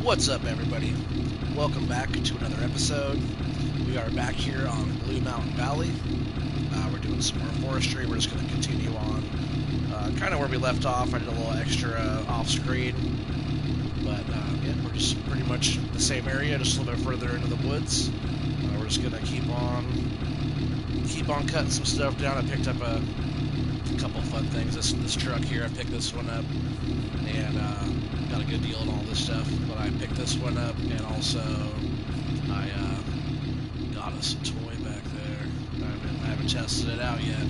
What's up, everybody? Welcome back to another episode. We are back here on Blue Mountain Valley. We're doing some more forestry. We're just going to continue on kind of where we left off. I did a little extra off screen, but yeah, we're just pretty much the same area, just a little bit further into the woods. We're just going to keep on cutting some stuff down. I picked up a couple of fun things. This truck here, I picked this one up, and got a good deal on all this stuff. But I picked this one up, and also I got us a toy back there. I haven't tested it out yet.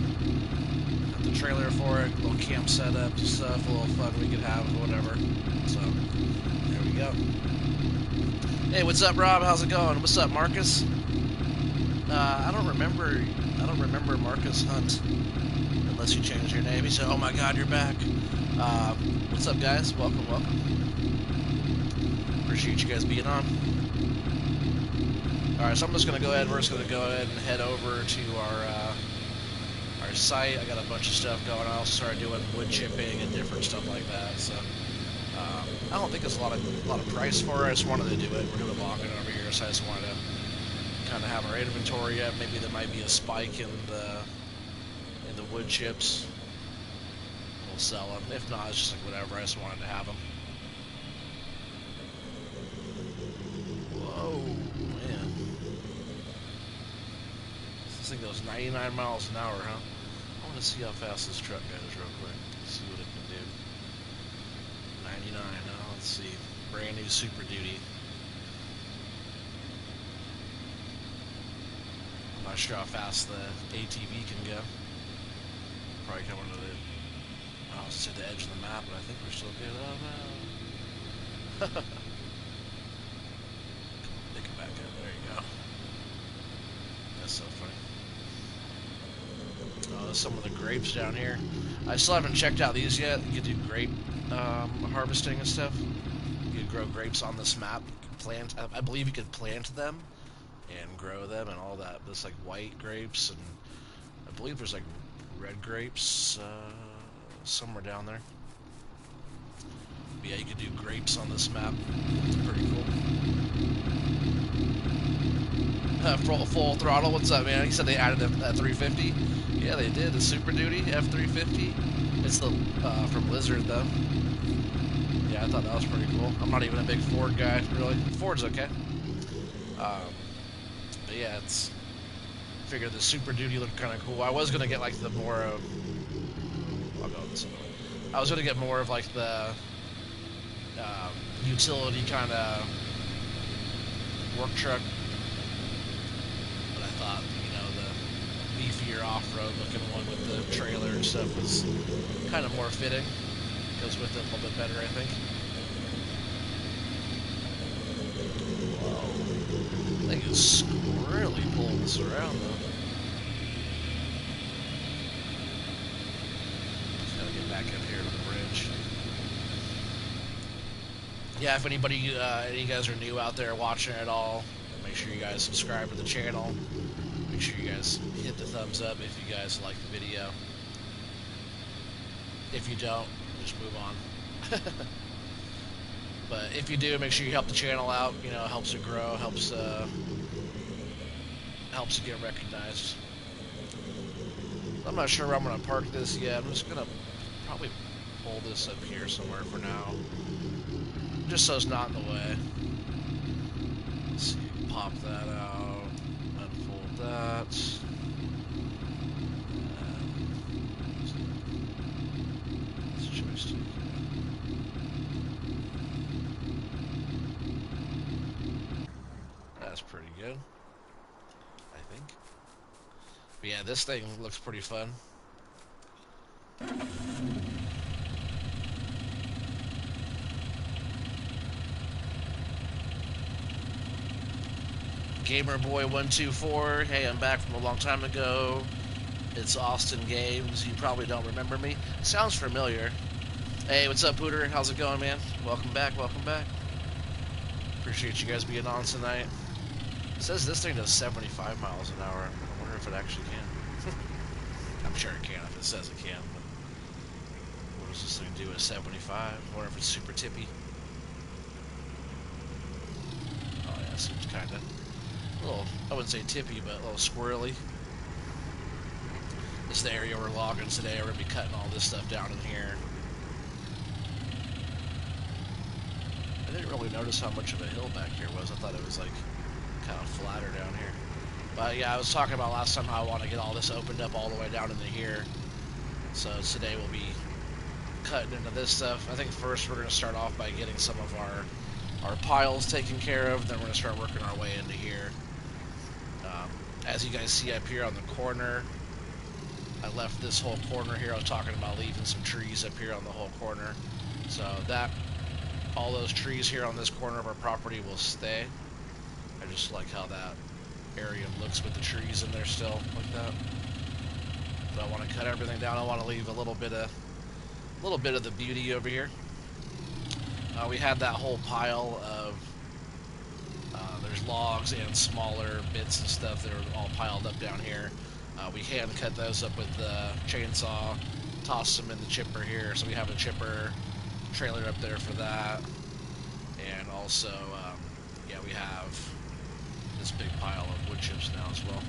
Got the trailer for it, little camp setup and stuff, a little fun we could have, whatever. So there we go. Hey, what's up, Rob? How's it going? What's up, Marcus? I don't remember Marcus Hunt unless you changed your name. He said, "Oh my God, you're back." What's up, guys? Welcome. Appreciate you guys being on. All right, so I'm just gonna go ahead. We're just gonna go ahead and head over to our site. I got a bunch of stuff going. I also started doing wood chipping and different stuff like that. So I don't think there's a lot of price for it. I just wanted to do it. We're doing logging over here, so I just wanted to kind of have our inventory up. Maybe there might be a spike in the wood chips. We'll sell them. If not, it's just like whatever. I just wanted to have them. Whoa, man! This thing goes 99 miles an hour, huh? I want to see how fast this truck goes real quick. See what it can do. 99. Now let's see. Brand new Super Duty. I'm not sure how fast the ATV can go. Probably coming to the, I was at the edge of the map, but I think we're still good. Oh no. Pick it back up. There you go. That's so funny. Oh, there's some of the grapes down here. I still haven't checked out these yet. You can do grape harvesting and stuff. You can grow grapes on this map. Plant. I believe you could plant them and grow them and all that. There's like white grapes, and I believe there's like red grapes somewhere down there. But yeah, you could do grapes on this map. It's pretty cool. Full throttle. What's up, man? He said they added a 350. Yeah, they did. The Super Duty F350. It's the from Lizard though. Yeah, I thought that was pretty cool. I'm not even a big Ford guy, really. Ford's okay. But yeah, it's. Figured the Super Duty looked kind of cool. I was gonna get like the more of. I'll go this way. I was gonna get more of like the utility kind of work truck, but I thought the beefier off-road looking one with the trailer and stuff was kind of more fitting. Goes with it a little bit better, I think. Whoa. I think it's really pulling this around though. Just gotta get back up here to the bridge. Yeah, if any of you guys are new out there watching at all, make sure you guys subscribe to the channel. Make sure you guys hit the thumbs up if you guys like the video. If you don't, just move on. But if you do, make sure you help the channel out. You know, it helps it grow, helps it get recognized. I'm not sure where I'm gonna park this yet. I'm just gonna probably pull this up here somewhere for now, just so it's not in the way. Let's see, pop that out, unfold that. That's pretty good, I think. But yeah, this thing looks pretty fun. Gamerboy124, hey, I'm back from a long time ago. It's Austin Games. You probably don't remember me. Sounds familiar. Hey, what's up, Pooter? How's it going, man? Welcome back. Appreciate you guys being on tonight. It says this thing does 75 miles an hour. I wonder if it actually can. I'm sure it can if it says it can, but what does this thing do at 75? I wonder if it's super tippy. That seems kind of a little, I wouldn't say tippy, but a little squirrely. This is the area we're logging today. We're going to be cutting all this stuff down in here. I didn't really notice how much of a hill back here was. I thought it was like kind of flatter down here. But yeah, I was talking about last time how I want to get all this opened up all the way down into here. So today we'll be cutting into this stuff. I think first we're going to start off by getting some of our piles taken care of. Then we're going to start working our way into here. As you guys see up here on the corner, I left this whole corner here. I was talking about leaving some trees up here on the whole corner. So that, all those trees here on this corner of our property will stay. I just like how that area looks with the trees in there still, like that. But I want to cut everything down. I want to leave a little bit of the beauty over here. We had that whole pile of there's logs and smaller bits and stuff that are all piled up down here. We hand cut those up with the chainsaw, toss them in the chipper here. So we have a chipper trailer up there for that, and also yeah, we have this big pile of wood chips now as well.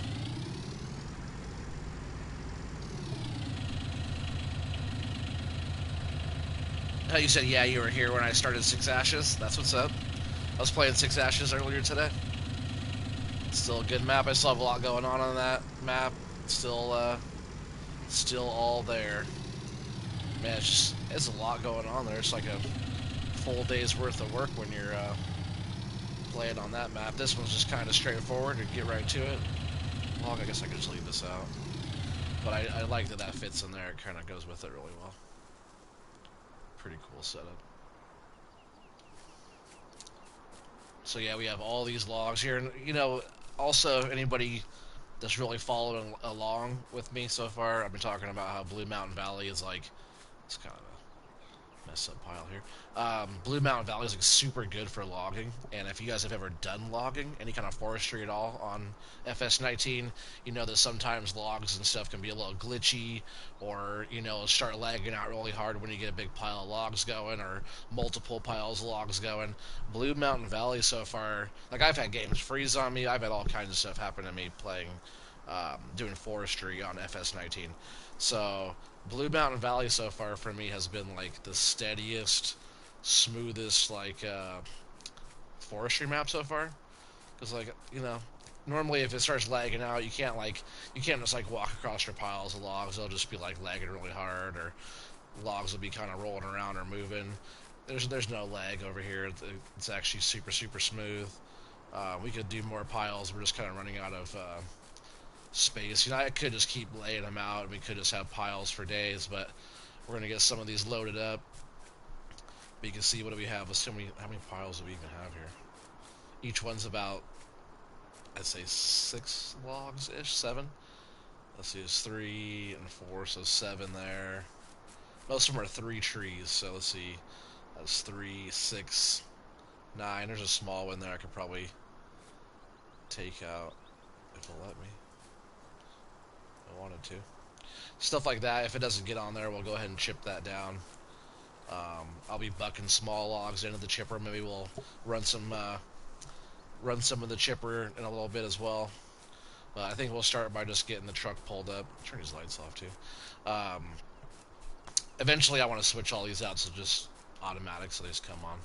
Oh, you said, yeah, you were here when I started Six Ashes. That's what's up. I was playing Six Ashes earlier today. It's still a good map. I still have a lot going on that map. Still all there. Man, it's a lot going on there. It's like a full day's worth of work when you're playing on that map. This one's just kind of straightforward and get right to it. Log, I guess I could just leave this out. But I like that fits in there. It kind of goes with it really well. Pretty cool setup. So yeah, we have all these logs here, and you know, also anybody that's really following along with me so far, I've been talking about how Blue Mountain Valley is like, it's kind of a messed up pile here. Blue Mountain Valley is like super good for logging, and if you guys have ever done logging, any kind of forestry at all on FS19, you know that sometimes logs and stuff can be a little glitchy, or you know, start lagging out really hard when you get a big pile of logs going, or multiple piles of logs going. Blue Mountain Valley so far, like I've had games freeze on me, I've had all kinds of stuff happen to me playing, doing forestry on FS19. So Blue Mountain Valley so far for me has been like the steadiest, smoothest like forestry map so far. Because like, you know, normally if it starts lagging out, you can't just like walk across your piles of logs. They'll just be like lagging really hard, or logs will be kind of rolling around or moving. There's no lag over here. It's actually super smooth. We could do more piles. We're just kind of running out of space. You know, I could just keep laying them out. We could just have piles for days, but we're gonna get some of these loaded up. But you can see what do we have. Let's see how many piles do we even have here. Each one's about, I'd say 6 logs ish, 7. Let's see, it's 3 and 4, so 7 there. Most of them are 3 trees, so let's see. That's 3, 6, 9. There's a small one there I could probably take out if it'll let me. I wanted to. Stuff like that, if it doesn't get on there, we'll go ahead and chip that down. I'll be bucking small logs into the chipper. Maybe we'll run some of the chipper in a little bit as well. But I think we'll start by just getting the truck pulled up. Turn these lights off too. Eventually I want to switch all these out so just automatic, so they just come on.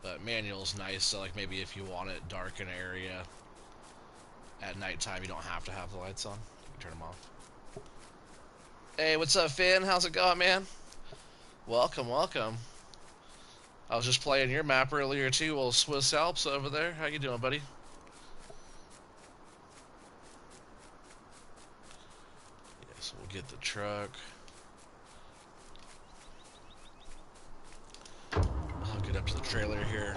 But manual's nice, so like maybe if you want it dark in an area at nighttime, you don't have to have the lights on. You can turn them off. Hey, what's up, Finn? How's it going, man? Welcome. I was just playing your map earlier too, old Swiss Alps over there. How you doing, buddy? Yeah, so we'll get the truck. I'll get up to the trailer here.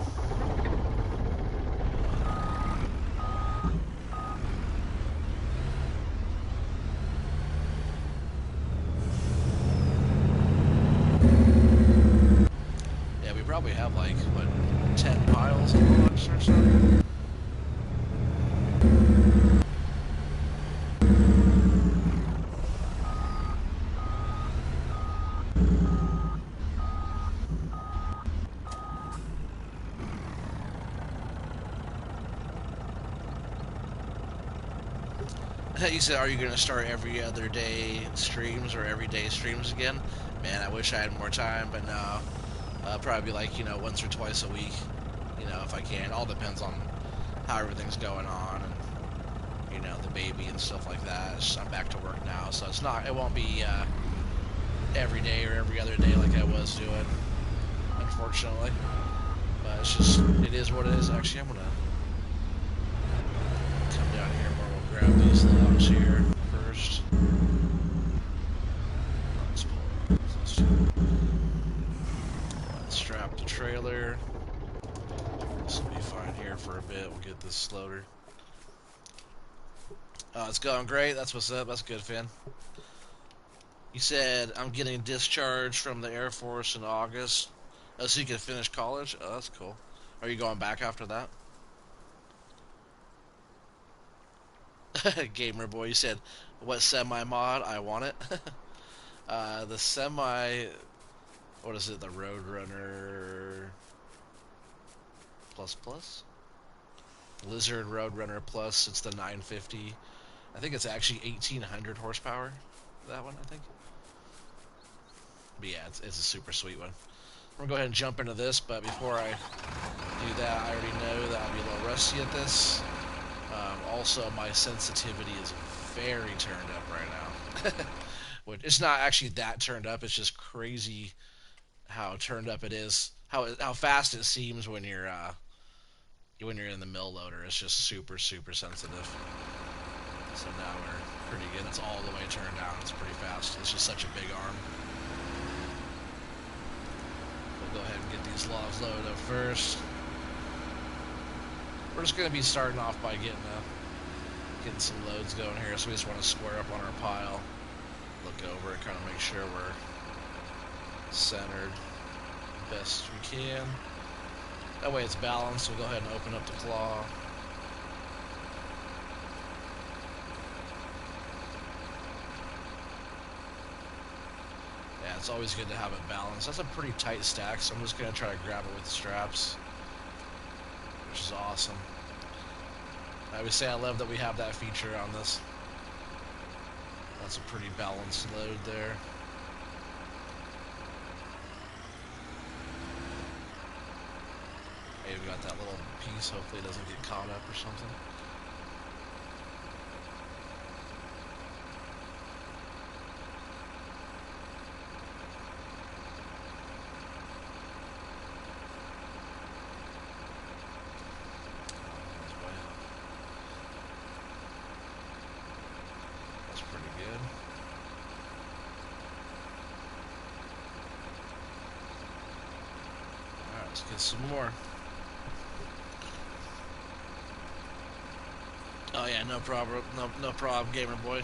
Probably have like, what, 10 piles of logs or something? You said, are you going to start every other day streams or everyday streams again? Man, I wish I had more time, but no. Probably like, once or twice a week, if I can. All depends on how everything's going on and, the baby and stuff like that. I'm back to work now, so it won't be every day or every other day like I was doing, unfortunately. But it is what it is. Actually, I'm going to come down here where we'll grab these logs here first. Let's pull it. Let's strap the trailer. This will be fine here for a bit. We'll get this loader. It's going great. That's what's up. That's good, Finn. You said I'm getting discharged from the Air Force in August. Oh, so you can finish college? Oh, that's cool. Are you going back after that? Gamer boy, you said, what semi-mod? I want it. The semi... What is it? The Roadrunner... Plus? Lizard Roadrunner Plus. It's the 950. I think it's actually 1800 horsepower. That one, I think. But yeah, it's a super sweet one. I'm going to go ahead and jump into this, but before I do that, I already know that I'll be a little rusty at this. Also, my sensitivity is very turned up right now. It's not actually that turned up, it's just crazy how turned up it is. How fast it seems when you're in the mill loader. It's just super, super sensitive. So now we're pretty good. It's all the way turned down. It's pretty fast. It's just such a big arm. We'll go ahead and get these logs loaded up first. We're just going to be starting off by getting some loads going here. So we just want to square up on our pile. Look over and kind of make sure we're centered best we can. That way it's balanced. We'll go ahead and open up the claw. Yeah, it's always good to have it balanced. That's a pretty tight stack, so I'm just going to try to grab it with the straps, which is awesome. I always say I love that we have that feature on this. That's a pretty balanced load there. Hey, we got that little piece. Hopefully it doesn't get caught up or something. Let's get some more. Oh yeah, no problem. No problem, gamer boy.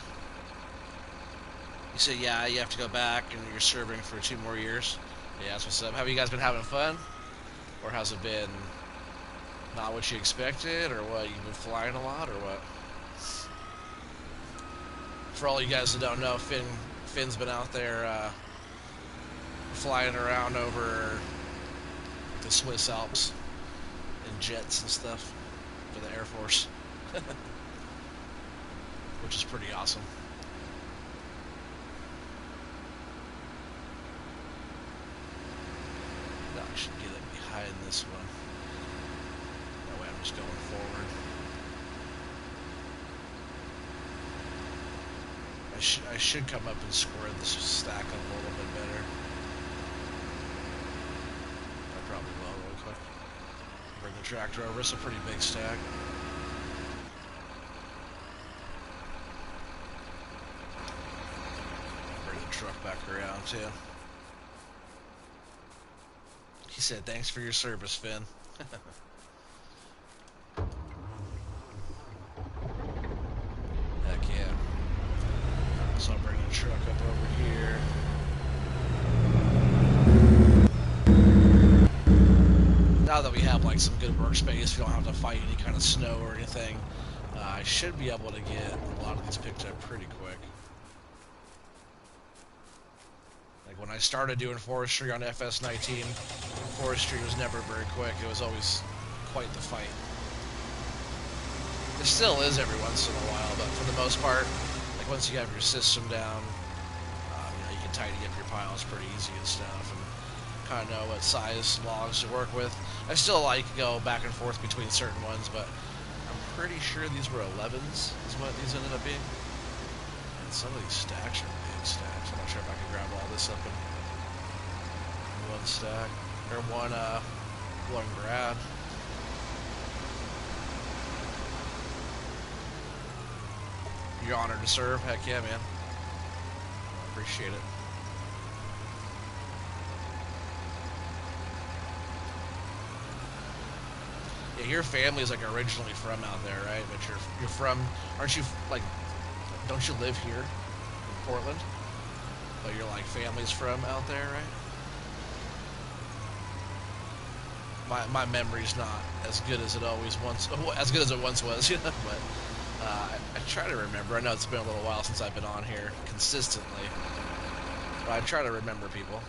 You say yeah, you have to go back and you're serving for 2 more years. Yeah, that's what's up. Have you guys been having fun? Or has it been not what you expected? Or what? You've been flying a lot or what? For all you guys that don't know, Finn's been out there flying around over the Swiss Alps in jets and stuff for the Air Force. Which is pretty awesome. Now I should get it behind this one. That way I'm just going forward. I should come up and square this stack up a little bit better. I probably will real quick. Bring the tractor over. It's a pretty big stack. Bring the truck back around too. He said, "Thanks for your service, Finn." Heck yeah. So I'll bring the truck up over here. Now that we have like some good workspace, we don't have to fight any kind of snow or anything. I should be able to get a lot of these picked up pretty quick. Like when I started doing forestry on FS19, forestry was never very quick. It was always quite the fight. It still is every once in a while, but for the most part, like once you have your system down, you can tidy up your piles pretty easy and stuff, and kind of know what size logs to work with. I still like go back and forth between certain ones, but I'm pretty sure these were 11s is what these ended up being. And some of these stacks are big stacks. I'm not sure if I can grab all this up in one stack or one grab. You're honored to serve. Heck yeah, man. Appreciate it. Yeah, your family's like originally from out there, right? But you're from, aren't you like? Don't you live here in Portland? But your like family's from out there, right? My memory's not as good as it always once, as good as it once was, you know. But I try to remember. I know it's been a little while since I've been on here consistently, but I try to remember people.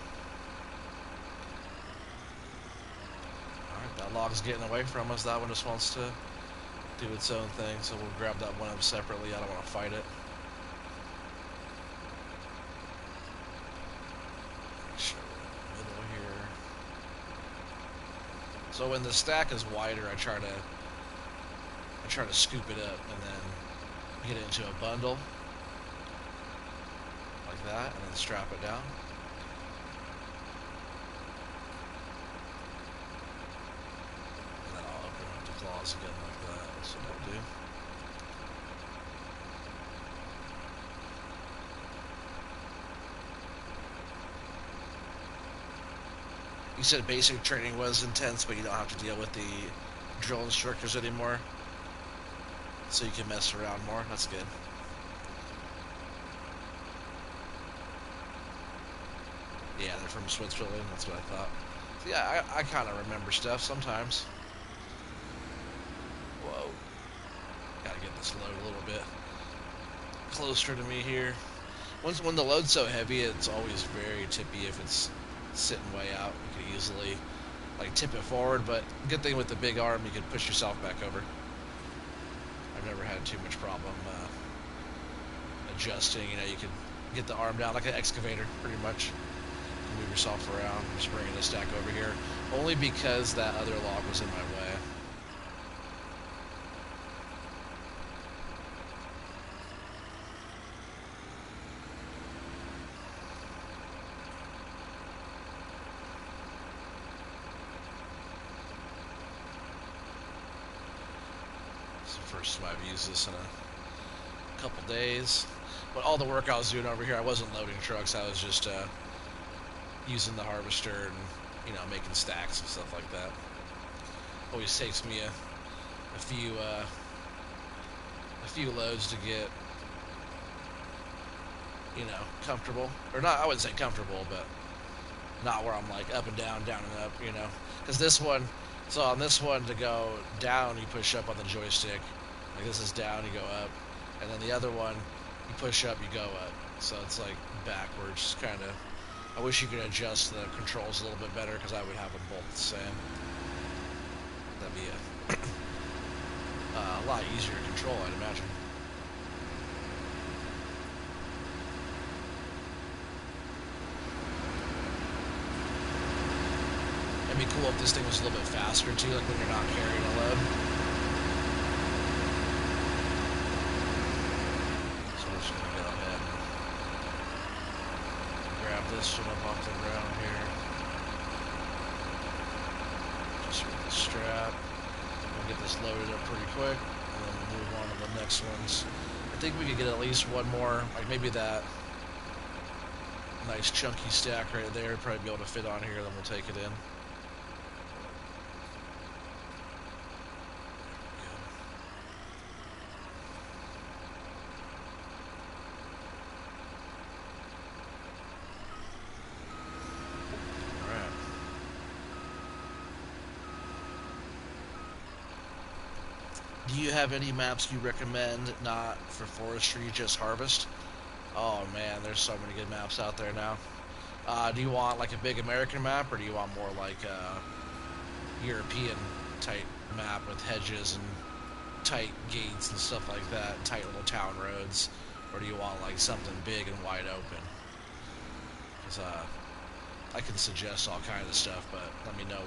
Alright, that log's getting away from us. That one just wants to do its own thing, so we'll grab that one up separately. I don't want to fight it. Make sure we're in the middle here. So when the stack is wider, I try to scoop it up and then get it into a bundle like that, and then strap it down. And then I'll open up the claws again like that. That's what I'll do. You said basic training was intense, but you don't have to deal with the drill instructors anymore, so you can mess around more. That's good. Yeah, they're from Switzerland. That's what I thought. So yeah, I kind of remember stuff sometimes. Whoa. Gotta get this load a little bit closer to me here. When the load's so heavy, it's always very tippy if it's sitting way out. You could easily like tip it forward, but good thing with the big arm, you can push yourself back over. I've never had too much problem adjusting. You know, you can get the arm down like an excavator, pretty much. Move yourself around. Just bringing the stack over here, only because that other log was in my way. It's the first time I've used this in a couple days. But all the work I was doing over here, I wasn't loading trucks. I was just using the harvester and, you know, making stacks and stuff like that. Always takes me a few loads to get, you know, comfortable, or not. I wouldn't say comfortable, but not where I'm like up and down, down and up, you know. Because this one, so on this one to go down, you push up on the joystick. Like this is down, you go up, and then the other one, you push up, you go up. So it's like backwards, kind of. I wish you could adjust the controls a little bit better, because I would have them both the same. That'd be a lot easier to control, I'd imagine. It'd be cool if this thing was a little bit faster too, like when you're not carrying a load. So we're just gonna go ahead and grab this one up off the ground here. Just with the strap. We'll get this loaded up pretty quick, and then we'll move on to the next ones. I think we could get at least one more, like maybe that nice chunky stack right there. Probably be able to fit on here, then we'll take it in. Do you have any maps you recommend, not for forestry, just harvest? Oh man, there's so many good maps out there now. Do you want like a big American map, or do you want more like a European type map with hedges and tight gates and stuff like that, tight little town roads, or do you want like something big and wide open? Because I can suggest all kinds of stuff, but let me know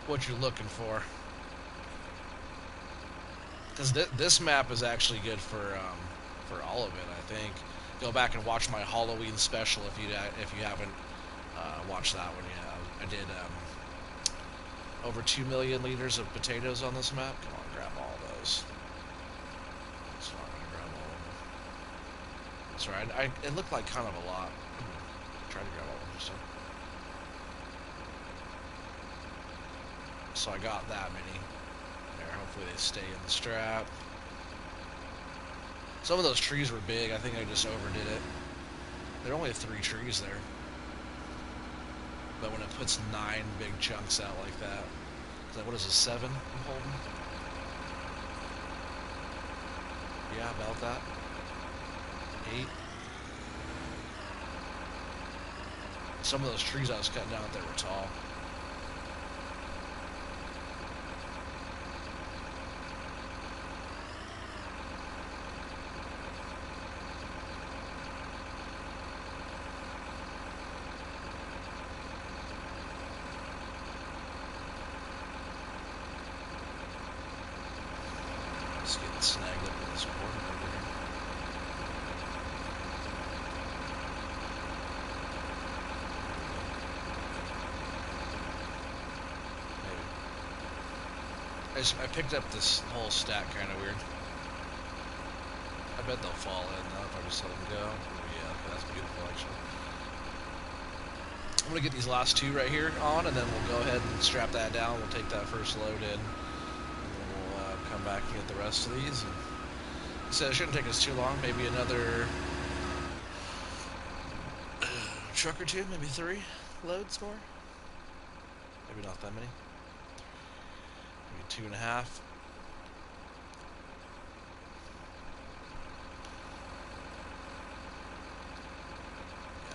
what you're looking for. Because this map is actually good for all of it, I think. Go back and watch my Halloween special if you haven't watched that one yet. I did over 2 million liters of potatoes on this map. Come on, grab all those. It's not gonna grab all of them. Sorry, it looked like kind of a lot. Try to grab all of them. So I got that many. There, hopefully they stay in the strap. Some of those trees were big. I think I just overdid it. There are only 3 trees there. But when it puts 9 big chunks out like that, what is it, 7 I'm holding? Yeah, about that. 8. Some of those trees I was cutting down, they were tall. Just getting snagged up in this corner over here. Maybe. I picked up this whole stack kind of weird. I bet they'll fall in though if I just let them go. Oh yeah, that's beautiful actually. I'm gonna get these last 2 right here on, and then we'll go ahead and strap that down. We'll take that first load in. Come back and get the rest of these. And so it shouldn't take us too long. Maybe another truck or 2, maybe 3 loads more. Maybe not that many. Maybe 2.5. Yeah,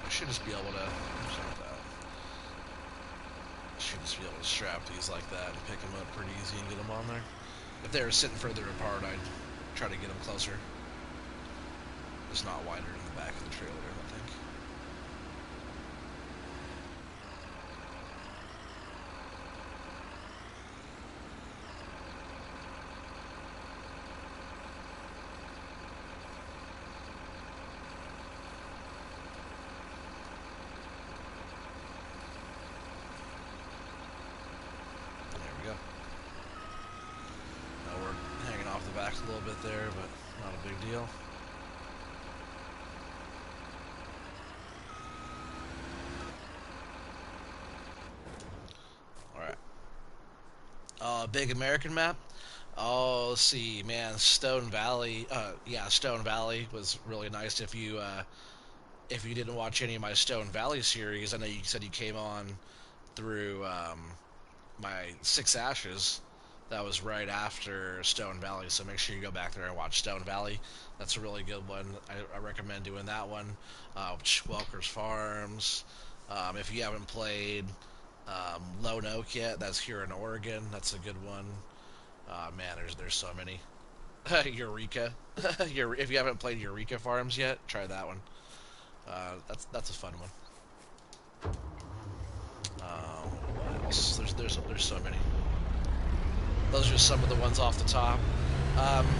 I should just be able to. Should just be able to strap these like that and pick them up pretty easy and get them on there. If they were sitting further apart, I'd try to get them closer. It's not wider in the back of the trailer, I don't think. Back a little bit there, but not a big deal. Alright. Big American map? Oh, let's see, man, Stone Valley. Yeah, Stone Valley was really nice. If you didn't watch any of my Stone Valley series, I know you said you came on through my 6 Ashes. That was right after Stone Valley, so make sure you go back there and watch Stone Valley. That's a really good one. I recommend doing that one. Welker's Farms. If you haven't played Lone Oak yet, that's here in Oregon. That's a good one. Man, there's so many. Eureka. If you haven't played Eureka Farms yet, try that one. That's a fun one. What else? There's so many. Those are just some of the ones off the top.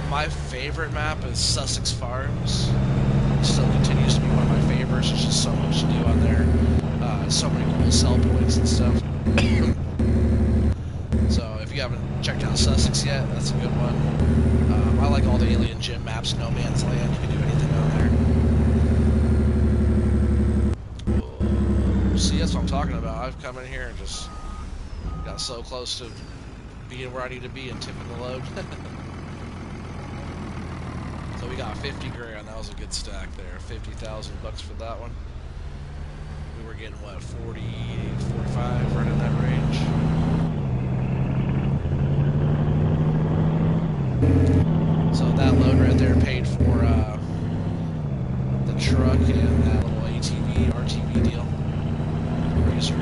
My favorite map is Sussex Farms. It still continues to be one of my favorites. There's just so much to do on there. So many cool sell points and stuff. So if you haven't checked out Sussex yet, that's a good one. I like all the Alien Gym maps, No Man's Land. You can do anything on there. See, that's what I'm talking about. I've come in here and just got so close to being where I need to be and tipping the load. So we got 50 grand. That was a good stack there. 50,000 bucks for that one. We were getting what, 40, 45, right in that range. So that load right there paid for the truck and that little ATV, RTV deal. Racer.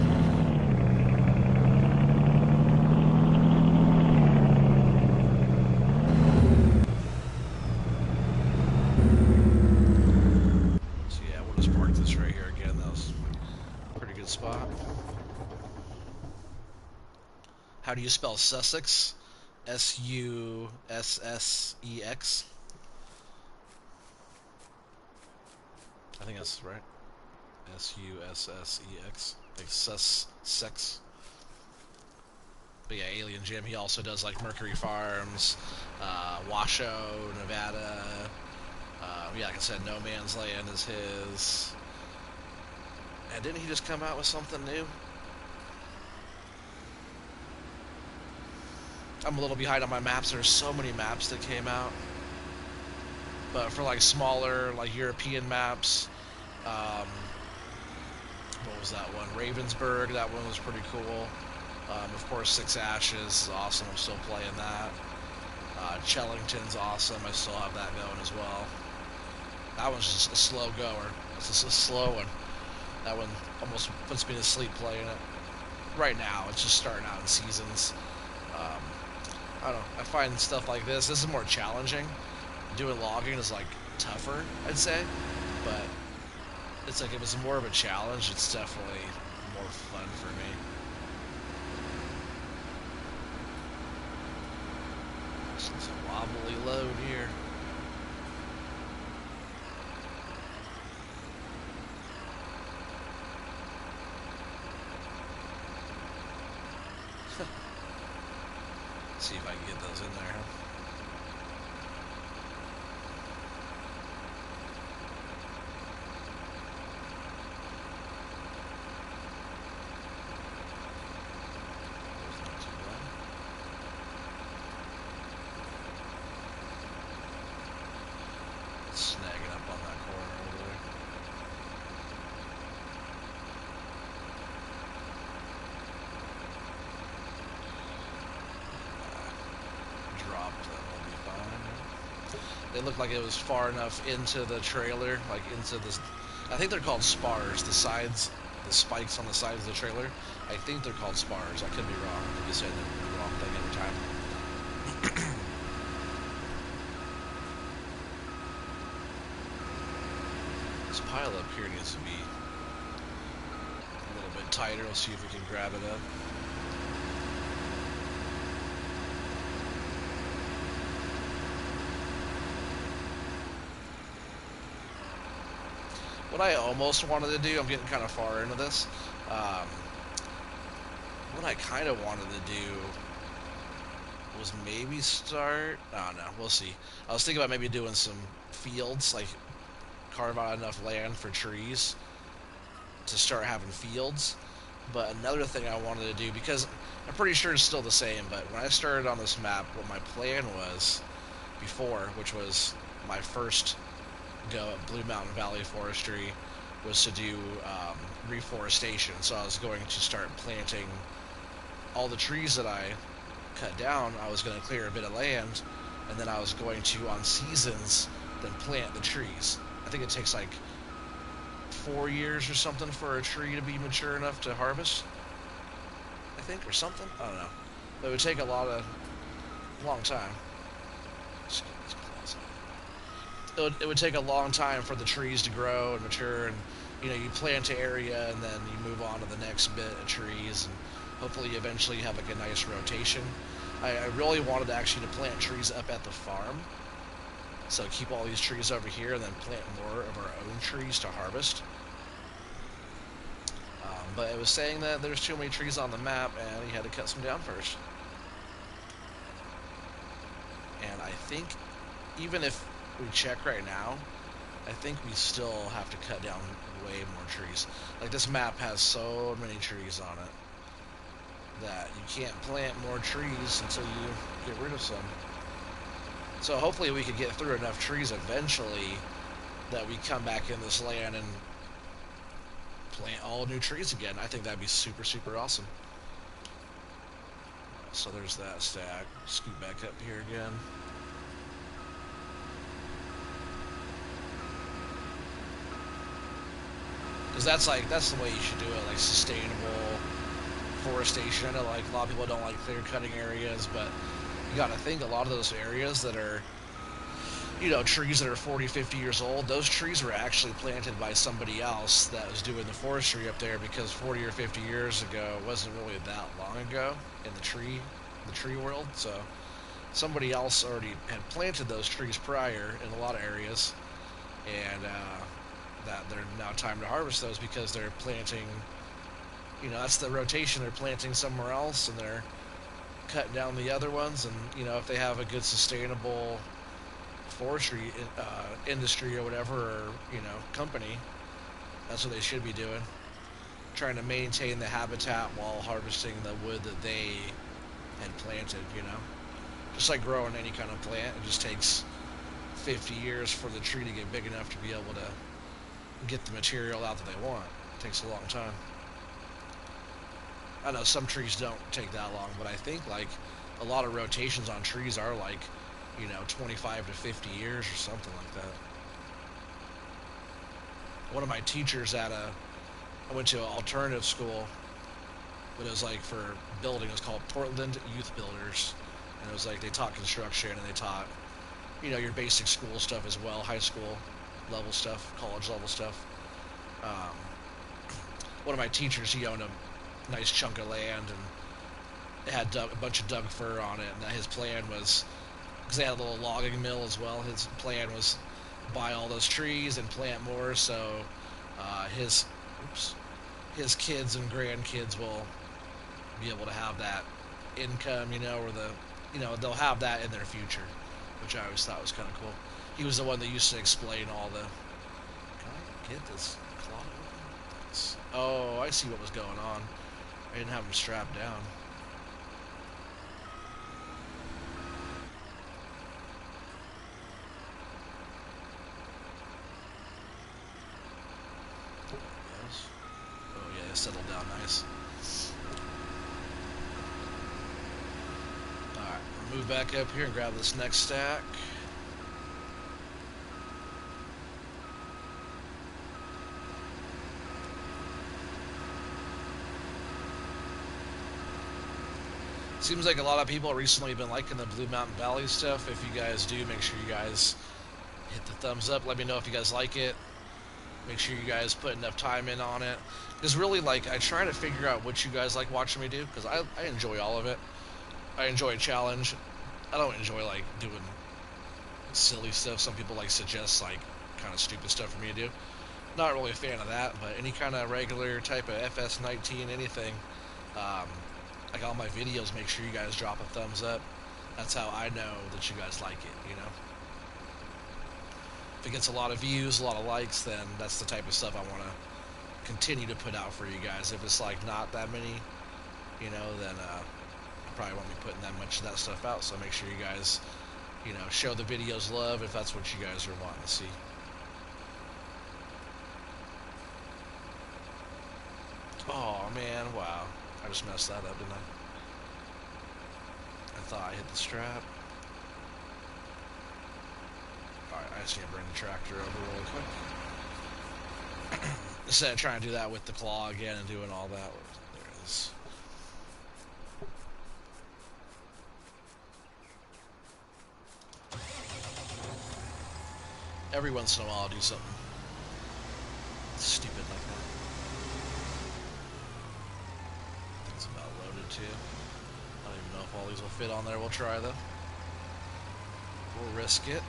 again. That was a pretty good spot. How do you spell Sussex? Sussex. I think that's right. Sussex. Like Sussex. But yeah, Alien Jim, he also does like Mercury Farms, Washoe, Nevada. Yeah, like I said, No Man's Land is his. And didn't he just come out with something new? I'm a little behind on my maps. There's so many maps that came out. But for like smaller, like European maps, what was that one? Ravensburg, that one was pretty cool. Of course, Six Ashes is awesome. I'm still playing that. Chellington's awesome. I still have that going as well. That one's just a slow goer. It's just a slow one. That one almost puts me to sleep playing it. Right now, it's just starting out in seasons. I don't know. I find stuff like this is more challenging. Doing logging is like tougher, I'd say. But it's like if it's more of a challenge, it's definitely more fun for me. It's a wobbly load here. See if I can get those in there. Snagging up on that corner over there. Drop them will be fine. They look like it was far enough into the trailer, like into this. I think they're called spars. The sides, the spikes on the sides of the trailer. I think they're called spars. I could be wrong. I could be saying the wrong thing every time. This pile up here needs to be a little bit tighter. We'll see if we can grab it up. What I almost wanted to do, I'm getting kind of far into this. What I kind of wanted to do was maybe start. I don't know. We'll see. I was thinking about maybe doing some fields, like carve out enough land for trees to start having fields. But another thing I wanted to do, because I'm pretty sure it's still the same, but when I started on this map, what my plan was before, which was my first go at Blue Mountain Valley Forestry, was to do reforestation. So I was going to start planting all the trees that I cut down. I was going to clear a bit of land, and then I was going to, on seasons, then plant the trees. I think it takes like 4 years or something for a tree to be mature enough to harvest, I think, or something. I don't know. But it would take a long time. It would take a long time for the trees to grow and mature, and you plant an area and then you move on to the next bit of trees, and hopefully eventually you have like a nice rotation. I really wanted actually to plant trees up at the farm, so keep all these trees over here and then plant more of our own trees to harvest. But it was saying that there's too many trees on the map and you had to cut some down first. And I think even if we check right now, I think we still have to cut down way more trees. Like, this map has so many trees on it that you can't plant more trees until you get rid of some. So hopefully we could get through enough trees eventually that we come back in this land and plant all new trees again. I think that'd be super, super awesome. So there's that stack. Scoot back up here again. Because that's the way you should do it, like sustainable forestation. I know like a lot of people don't like clear cutting areas, but you got to think a lot of those areas that are you know, trees that are 40, 50 years old, those trees were actually planted by somebody else that was doing the forestry up there, because 40 or 50 years ago wasn't really that long ago in the tree world. So somebody else already had planted those trees prior in a lot of areas, and that they're now time to harvest those because they're planting. You know, that's the rotation. They're planting somewhere else, and they're cutting down the other ones. And you know, if they have a good sustainable forestry industry or whatever, or you know, company, that's what they should be doing. Trying to maintain the habitat while harvesting the wood that they had planted. You know, just like growing any kind of plant, it just takes 50 years for the tree to get big enough to be able to get the material out that they want. It takes a long time. I know some trees don't take that long, but I think like a lot of rotations on trees are like, you know, 25 to 50 years or something like that. One of my teachers I went to an alternative school, but it was like for building. It was called Portland Youth Builders, and it was like they taught construction and they taught, you know, your basic school stuff as well, high school level stuff, college level stuff. Um, One of my teachers, he owned a nice chunk of land and it had a bunch of Doug fir on it, and that his plan was, because they had a little logging mill as well. His plan was buy all those trees and plant more, so his oops, his kids and grandkids will be able to have that income, you know, or they'll have that in their future, which I always thought was kind of cool. He was the one that used to explain all the. Can I get this cloth open? Oh, I see what was going on. I didn't have him strapped down. Yes. Oh yeah, it settled down nice. Alright, move back up here and grab this next stack. Seems like a lot of people recently have been liking the Blue Mountain Valley stuff. If you guys do, make sure you guys hit the thumbs up. Let me know if you guys like it. Make sure you guys put enough time in on it. Because really, like, I try to figure out what you guys like watching me do, because I enjoy all of it. I enjoy a challenge. I don't enjoy, like, doing silly stuff. Some people, like, suggest, like, kind of stupid stuff for me to do. Not really a fan of that, but any kind of regular type of FS19, anything, like all my videos, make sure you guys drop a thumbs up. That's how I know that you guys like it, you know? If it gets a lot of views, a lot of likes, then that's the type of stuff I want to continue to put out for you guys. If it's like not that many, you know, then I probably won't be putting that much of that stuff out. So make sure you guys, you know, show the videos love if that's what you guys are wanting to see. Oh man, wow. I just messed that up, didn't I? I thought I hit the strap. Alright, I just need to bring the tractor over really quick. Instead of trying to do that with the claw again and doing all that. There it is. Every once in a while I'll do something stupid like that. It's about loaded too. I don't even know if all these will fit on there. We'll try though. We'll risk it.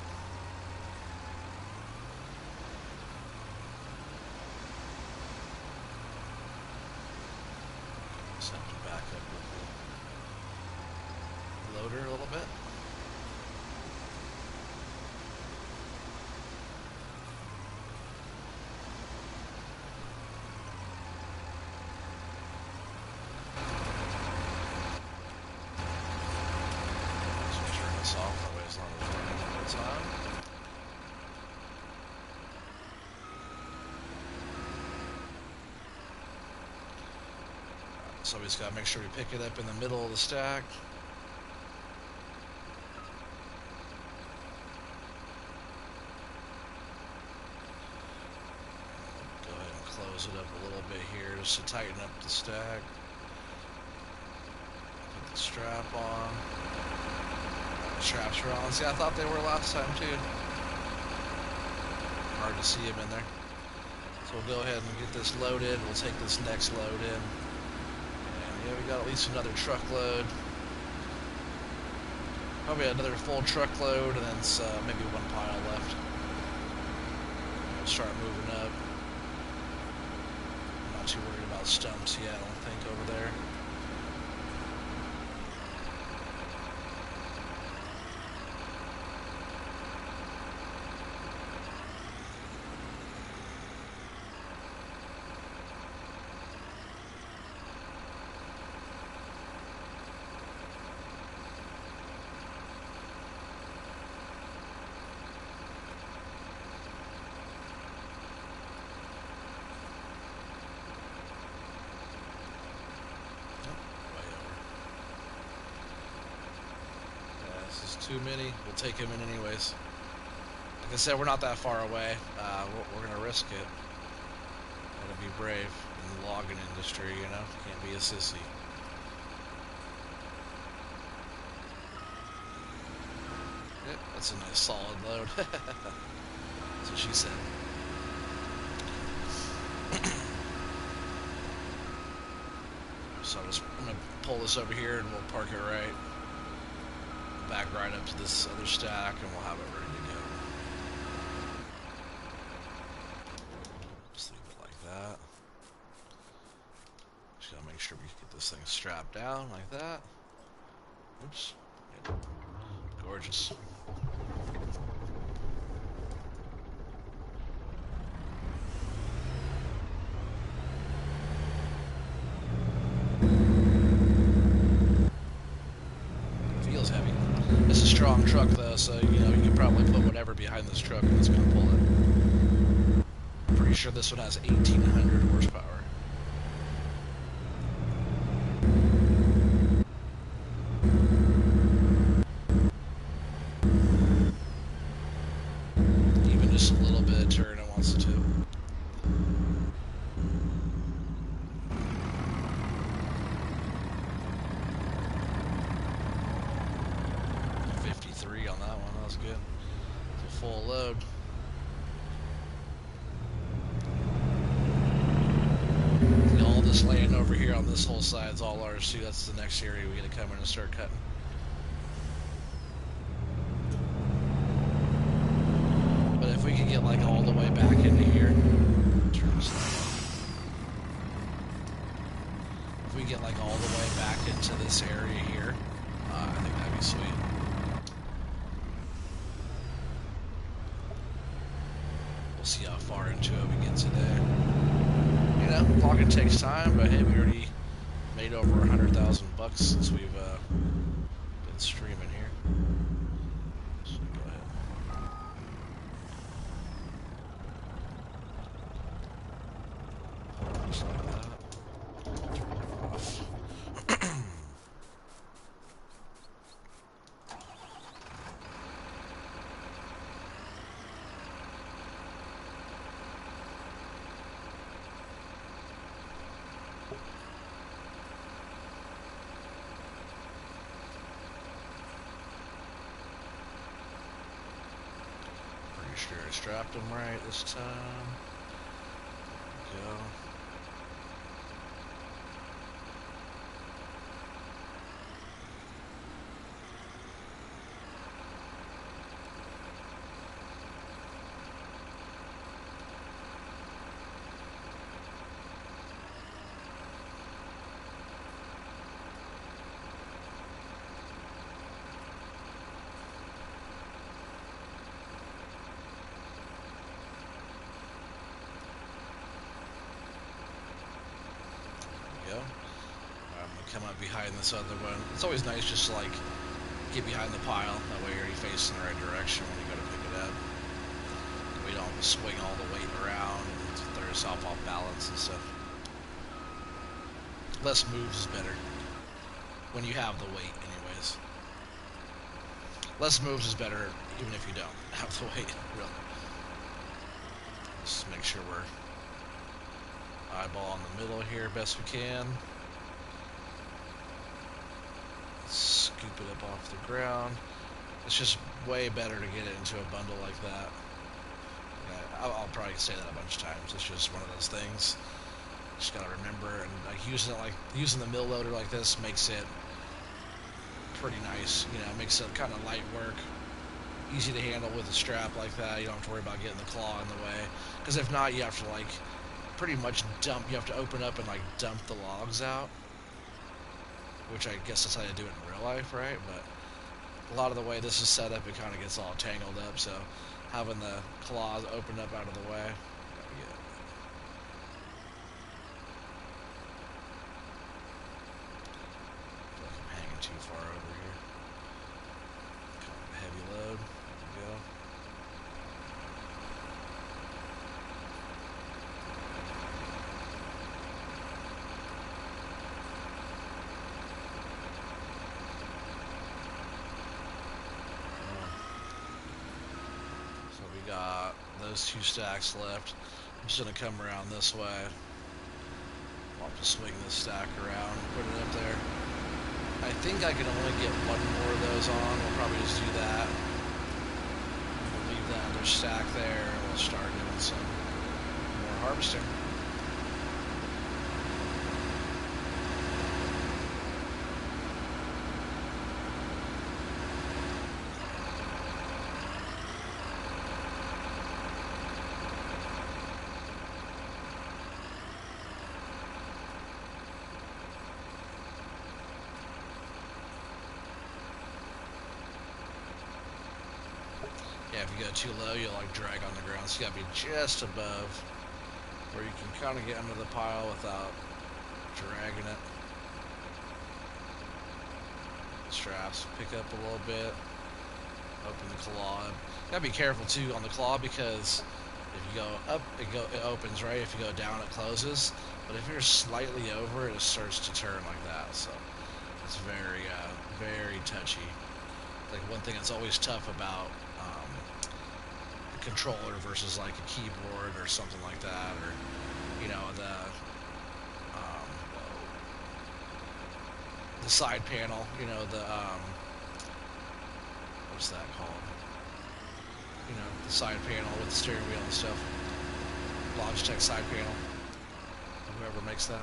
Just have to back up with the loader a little bit. Off that way as long as we're running the whole time. So we just gotta make sure we pick it up in the middle of the stack. Go ahead and close it up a little bit here just to tighten up the stack. Put the strap on. The straps are on. See, I thought they were last time too. Hard to see him in there. So we'll go ahead and get this loaded. We'll take this next load in. And yeah, we got at least another truckload. Probably another full truckload, and then maybe one pile left. We'll start moving up. I'm not too worried about stumps yet, I don't think, over there. Too many. We'll take him in anyways. Like I said, we're not that far away. We're gonna risk it. Gotta be brave in the logging industry, you know. Can't be a sissy. Yep, that's a nice solid load. That's what she said. So I'm gonna pull this over here and we'll park it right back right up to this other stack, and we'll have it ready to go. Just leave it like that. Just gotta make sure we get this thing strapped down like that. Oops. Gorgeous. Feels heavy. It's a strong truck though, so you know you can probably put whatever behind this truck and it's gonna pull it. I'm pretty sure this one has 1,800 horsepower. Even just a little bit of turn it wants to. 53 on that one, that was good. It's a full load. All this land over here on this whole side is all ours too. That's the next area we gotta come in and start cutting. But if we could get like all the way back into here, turn this light off. If we get like all the way back into this area here, I think that'd be sweet. We'll see how far into it we get today. You know, logging takes time, but hey, we already made over 100,000 bucks since we've been streaming here. So go ahead. Just like that. Turn it off. Sure I strapped them right this time. There we go. Go. I'm gonna come up behind this other one. It's always nice just to like get behind the pile. That way you're already facing the right direction when you go to pick it up. We don't swing all the weight around and throw yourself off balance and stuff. Less moves is better when you have the weight, anyways. Less moves is better even if you don't have the weight. Really. Just make sure we're eyeball in the middle here best we can. Scoop it up off the ground. It's just way better to get it into a bundle like that. Yeah, I'll probably say that a bunch of times. It's just one of those things. Just gotta remember, and like using the mill loader like this makes it pretty nice. You know, it makes it kind of light work, easy to handle with a strap like that. You don't have to worry about getting the claw in the way. Because if not, you have to like pretty much dump. You have to open up and like dump the logs out, which I guess that's how you do it in real life, right? But a lot of the way this is set up, it kind of gets all tangled up. So having the claws open up out of the way. Too far over here. Kind of a heavy load. There we go. So we got those 2 stacks left. I'm just gonna come around this way. I'll just swing this stack around and put it up there. I think I can only get 1 more of those on. We'll probably just do that. We'll leave that other stack there, and we'll start doing some more harvesting. Yeah, if you go too low, you'll like drag on the ground. So you gotta be just above where you can kind of get under the pile without dragging it. Straps pick up a little bit. Open the claw. You gotta be careful too on the claw, because if you go up, it opens, right? If you go down, it closes. But if you're slightly over, it starts to turn like that. So it's very, very touchy. Like one thing that's always tough about controller versus like a keyboard or something like that, or you know the side panel, you know the what's that called? You know, the side panel with the steering wheel and stuff. Logitech side panel. Whoever makes that.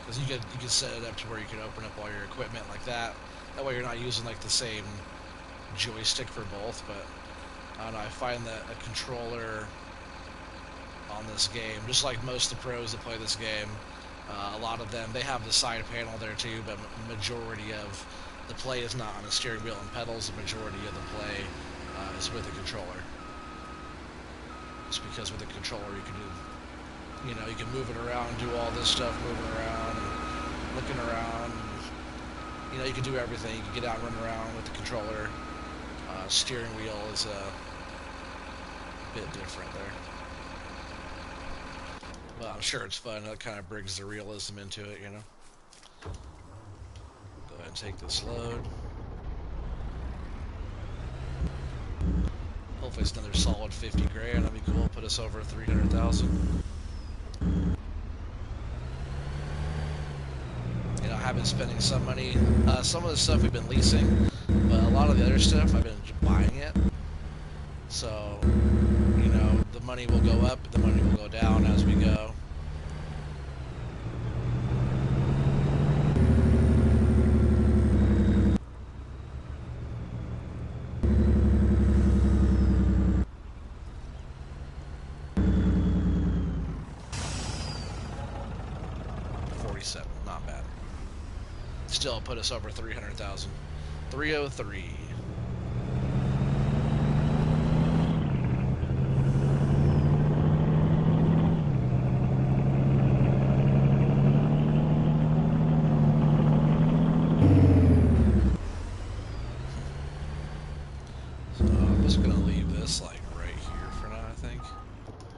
Because you could set it up to where you can open up all your equipment like that. That way you're not using like the same joystick for both. But I don't know, I find that a controller on this game, just like most of the pros that play this game, a lot of them, they have the side panel there too, but majority of the play is not on the steering wheel and pedals. The majority of the play is with a controller. Just because with a controller you can do, you know, you can move it around, do all this stuff, moving around and looking around. And, you know, you can do everything. You can get out and run around with the controller. Steering wheel is a bit different there. Well, I'm sure it's fun. That kind of brings the realism into it, you know. Go ahead and take this load. Hopefully it's another solid 50 grand. That'd be cool. Put us over 300,000. You know, I have been spending some money. Some of the stuff we've been leasing, but a lot of the other stuff I've been buying it. So, you know, the money will go up, the money will go down as we go. Not bad. Still put us over 300,000. 303. So I'm just gonna leave this like right here for now, I think.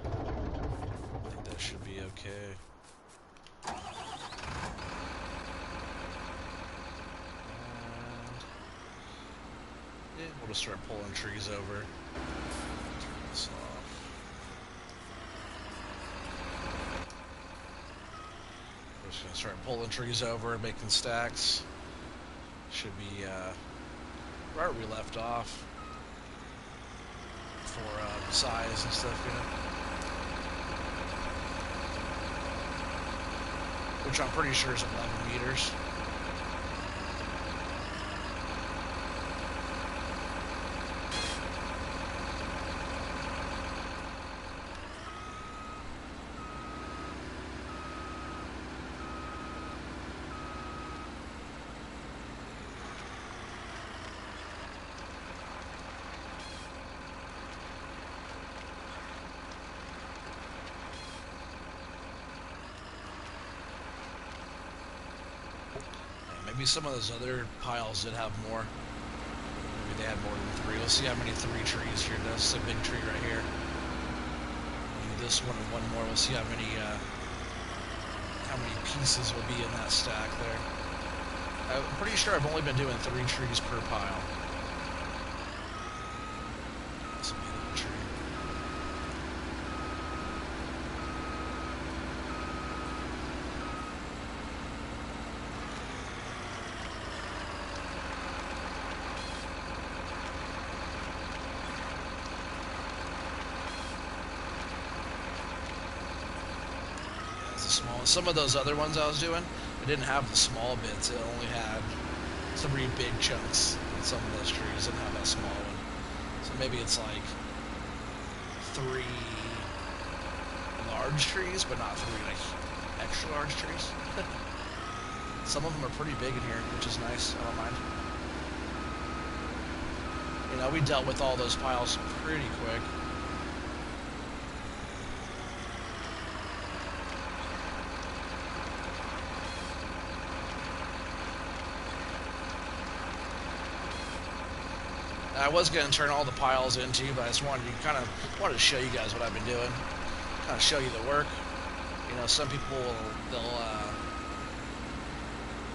I think that should be okay. Yeah, we'll just start pulling trees over. Turn this off. We're just gonna start pulling trees over, making stacks. Should be right where we left off. for size and stuff, you know. Which I'm pretty sure is 11 meters. Maybe some of those other piles did have more. Maybe they had more than 3. Let's see how many 3 trees here. That's a big tree right here. And this one and one more. We'll see how many pieces will be in that stack there. I'm pretty sure I've only been doing 3 trees per pile. This will be a little tree. Some of those other ones I was doing, it didn't have the small bits. It only had 3 big chunks. And some of those trees didn't have that small one. So maybe it's like 3 large trees, but not 3 like extra large trees. Some of them are pretty big in here, which is nice. I don't mind. You know, we dealt with all those piles pretty quick. I was going to turn all the piles into, but I just wanted to show you guys what I've been doing. Kind of show you the work. You know, some people they'll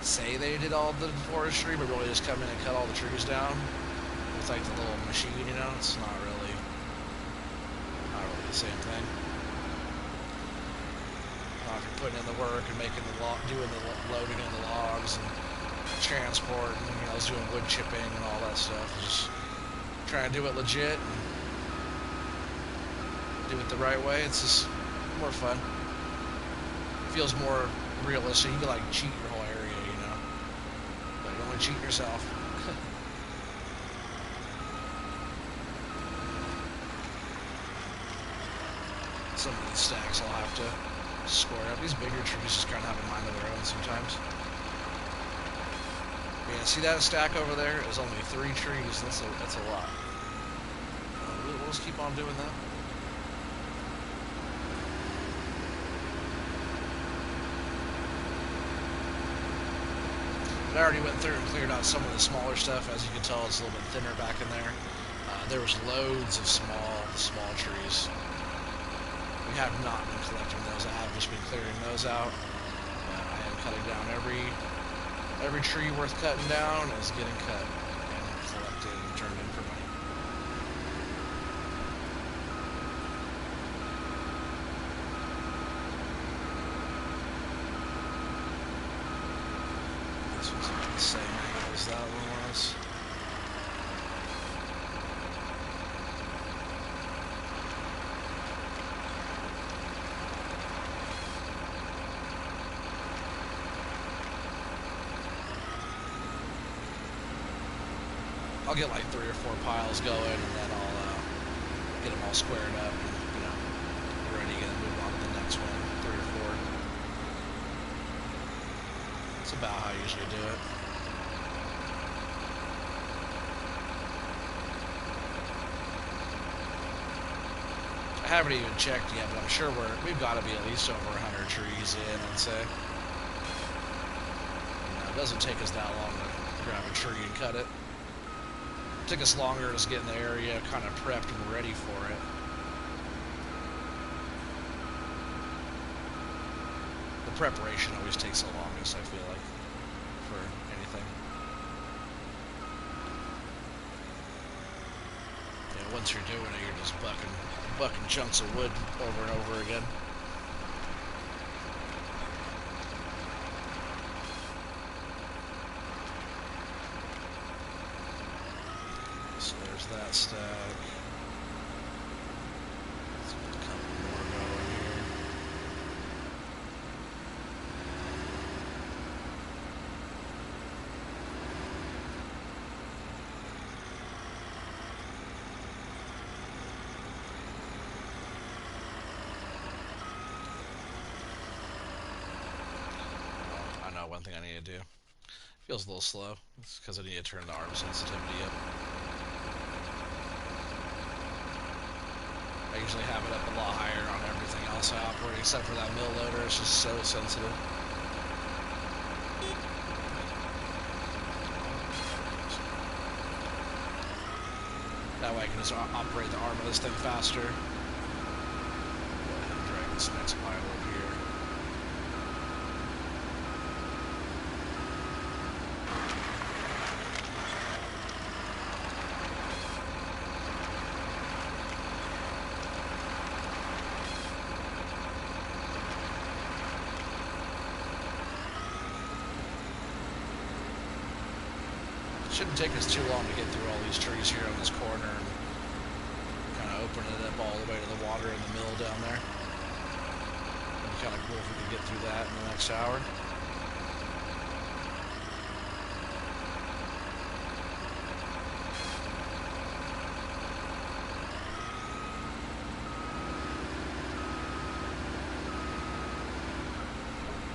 say they did all the forestry, but really just come in and cut all the trees down with like the little machine. You know, it's not really the same thing. If you're putting in the work and making doing the loading in the logs and transport, and you know, I was doing wood chipping and all that stuff. Just trying to do it legit and do it the right way. It's just more fun. Feels more realistic. You can like cheat your whole area, you know, but you only cheat yourself. Some of these stacks I'll have to score up. These bigger trees just kind of have a mind of their own sometimes. Yeah, see that stack over there? It was only 3 trees. That's a lot. We'll just keep on doing that. But I already went through and cleared out some of the smaller stuff. As you can tell, it's a little bit thinner back in there. There was loads of small trees. We have not been collecting those. I have just been clearing those out. I am cutting down every tree worth cutting down is getting cut and collected and turned in for money. This one's about the same angle as that one was. I'll get like 3 or 4 piles going, and then I'll get them all squared up, and, you know, ready to move on to the next one. 3 or 4. That's about how I usually do it. I haven't even checked yet, but I'm sure we've got to be at least over 100 trees in, I'd say. You know, it doesn't take us that long to grab a tree and cut it. It took us longer to just get in the area kind of prepped and ready for it. The preparation always takes the longest, I feel like, for anything. Yeah, once you're doing it, you're just bucking chunks of wood over and over again. So there's that stack. one thing I need to do. Feels a little slow. It's because I need to turn the arm sensitivity up. I usually have it up a lot higher on everything else I operate, except for that mill loader. It's just so sensitive. That way I can just operate the arm of this thing faster. Go ahead and drag this next pile over here. Shouldn't take us too long to get through all these trees here on this corner and kind of open it up all the way to the water in the mill down there. It'd be kind of cool if we could get through that in the next hour.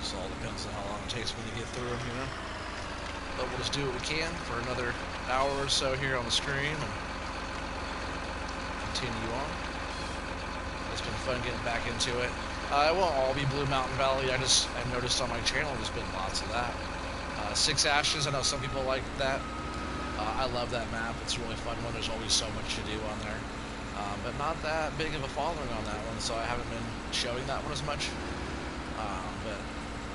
Just all depends on how long it takes me to get through them, you know? But we'll just do what we can for another hour or so here on the stream and continue on. It's been fun getting back into it. It won't all be Blue Mountain Valley. I've noticed on my channel there's been lots of that. Six Ashes, I know some people like that. I love that map. It's a really fun one. There's always so much to do on there. But not that big of a following on that one, so I haven't been showing that one as much. But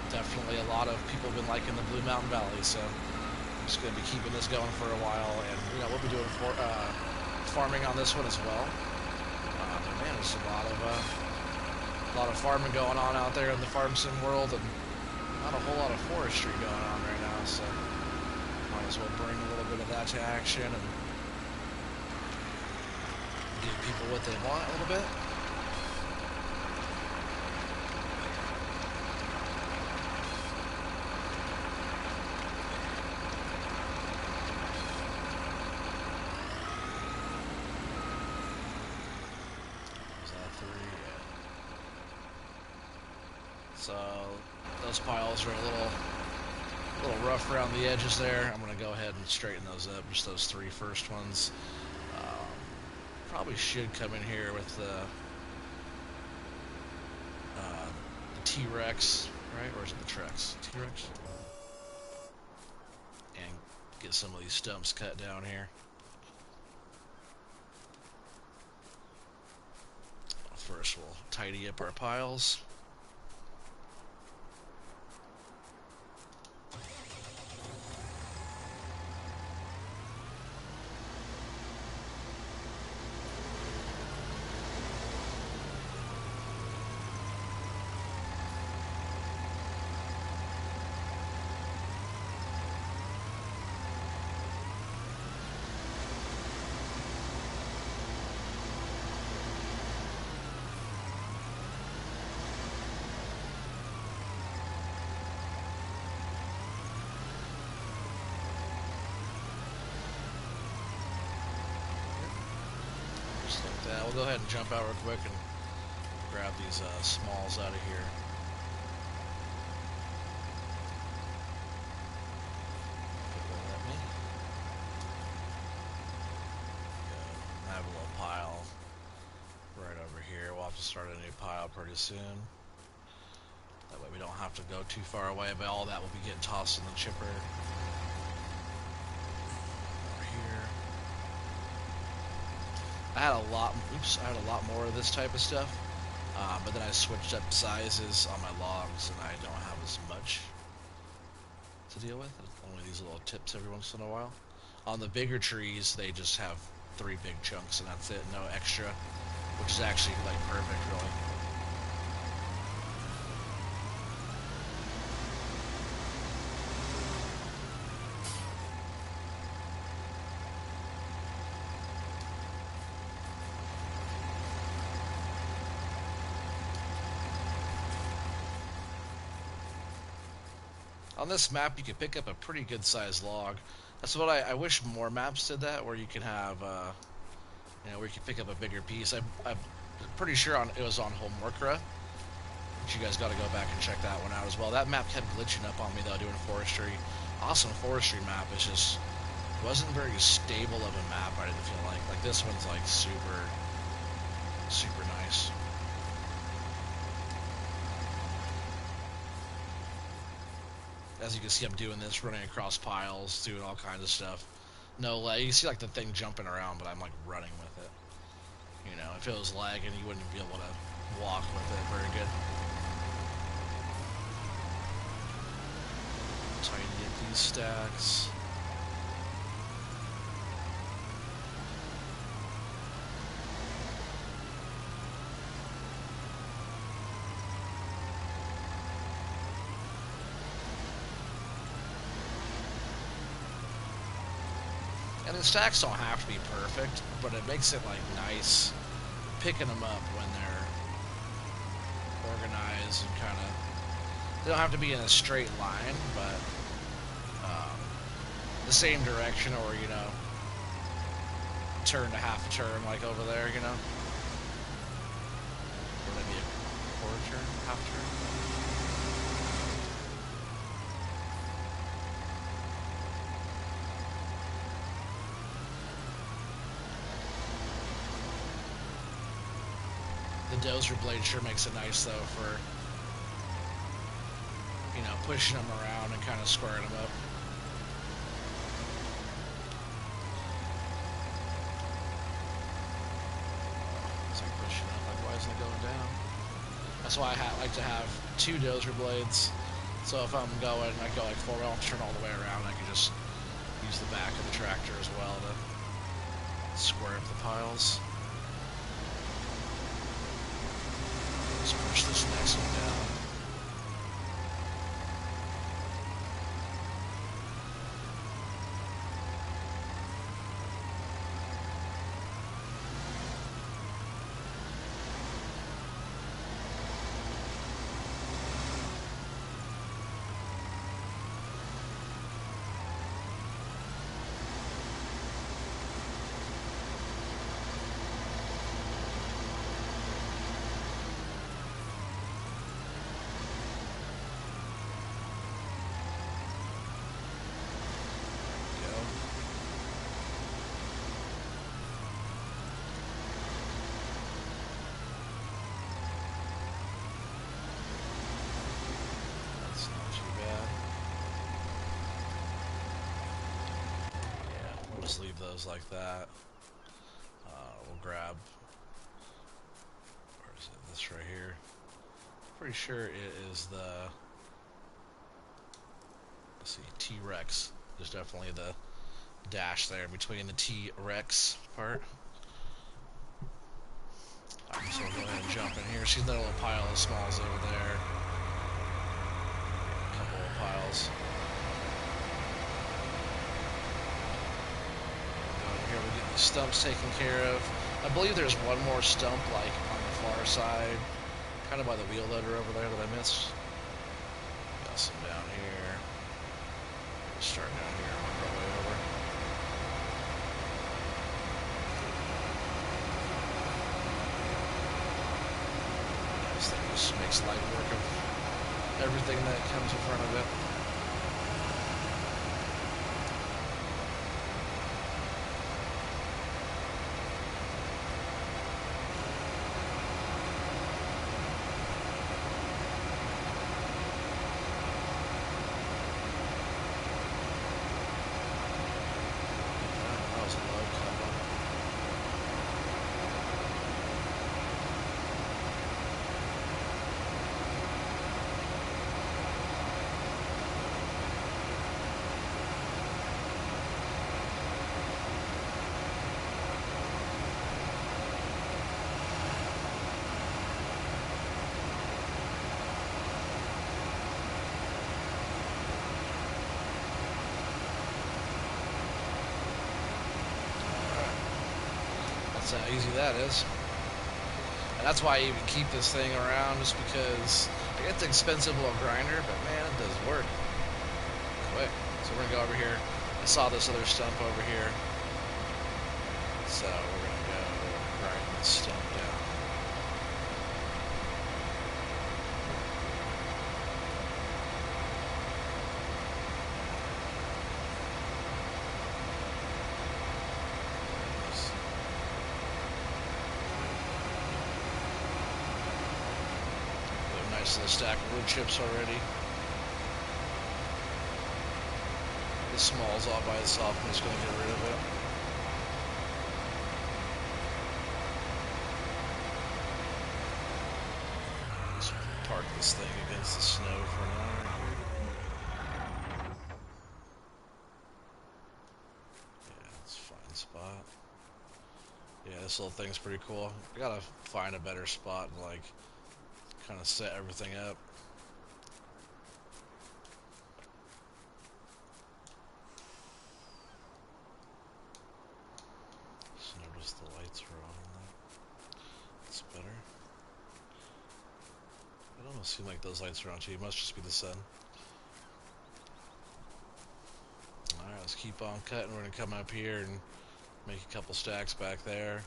definitely a lot of people have been liking the Blue Mountain Valley, so I'm just going to be keeping this going for a while, and you know, we'll be doing farming on this one as well. But man, there's a lot of farming going on out there in the farm sim world, and not a whole lot of forestry going on right now, so might as well bring a little bit of that to action and give people what they want a little bit. So those piles are a little rough around the edges there. I'm going to go ahead and straighten those up, just those three first ones. Probably should come in here with the T-Rex, right? Or is it the Trex? T-Rex? And get some of these stumps cut down here. First we'll tidy up our piles. Just like that. We'll go ahead and jump out real quick and grab these smalls out of here. Let me. I have a little pile right over here. We'll have to start a new pile pretty soon. That way we don't have to go too far away, but all that will be getting tossed in the chipper. I had a lot more of this type of stuff, but then I switched up sizes on my logs, and I don't have as much to deal with. Only these little tips every once in a while. On the bigger trees, they just have 3 big chunks, and that's it, no extra, which is actually like perfect, really. On this map, you can pick up a pretty good sized log. That's what I wish more maps did that, where you can have, you know, where you can pick up a bigger piece. I'm pretty sure it was on Homorkra, you guys got to go back and check that one out as well. That map kept glitching up on me though, doing forestry. Awesome forestry map. It's just wasn't very stable of a map. I didn't feel like this one's like super nice. As you can see, I'm doing this, running across piles, doing all kinds of stuff. No lag. You can see like the thing jumping around, but I'm like running with it. You know, if it was lagging, you wouldn't be able to walk with it very good. Tidy up these stacks. And the stacks don't have to be perfect, but it makes it like nice picking them up when they're organized and kind of, they don't have to be in a straight line, but the same direction, or you know, turn to half a turn like over there, you know. Would that be a quarter turn, half turn? The dozer blade sure makes it nice though for, you know, pushing them around and kind of squaring them up. It's like pushing up, like why isn't it going down? That's why I like to have two dozer blades. So if I'm going, I go like forward, I don't turn all the way around. I can just use the back of the tractor as well to square up the piles. Let's push this next one down. Leave those like that. We'll grab, where is it? This right here. Pretty sure it is the, let's see, T-Rex. There's definitely the dash there between the T-Rex part. Alright, so we'll go ahead and jump in here. See that little pile of smalls over there. A couple of piles. Here we get the stumps taken care of. I believe there's one more stump like on the far side, kind of by the wheel loader over there that I missed. Got some down here. We'll start down here and work our way over. This thing just makes light work of everything that comes in front of it. That's how easy that is. And that's why I even keep this thing around, just because I get the expensive little grinder, but man, it does work quick. So we're gonna go over here. I saw this other stump over here, so we're gonna go grind this stump down. rest of the stack of wood chips already. The small's all by itself. I'm just going to get rid of it. Just park this thing against the snow for now. Yeah, it's a fine spot. Yeah, this little thing's pretty cool. I gotta find a better spot and like kind of set everything up. Just notice the lights are on there. It's better. It almost seems like those lights are on too. It must just be the sun. Alright, let's keep on cutting. We're gonna come up here and make a couple stacks back there.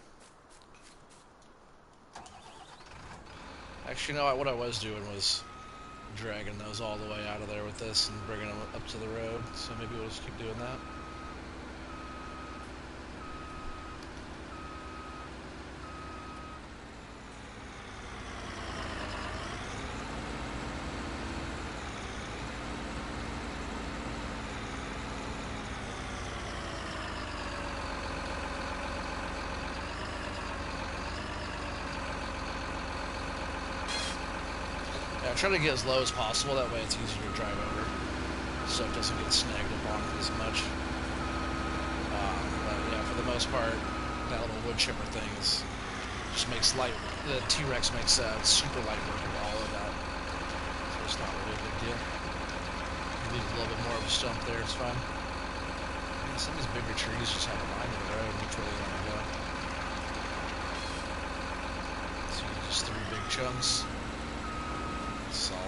Actually, you know what I was doing was dragging those all the way out of there with this and bringing them up to the road. So maybe we'll just keep doing that. I try to get as low as possible, that way it's easier to drive over. Stuff doesn't get snagged up on it as much. But yeah, for the most part, that little wood chipper thing just makes light. The T-Rex makes super light work of all of that. So it's not really a big deal. You leave a little bit more of a stump there, it's fine. And some of these bigger trees just have a line of the road which way they want to go. So just 3 big chunks. Solid.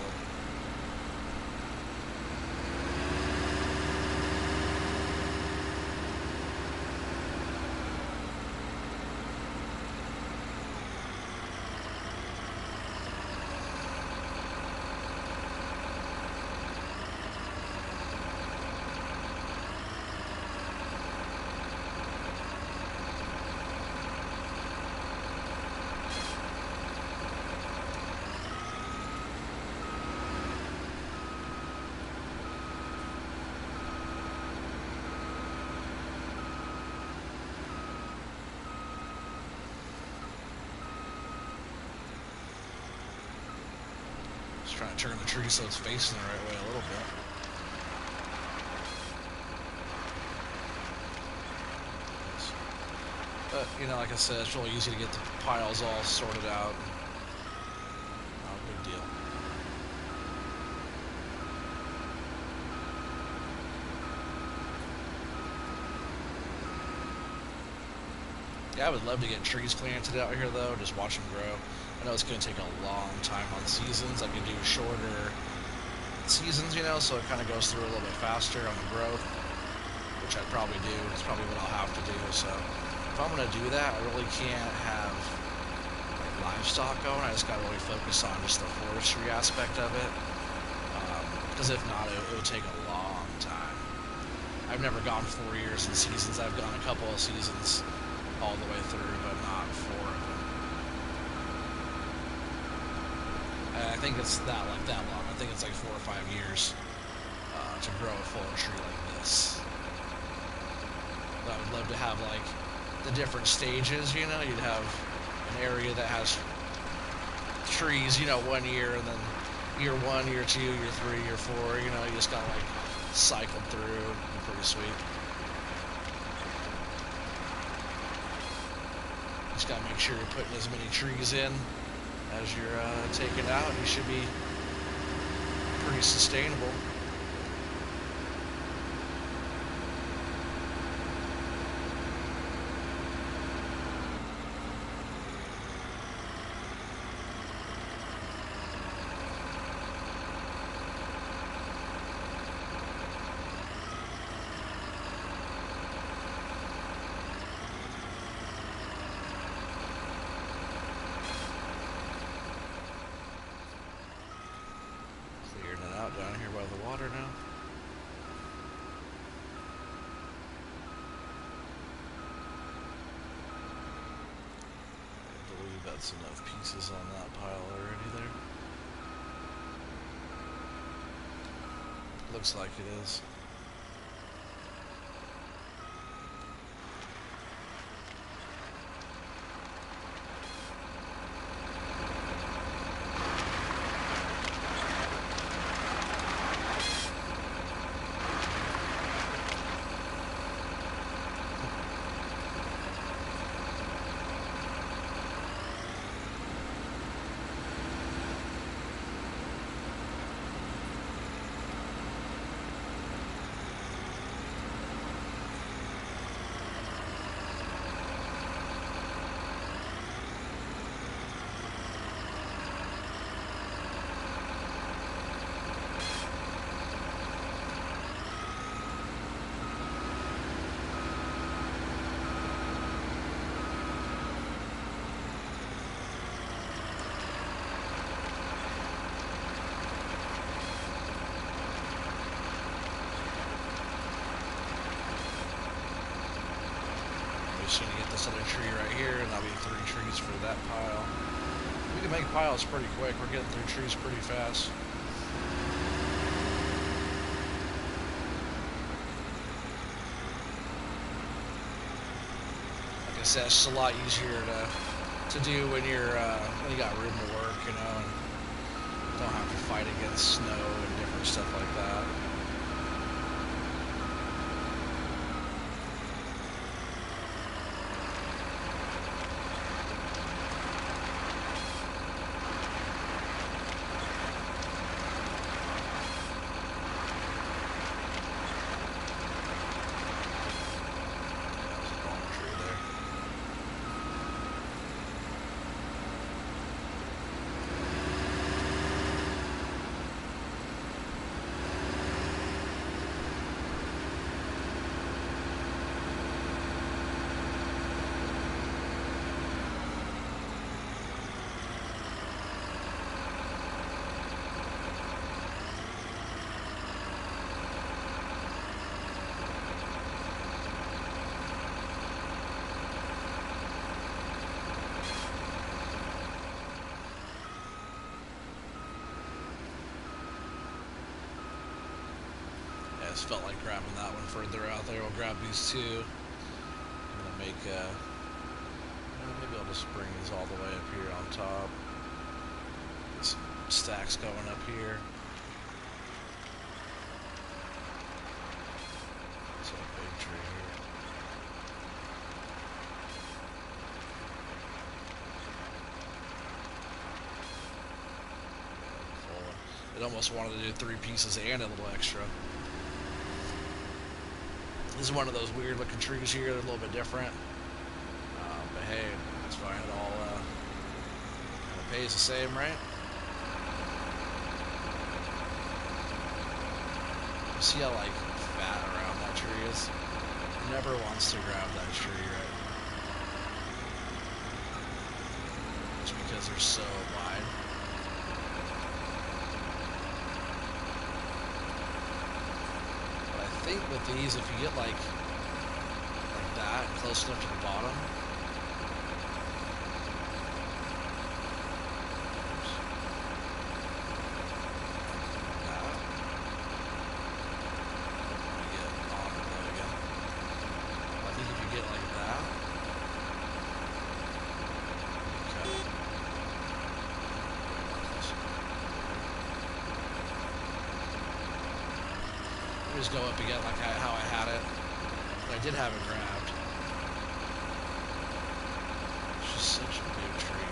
Just trying to turn the tree so it's facing the right way a little bit. But, you know, like I said, it's really easy to get the piles all sorted out. Not a big deal. Yeah, I would love to get trees planted out here, though, just watch them grow. I know it's going to take a long time on seasons. I could do shorter seasons, you know, so it kind of goes through a little bit faster on the growth, which I'd probably do. It's probably what I'll have to do. So if I'm going to do that, I really can't have like livestock going. I just got to really focus on just the forestry aspect of it, because if not, it would take a long time. I've never gone 4 years in seasons. I've gone a couple of seasons all the way through, but not 4 of them. I think it's that long. I think it's like 4 or 5 years to grow a full tree like this. But I would love to have like the different stages, you know. You'd have an area that has trees, you know, 1 year, and then year 1, year 2, year 3, year 4, you know, you just got like cycled through. It'd be pretty sweet. Just gotta make sure you're putting as many trees in as you're taking out. You should be pretty sustainable. Down here by the water now. I believe that's enough pieces on that pile already there. looks like it is. Just need to get this other tree right here, and that'll be 3 trees for that pile. We can make piles pretty quick. We're getting through trees pretty fast. Like I said, it's just a lot easier to do when you got room to work, you know, and don't have to fight against snow and different stuff like that. Just felt like grabbing that one further out there. We'll grab these 2. I'm gonna make maybe I'll just bring these all the way up here on top. Get some stacks going up here. It's a big tree here. It almost wanted to do 3 pieces and a little extra. This is one of those weird looking trees here. They're a little bit different. But hey, it's fine. It all kind of pays the same, right? You see how like fat around that tree is? Never wants to grab that tree, right? Just because they're so wide. I think with these, if you get like that close enough to the bottom, just go up again like how I had it. But I did have it grabbed. It's just such a big tree.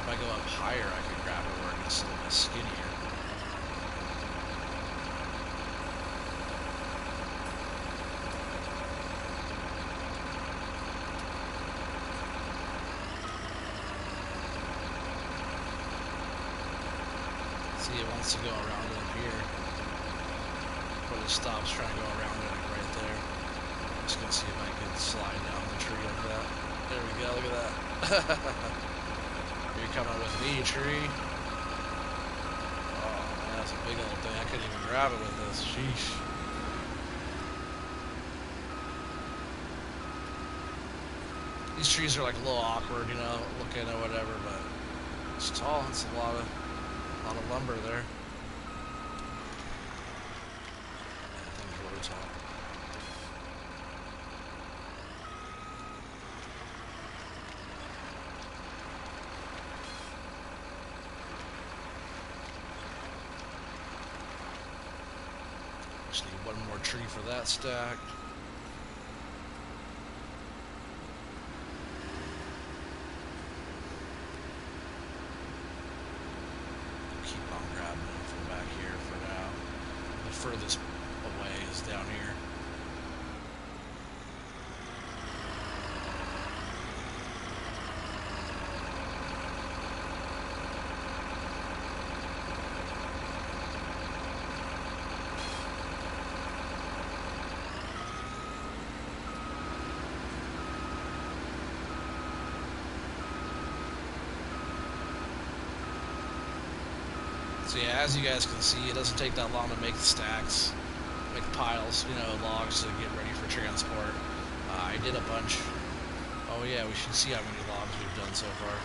If I go up higher, I could grab it where it gets a little bit skinnier. See, it wants to go around it up here. But it stops trying to go around it like right there. I'm just gonna see if I can slide down the tree like that. There we go, look at that. You're coming with me, tree. Oh man, that's a big old thing. I couldn't even grab it with this. Sheesh. These trees are like a little awkward, you know, looking or whatever, but it's tall. It's a lot of lumber there. the top. Just need one more tree for that stack. Keep on grabbing them from back here for now. The furthest away is down here. So yeah, as you guys can see, it doesn't take that long to make the stacks, make piles, you know, logs to get ready for transport. I did a bunch. Oh yeah, we should see how many logs we've done so far.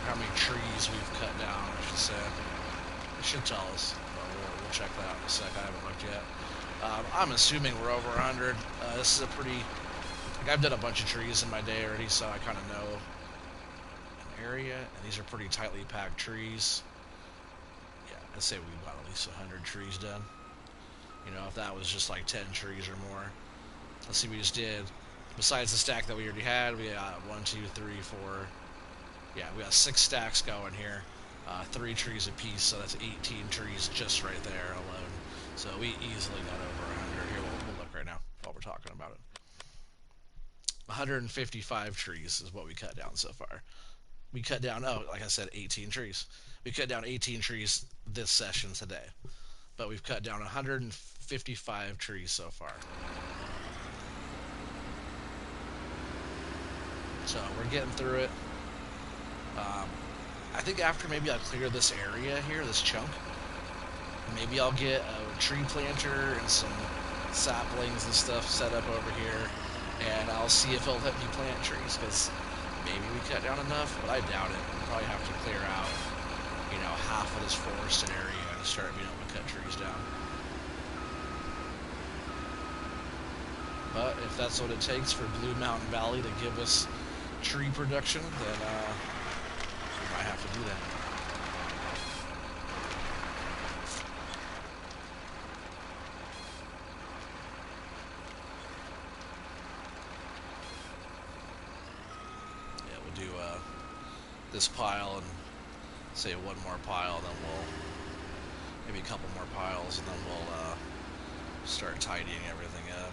How many trees we've cut down, I should say. It should tell us, but we'll check that out in a sec. I haven't looked yet. I'm assuming we're over 100. This is a pretty... Like, I've done a bunch of trees in my day already, so I kind of know an area, and these are pretty tightly packed trees. I'd say we've got at least 100 trees done. You know, if that was just like 10 trees or more. Let's see, we just did, besides the stack that we already had, we got 1, 2, 3, 4. Yeah, we got 6 stacks going here. 3 trees apiece, so that's 18 trees just right there alone. So we easily got over 100. Here, we'll look right now while we're talking about it. 155 trees is what we cut down so far. We cut down, oh, like I said, 18 trees. We cut down 18 trees this session today. But we've cut down 155 trees so far. So we're getting through it. I think after maybe I'll clear this area here, this chunk, maybe I'll get a tree planter and some saplings and stuff set up over here, and I'll see if it'll let me plant trees, because maybe we cut down enough, but I doubt it. We'll probably have to clear out, you know, half of this forested area to start being able to cut trees down. But if that's what it takes for Blue Mountain Valley to give us tree production, then we might have to do that. Yeah, we'll do this pile and say one more pile, then we'll maybe a couple more piles, and then we'll start tidying everything up.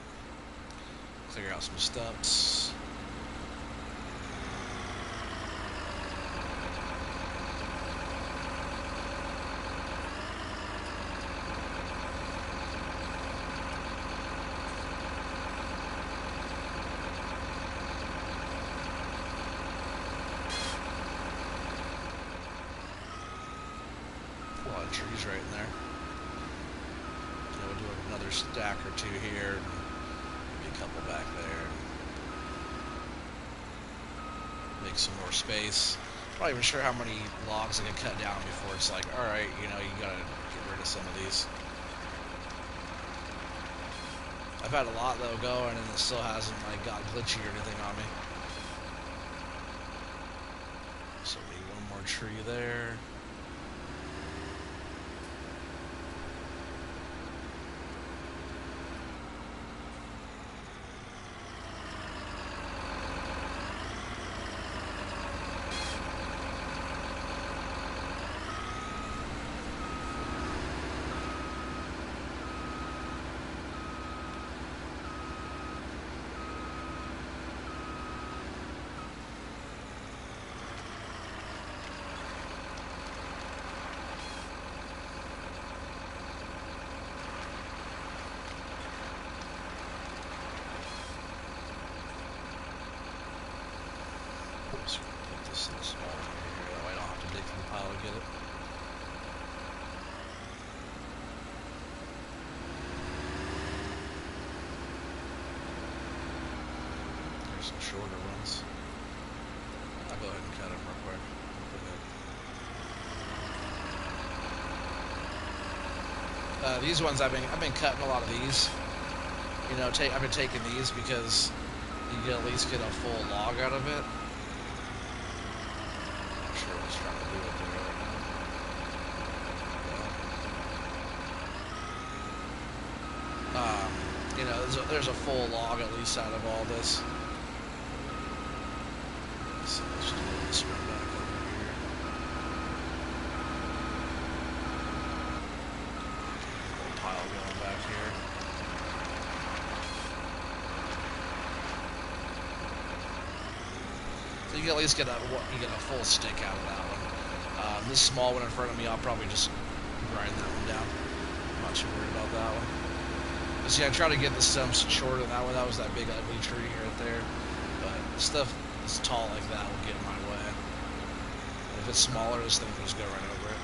Clear out some stumps. A lot of trees right in there. So we'll do another stack or two here. A couple back there. Make some more space. I'm not even sure how many logs I can cut down before it's like, alright, you know, you gotta get rid of some of these. I've had a lot though going, and it still hasn't like got glitchy or anything on me. So maybe one more tree there. Just gonna put this in the small area here, that way I don't have to dig through the pile to get it. There's some shorter ones. I'll go ahead and cut them real quick. These ones I've been cutting a lot of these. You know, I've been taking these because you can at least get a full log out of it. I'm not sure what it's trying to do up there right now. You know, there's a full log at least out of all this. So let's do this one back over here. Little pile going back here. So you can at least get a full stick out of that one. This small one in front of me, I'll probably just grind that one down. I'm not too worried about that one. But see, I try to get the stumps shorter than that one. That was that big ugly tree right there. But stuff that's tall like that will get in my way. And if it's smaller, this thing will just go right over it.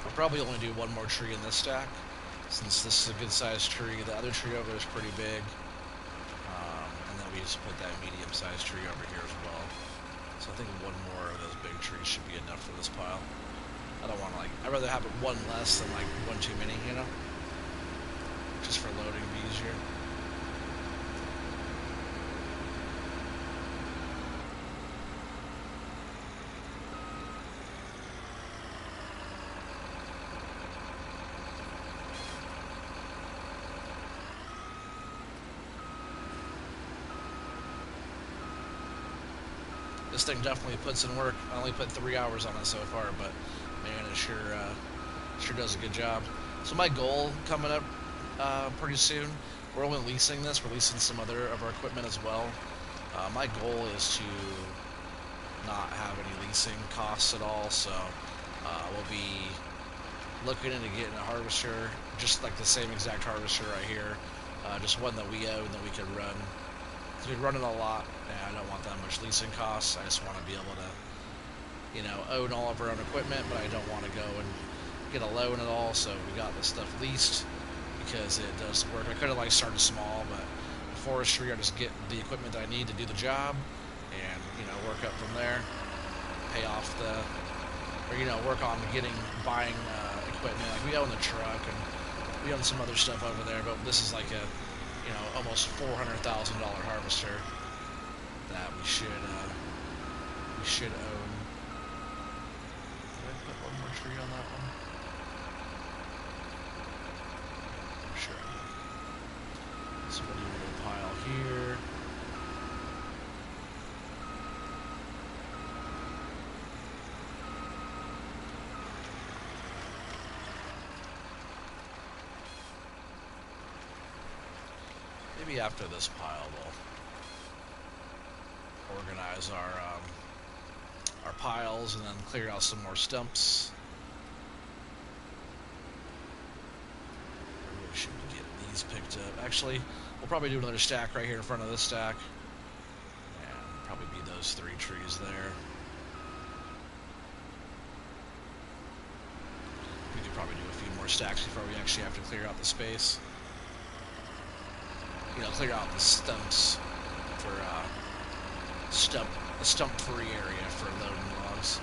I'll probably only do one more tree in this stack, since this is a good sized tree. The other tree over there is pretty big. And then we just put that medium sized tree over here as well. So I think one more of those big trees should be enough for this pile. I don't want to I'd rather have one less than one too many, you know? Just for loading be easier. This thing definitely puts in work. I only put 3 hours on it so far, but man, it sure does a good job. So my goal coming up pretty soon, we're only leasing this. We're leasing some other of our equipment as well. My goal is to not have any leasing costs at all, so we'll be looking into getting a harvester, just like the same exact harvester right here, just one that we own that we can run. We run it a lot, and I don't want that much leasing costs. I just want to be able to, you know, own all of our own equipment, but I don't want to go and get a loan at all. So we got this stuff leased because it does work. I could have started small, but in forestry, I just get the equipment that I need to do the job, and work up from there. Pay off work on buying equipment. Like we own the truck and we own some other stuff over there, but this is like a almost $400,000 harvester that we should own. Did I put one more tree on that one? Sure I did. So we'll do a little pile here. Maybe after this pile, we'll organize our piles and then clear out some more stumps. I really should get these picked up. Actually, we'll probably do another stack right here in front of this stack, and probably be those 3 trees there. We could probably do a few more stacks before we actually have to clear out the space. Clear out the stumps for a stump-free area for loading logs.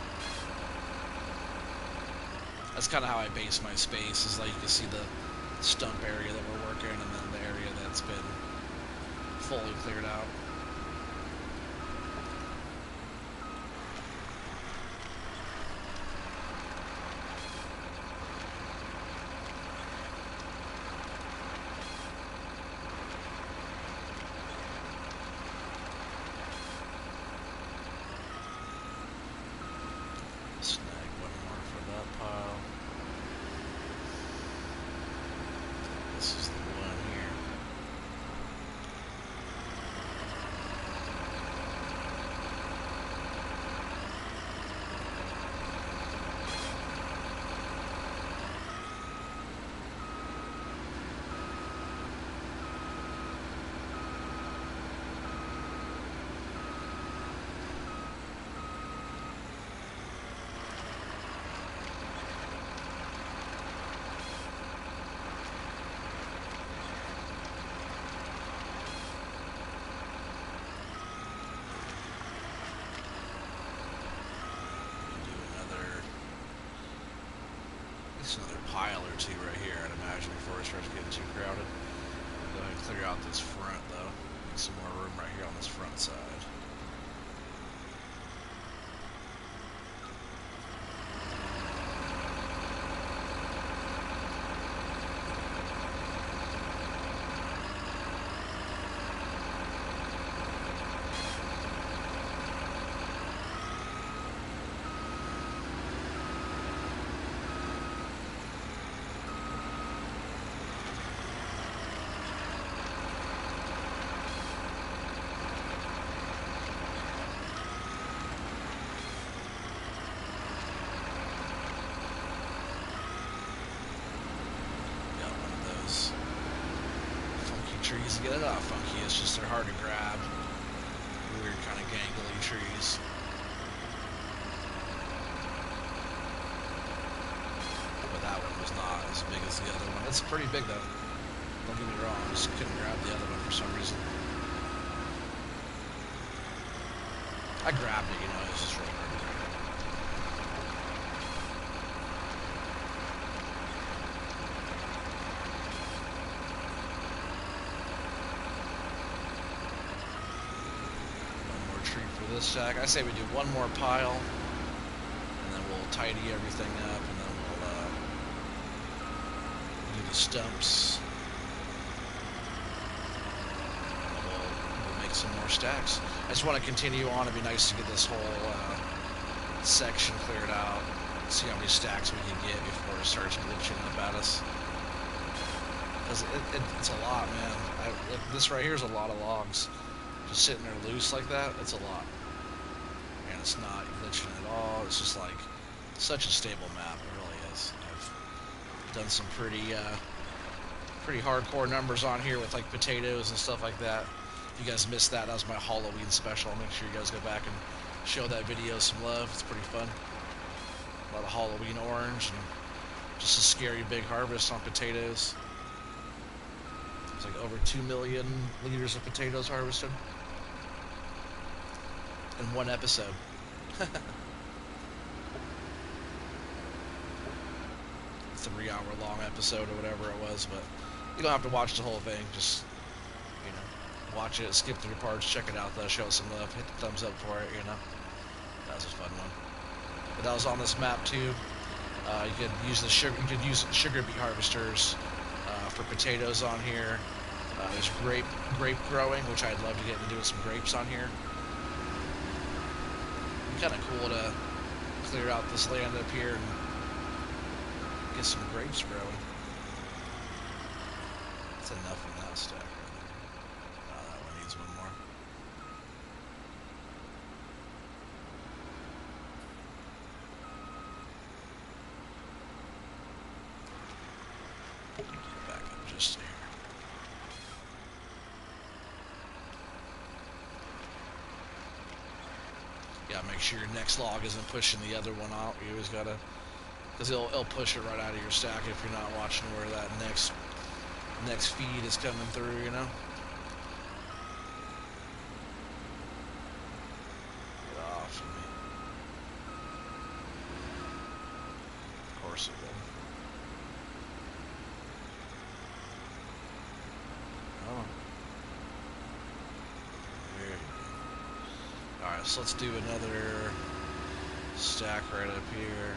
That's kind of how I base my space. Is you can see the stump area that we're working, and then the area that's been fully cleared out. It's another pile or two right here, I'd imagine, before it starts getting too crowded. Go ahead and clear out this front, though. Make some more room right here on this front side. Trees to get it off funky. It's just they're hard to grab. Weird kind of gangly trees. But that one was not as big as the other one. It's pretty big though. Don't get me wrong. I just couldn't grab the other one for some reason. I grabbed it, you know. It was just really hard to grab. This stack. I say we do one more pile, and then we'll tidy everything up, and then we'll do the stumps. And we'll make some more stacks. I just want to continue on. It'd be nice to get this whole section cleared out. See how many stacks we can get before it starts glitching up at us. Because it's a lot, man. This right here is a lot of logs. Just sitting there loose like that, it's a lot. And it's not glitching at all. It's just like such a stable map. It really is. I've done some pretty hardcore numbers on here with like potatoes and stuff like that. If you guys missed that, that was my Halloween special. Make sure you guys go back and show that video some love. It's pretty fun. A lot of Halloween orange and just a scary big harvest on potatoes. It's like over 2 million liters of potatoes harvested in one episode. 3-hour long episode or whatever it was, but you don't have to watch the whole thing. Just, you know, watch it, skip through parts, check it out though, show it some love, hit the thumbs up for it, you know. That was a fun one. But that was on this map too. You could use sugar beet harvesters for potatoes on here. There's grape growing, which I'd love to get into doing some grapes on here. Kind of cool to clear out this land up here and get some grapes growing. That's enough in that stack right there. Oh, that one needs one more. Get back up just here. Yeah, make sure your next log isn't pushing the other one out. You always gotta, because it'll push it right out of your stack if you're not watching where that next feed is coming through, you know. Get off of me. Of course it will. Oh. There you go. Alright, so let's do another stack right up here.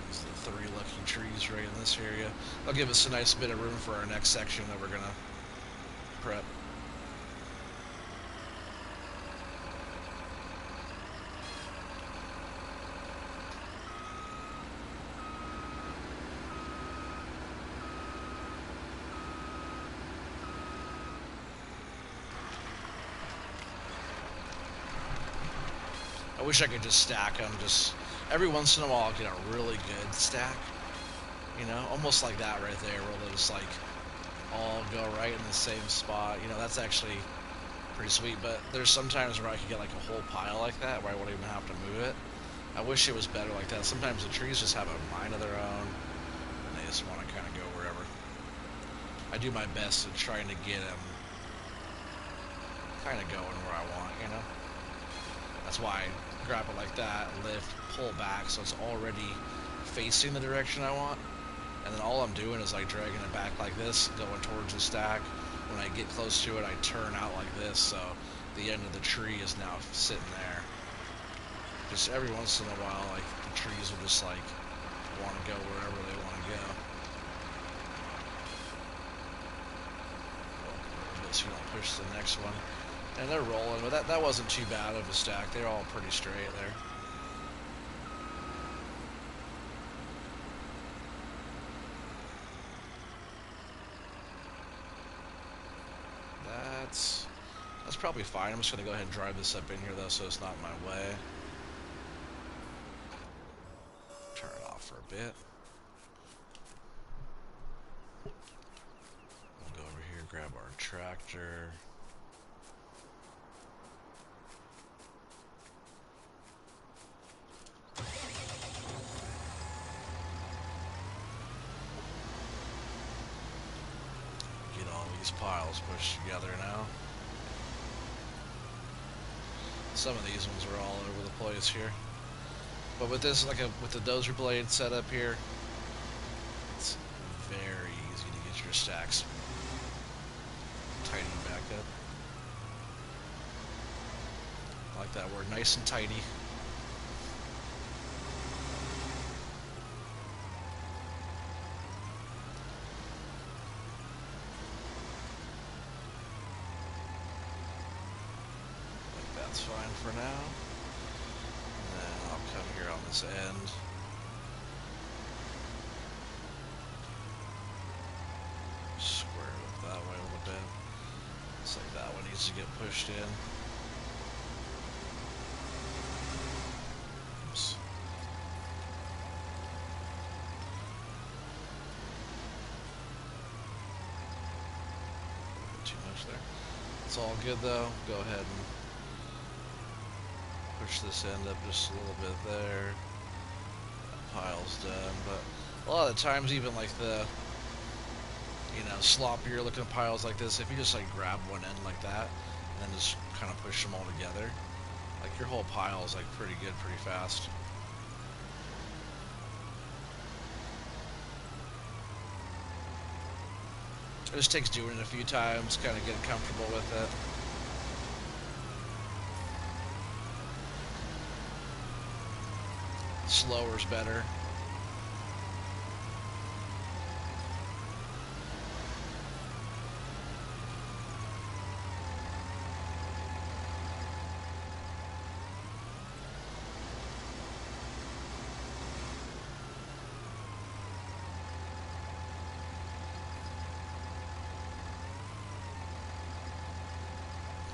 These are the 3 lucky trees right in this area. That'll give us a nice bit of room for our next section that we're gonna prep. I wish I could just stack them. Just every once in a while, I'll get a really good stack. You know, almost like that right there, where they'll just like all go right in the same spot. You know, that's actually pretty sweet. But there's sometimes where I could get like a whole pile like that, where I wouldn't even have to move it. I wish it was better like that. Sometimes the trees just have a mind of their own, and they just want to kind of go wherever. I do my best at trying to get them kind of going where I want, you know. That's that's why I grab it like that, lift, pull back, so it's already facing the direction I want. And then all I'm doing is like dragging it back like this, going towards the stack. When I get close to it, I turn out like this, so the end of the tree is now sitting there. Just every once in a while, like, the trees will just like want to go wherever they want to go. So you don't push the next one. And they're rolling, but that wasn't too bad of a stack. They're all pretty straight there. That's probably fine. I'm just going to go ahead and drive this up in here, though, so it's not in my way. Turn it off for a bit. We'll go over here, grab our tractor. Get all these piles pushed together now. Some of these ones are all over the place here, but with this, with the dozer blade set up here, it's very easy to get your stacks tightened back up. I like that word, nice and tidy. That's fine for now. And then I'll come here on this end. Square it up that way a little bit. Looks like that one needs to get pushed in. Oops. Too much there. It's all good though. Go ahead and push this end up just a little bit there. That pile's done, but a lot of the times, even like the, you know, sloppier looking piles like this, if you just like grab one end like that and then just kind of push them all together, like your whole pile is like pretty good, pretty fast. It just takes doing it a few times, kind of getting comfortable with it. Slower's better.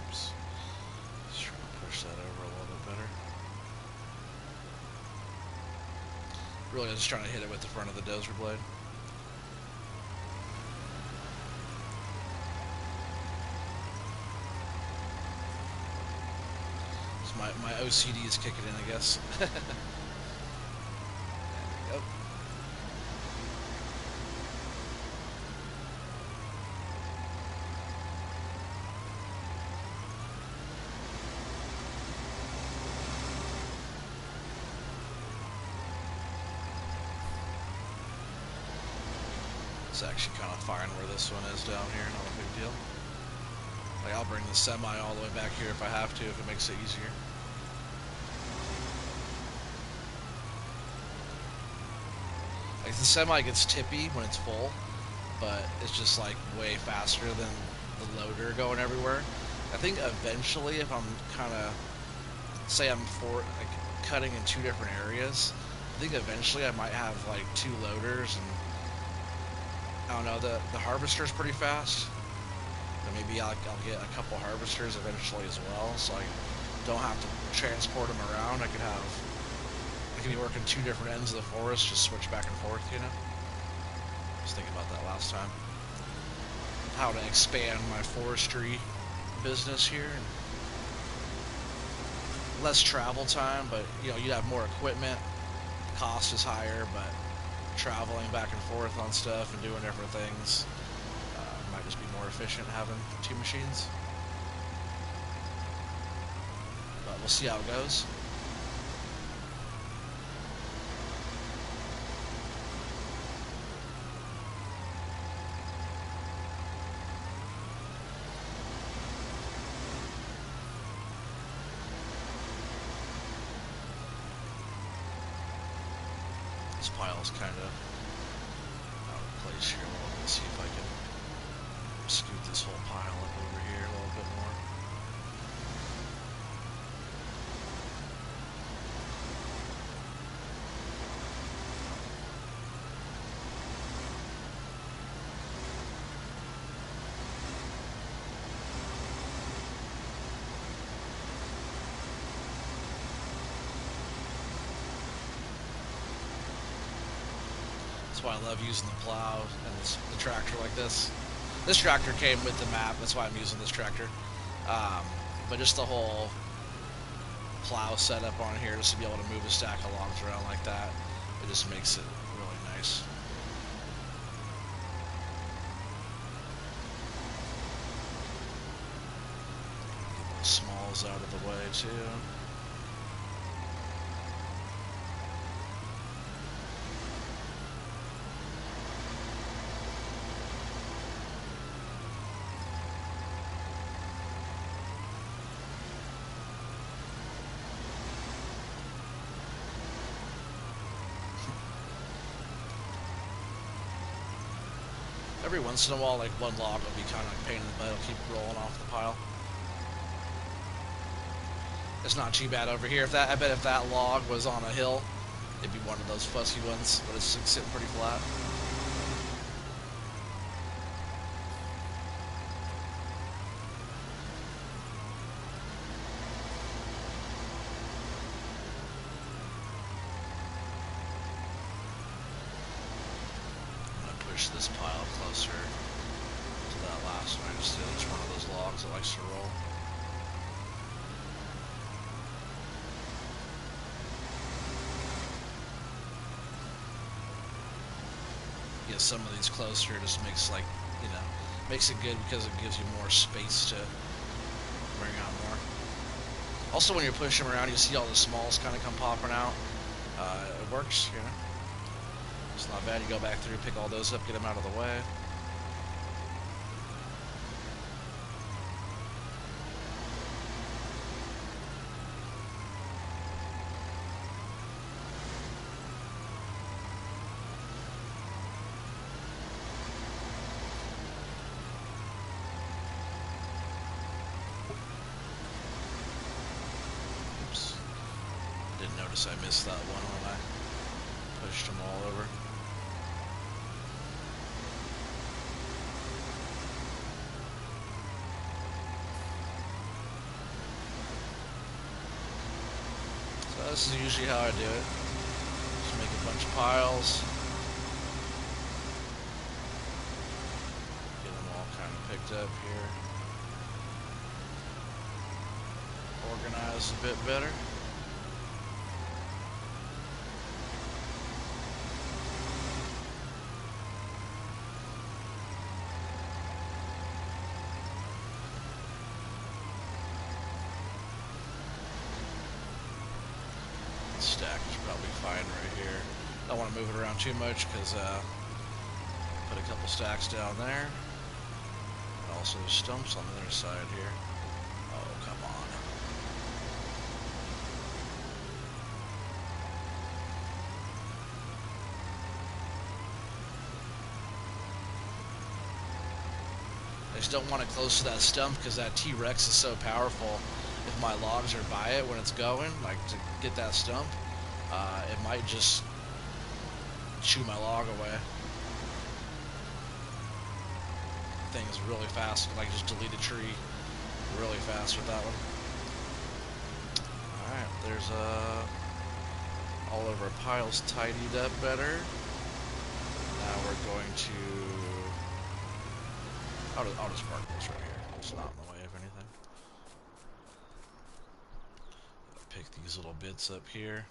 Oops. Just trying to push that over a little bit better. Really, just trying to hit it with the front of the dozer blade. So my OCD is kicking in, I guess. There we go. It's actually kind of fine where this one is down here, not a big deal. Like, I'll bring the semi all the way back here if I have to, if it makes it easier. Like, the semi gets tippy when it's full, but it's just like way faster than the loader going everywhere. I think eventually, if I'm kind of, say I'm like cutting in two different areas, I think eventually I might have like two loaders, and I don't know, the harvester's pretty fast, but maybe I'll get a couple harvesters eventually as well, so I don't have to transport them around. I could be working two different ends of the forest, just switch back and forth, you know? I was thinking about that last time. How to expand my forestry business here. Less travel time, but, you know, you'd have more equipment. The cost is higher, but traveling back and forth on stuff and doing different things might just be more efficient having two machines. But We'll see how it goes. This pile's kind of out of place here. Let's see if I can scoot this whole pile up over here a little bit more. That's why I love using the plow and the tractor like this. This tractor came with the map, that's why I'm using this tractor. But just the whole plow setup on here, just to be able to move a stack of logs around like that, it just makes it really nice. Get those smalls out of the way too. Every once in a while, like one log will be kind of like a pain in the butt. It'll keep rolling off the pile. It's not too bad over here. I bet if that log was on a hill, it'd be one of those fussy ones, but it's sitting pretty flat. Push this pile closer to that last one. I just did each one of those logs that likes to roll. Get some of these closer, just makes makes it good because it gives you more space to bring out more. Also, when you're pushing them around, you see all the smalls kind of come popping out. It works, you know. It's not bad. You go back through, pick all those up, get them out of the way. Oops. Didn't notice I missed that one when I pushed them all over. This is usually how I do it. Just make a bunch of piles. Get them all kind of picked up here. Organized a bit better. Stack is probably fine right here. Don't want to move it around too much because put a couple stacks down there. And also there's stumps on the other side here. Oh, come on. I just don't want it close to that stump because that T-Rex is so powerful. If my logs are by it when it's going, like to get that stump, it might just chew my log away. The thing is really fast. Like just delete a tree really fast with that one. Alright, there's all of our piles tidied up better. Now we're going to I'll just park this right here. It's not in the way of anything. Pick these little bits up here.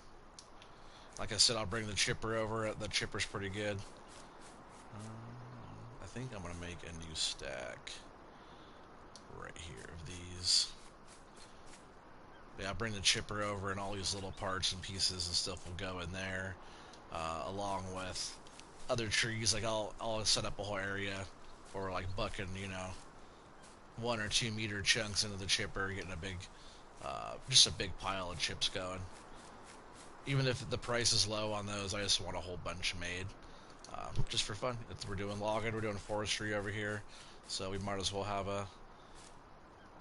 Like I said, I'll bring the chipper over. The chipper's pretty good. I think I'm gonna make a new stack right here of these. Yeah, bring the chipper over, and all these little parts and pieces and stuff will go in there, along with other trees. Like I'll set up a whole area, or like bucking, 1 or 2 meter chunks into the chipper, getting a big, just a big pile of chips going. Even if the price is low on those, I just want a whole bunch made, just for fun. We're doing logging, we're doing forestry over here, so we might as well have a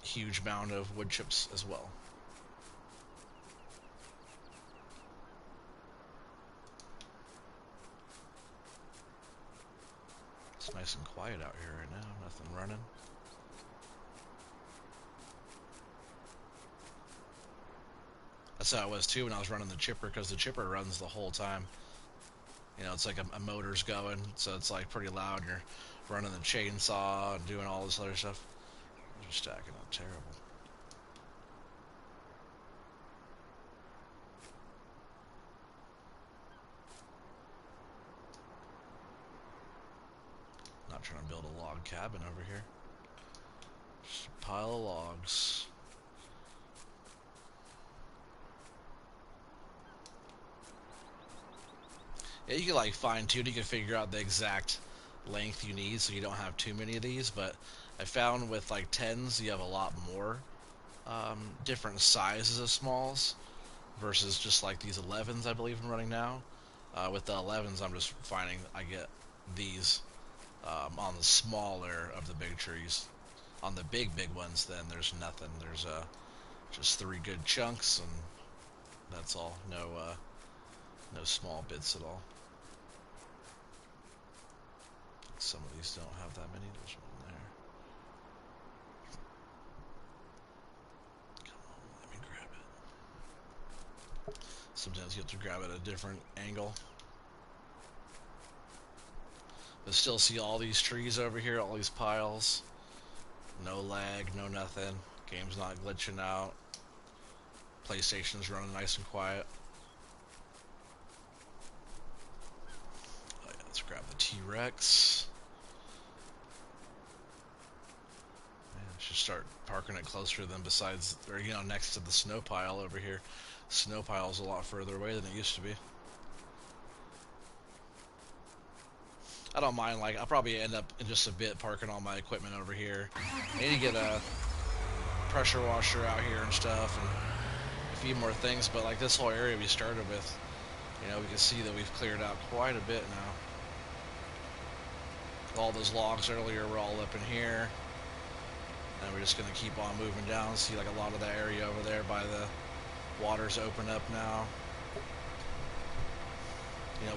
huge amount of wood chips as well. It's nice and quiet out here right now, nothing running. That's how it was too when I was running the chipper, because the chipper runs the whole time. It's like a motor's going, so it's like pretty loud. You're running the chainsaw and doing all this other stuff. You're stacking up terrible. Not trying to build a log cabin over here. Just a pile of logs. Yeah, you can like fine tune. You can figure out the exact length you need, so you don't have too many of these. But I found with like 10s, you have a lot more different sizes of smalls versus just like these 11s I believe I'm running now. With the 11s, I'm just finding I get these on the smaller of the big trees. On the big ones, then there's nothing. There's just 3 good chunks, and that's all. No small bits at all. Some of these don't have that many. There's one there. Come on, let me grab it. Sometimes you have to grab it at a different angle. But still see all these trees over here, all these piles. No lag, no nothing. Game's not glitching out. PlayStation's running nice and quiet. Oh yeah, let's grab the T-Rex. I should start parking it closer than besides, or next to the snow pile over here. Snow pile's a lot further away than it used to be. I don't mind, like, I'll probably end up in just a bit parking all my equipment over here. I need to get a pressure washer out here and stuff, and a few more things, but like this whole area we started with, we can see that we've cleared out quite a bit now. All those logs earlier were all up in here, and we're just going to keep on moving down. See, like, a lot of that area over there by the water's open up now.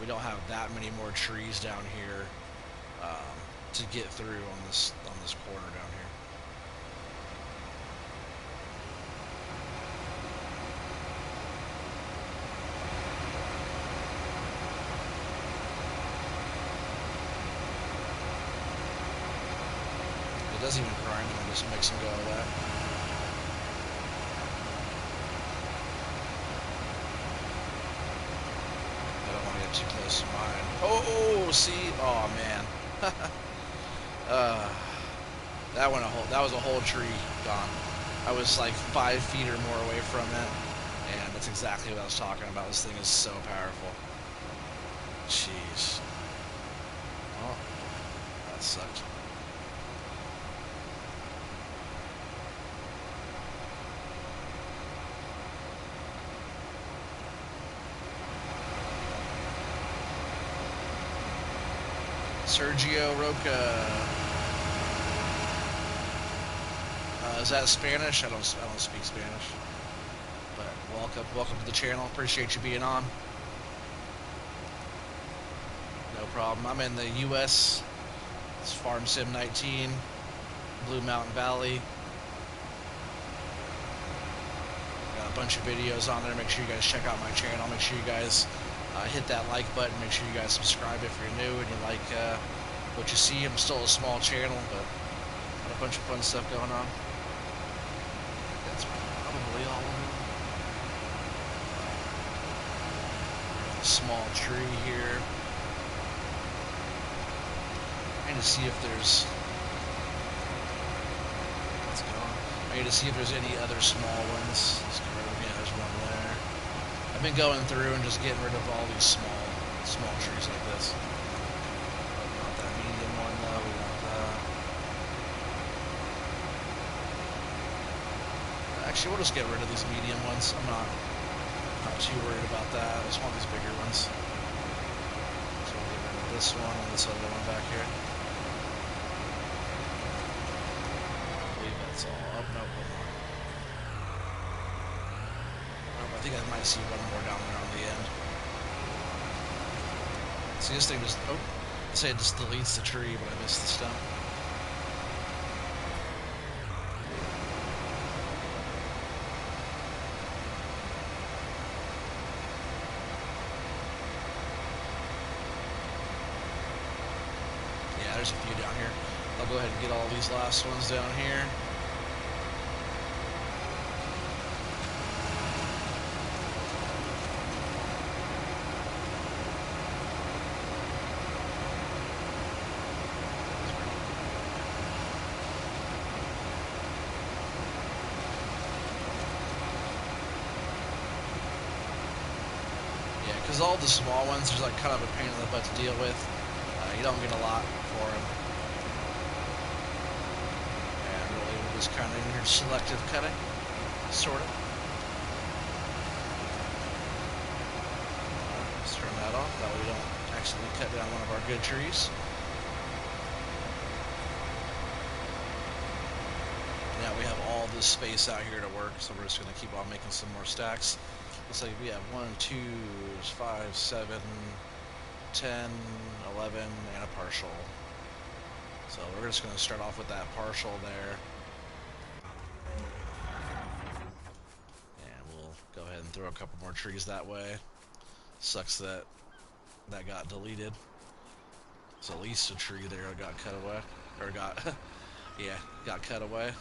We don't have that many more trees down here to get through on this corner down here. It doesn't even grind them, it just makes them go away. Too close to mine. Oh, see, oh man, that was a whole tree gone. I was like 5 feet or more away from it, and that's exactly what I was talking about. This thing is so powerful. Jeez. Oh, that sucked. Sergio Roca. Is that Spanish? I don't speak Spanish. But welcome to the channel. Appreciate you being on. No problem. I'm in the U.S. It's Farm Sim 19, Blue Mountain Valley. Got a bunch of videos on there. Make sure you guys check out my channel. Make sure you guys hit that like button. Make sure you guys subscribe if you're new and you like what you see. I'm still a small channel, but got a bunch of fun stuff going on. That's probably all of it. A small tree here. Trying to see if there's... Let's go. I to see if there's any other small ones. Let's get rid of, yeah, there's one there. I've been going through and just getting rid of all these small trees like this. Not that medium one though. We want that. Actually, we'll just get rid of these medium ones. I'm not too worried about that. I just want these bigger ones. So we'll get rid of this one and this other one back here. I believe that's all. Oh, no, one more. I think I might see one more down there on the end. See, this thing just, oh, say it just deletes the tree, but I missed the stump. Yeah, there's a few down here. I'll go ahead and get all these last ones down here. Because all the small ones, there's like kind of a pain in the butt to deal with. You don't get a lot for them. And really, we're just kind of in here selective cutting, sort of. Let's turn that off. That way we don't accidentally cut down one of our good trees. Now we have all this space out here to work, so we're just going to keep on making some more stacks. Looks like we have 1, 2, 5, 7, 10, 11, and a partial. So we're just going to start off with that partial there. And we'll go ahead and throw a couple more trees that way. Sucks that that got deleted. So at least a tree there got cut away. Or got, yeah, got cut away.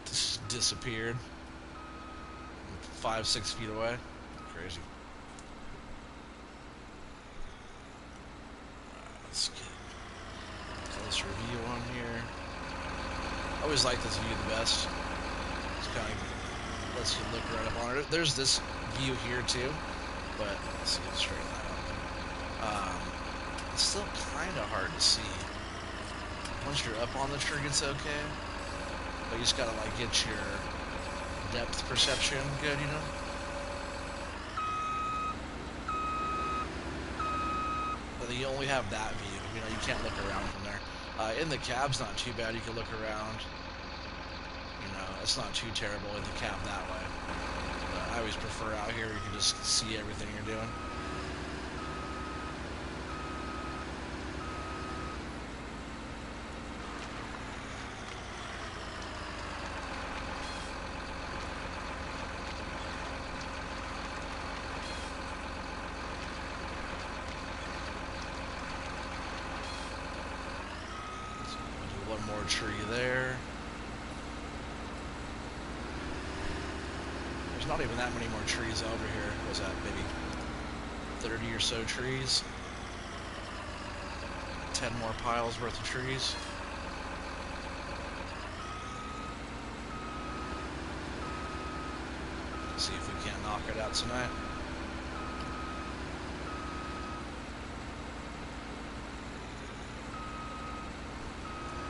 Just disappeared. 5, 6 feet away. Crazy. Let's get a close review on here. I always like this view the best. It's kind of lets you look right up on it. There's this view here too, but let's get straighten that up. It's still kind of hard to see. Once you're up on the tree, it's okay, but you just gotta like get your depth perception good, you know? But you only have that view, you know, you can't look around from there. In the cab's not too bad, you can look around. You know, it's not too terrible in the cab that way. But I always prefer out here, you can just see everything you're doing. One more tree there. There's not even that many more trees over here. Was that maybe 30 or so trees? 10 more piles worth of trees. Let's see if we can't knock it out tonight.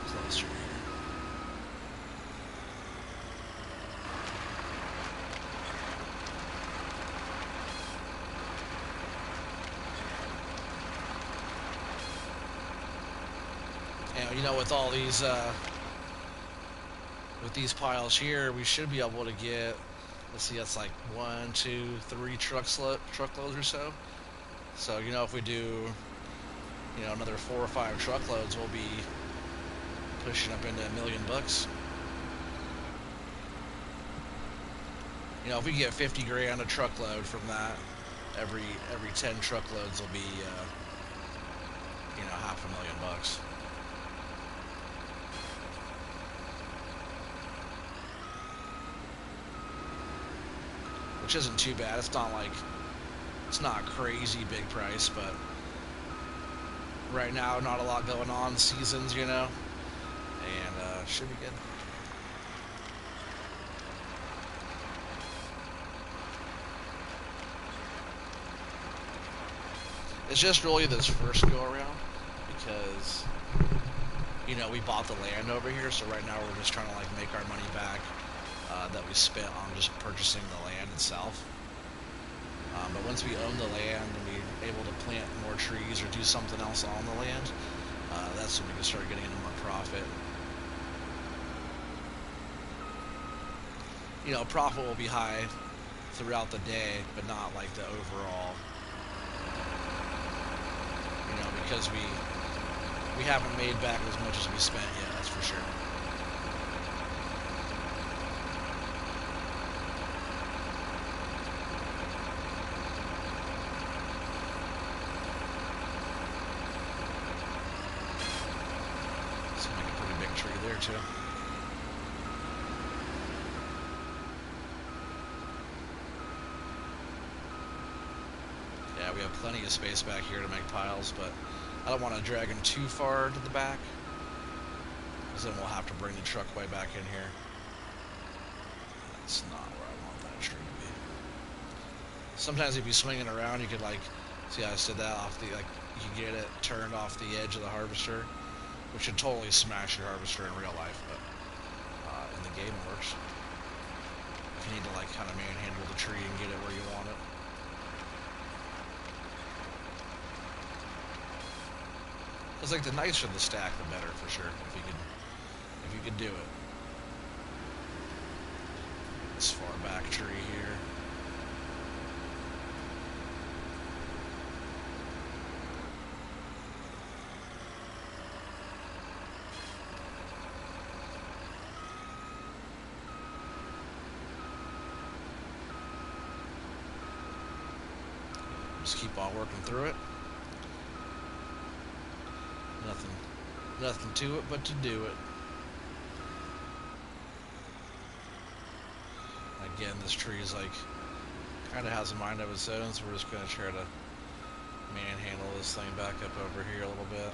Closer here. And you know, with all these piles here, we should be able to get, let's see, that's like 1, 2, 3 truckloads or so. So, you know, if we do, you know, another 4 or 5 truckloads, we'll be pushing up into $1 million. You know, if we get 50 grand a truckload from that, every 10 truckloads will be, you know, $500,000. Which isn't too bad. It's not like, it's not crazy big price, but right now, not a lot going on, seasons, you know, and should be good. It's just really this first go around because, you know, we bought the land over here, so right now we're just trying to like make our money back that we spent on just purchasing the land itself. But once we own the land and we're able to plant more trees or do something else on the land, that's when we can start getting into more profit. You know, profit will be high throughout the day, but not like the overall. You know, because we haven't made back as much as we spent yet, that's for sure. Seems like a pretty big tree there too. Yeah, we have plenty of space back here to make piles, but I don't want to drag them too far to the back, because then we'll have to bring the truck way back in here. That's not where I want that tree to be. Sometimes if you swing it around, you could like, see how I said that off the, like, you can get it turned off the edge of the harvester, which would totally smash your harvester in real life, but in the game it works. If you need to like kind of manhandle the tree and get it where you want it. It's like the nicer the stack, the better for sure. If you could do it. This far back tree here. Just keep on working through it. Nothing to it but to do it. Again, this tree is like, kind of has a mind of its own, so we're just going to try to manhandle this thing back up over here a little bit.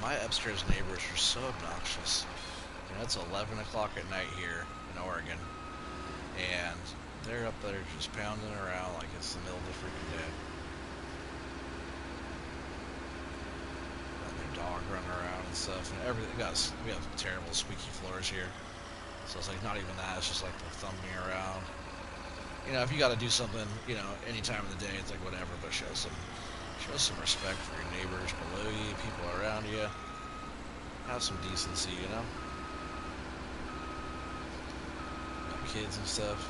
My upstairs neighbors are so obnoxious. You know, it's 11 o'clock at night here in Oregon, and they're up there just pounding around like it's the middle of the freaking day. And their dog running around and stuff, and everything. We have terrible squeaky floors here, so it's like not even that. It's just like they're thumping around. You know, if you got to do something, you know, any time of the day, it's like whatever, but show some respect for your neighbors below you, people around you. Have some decency, you know? Got kids and stuff.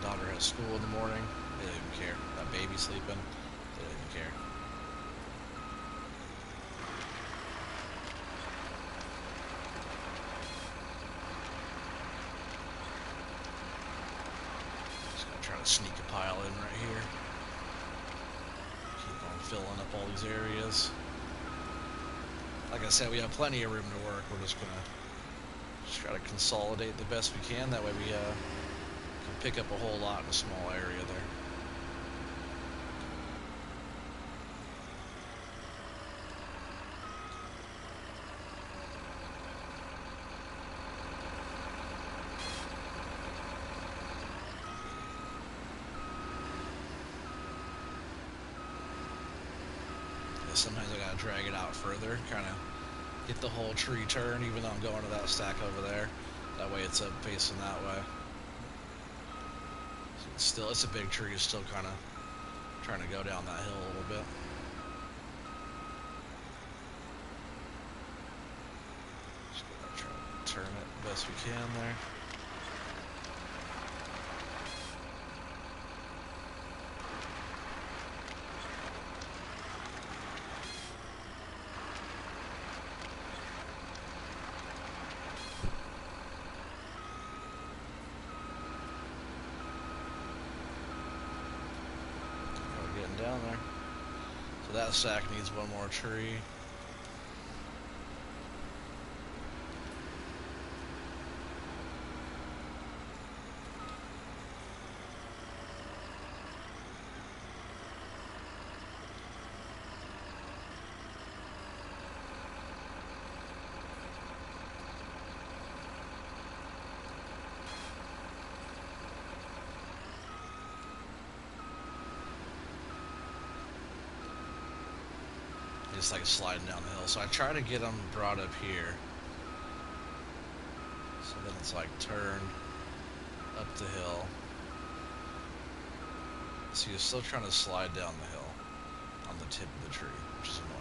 Daughter has school in the morning. They don't even care. That baby sleeping. They don't even care. Just gonna try to sneak a pile in right here. Filling up all these areas. Like I said, we have plenty of room to work. We're just gonna try to consolidate the best we can. That way we can pick up a whole lot in a small area there. Sometimes I gotta drag it out further, kind of get the whole tree turned, even though I'm going to that stack over there. That way it's up facing that way. So it's a big tree, it's still kind of trying to go down that hill a little bit. Just gonna try to turn it best we can there. Down there. So that stack needs one more tree. just like sliding down the hill. So I try to get them brought up here. So then it's like turn up the hill. So you're still trying to slide down the hill on the tip of the tree, which is annoying.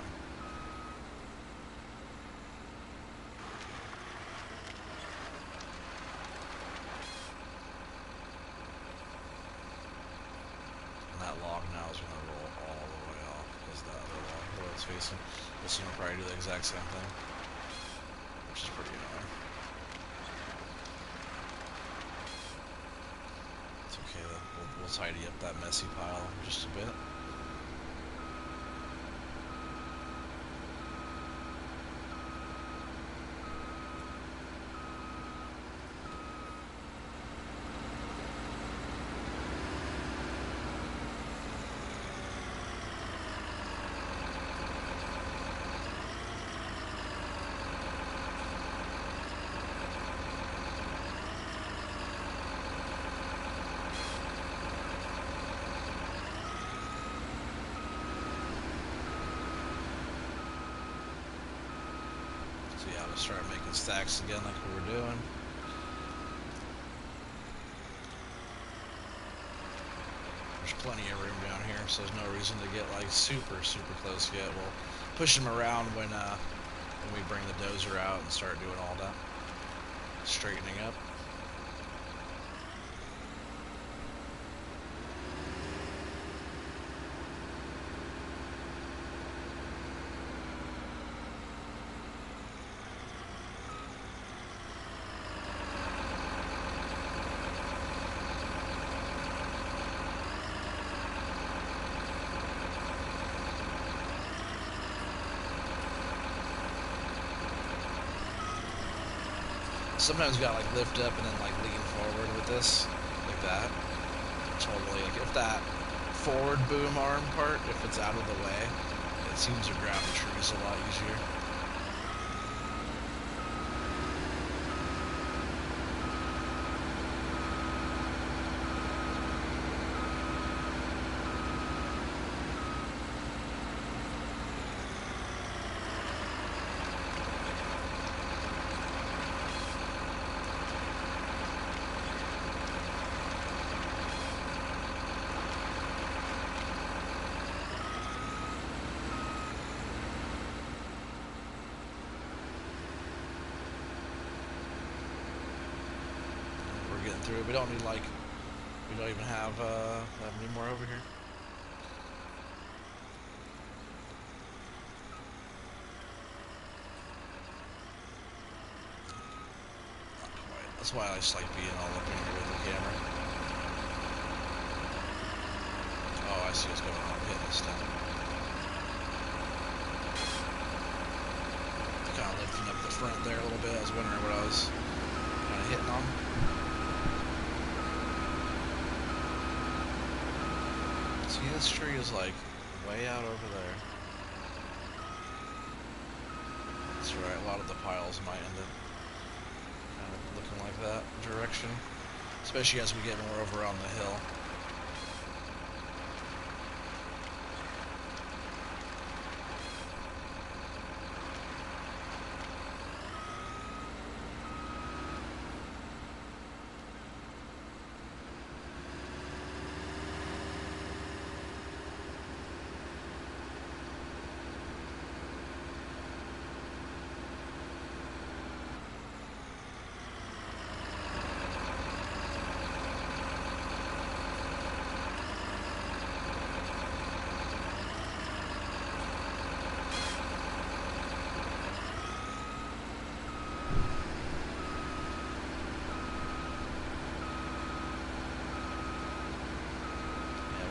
And that log now is going to roll all the way off because that other log where it's facing. This one will probably do the exact same thing, which is pretty annoying. It's okay though. We'll tidy up that messy pile just a bit. So yeah, I'll start making stacks again like we were doing. There's plenty of room down here, so there's no reason to get like super close yet. We'll push them around when we bring the dozer out and start doing all that straightening up. Sometimes you gotta like lift up and then like lean forward with this, like that. Totally, like if that forward boom arm part, if it's out of the way, it seems to grab the trees a lot easier. Getting through it. We don't need like, we don't even have any more over here. Not quite. That's why I just like being all up in here with the camera. Oh, I see what's going on. I'm hitting this down. Kind of lifting up the front there a little bit. I was wondering what I was kind of hitting on. See, this tree is like way out over there. That's right, a lot of the piles might end up kind of looking like that direction, especially as we get more over on the hill.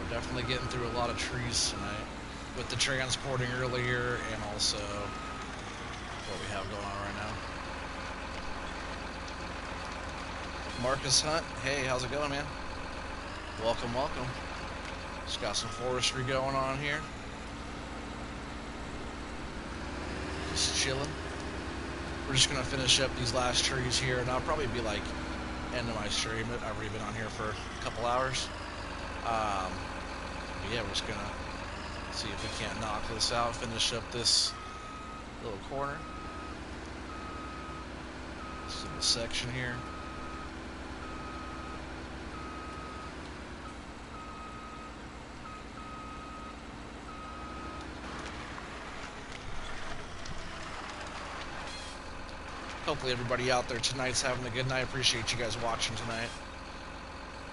Definitely getting through a lot of trees tonight with the transporting earlier and also what we have going on right now. Marcus Hunt, hey, how's it going, man? Welcome, welcome. Just got some forestry going on here. Just chilling. We're just gonna finish up these last trees here, and I'll probably be like end of my stream. I've already been on here for a couple hours. But yeah, we're just gonna See if we can't knock this out, finish up this little corner. This little section here. Hopefully everybody out there tonight's having a good night. Appreciate you guys watching tonight.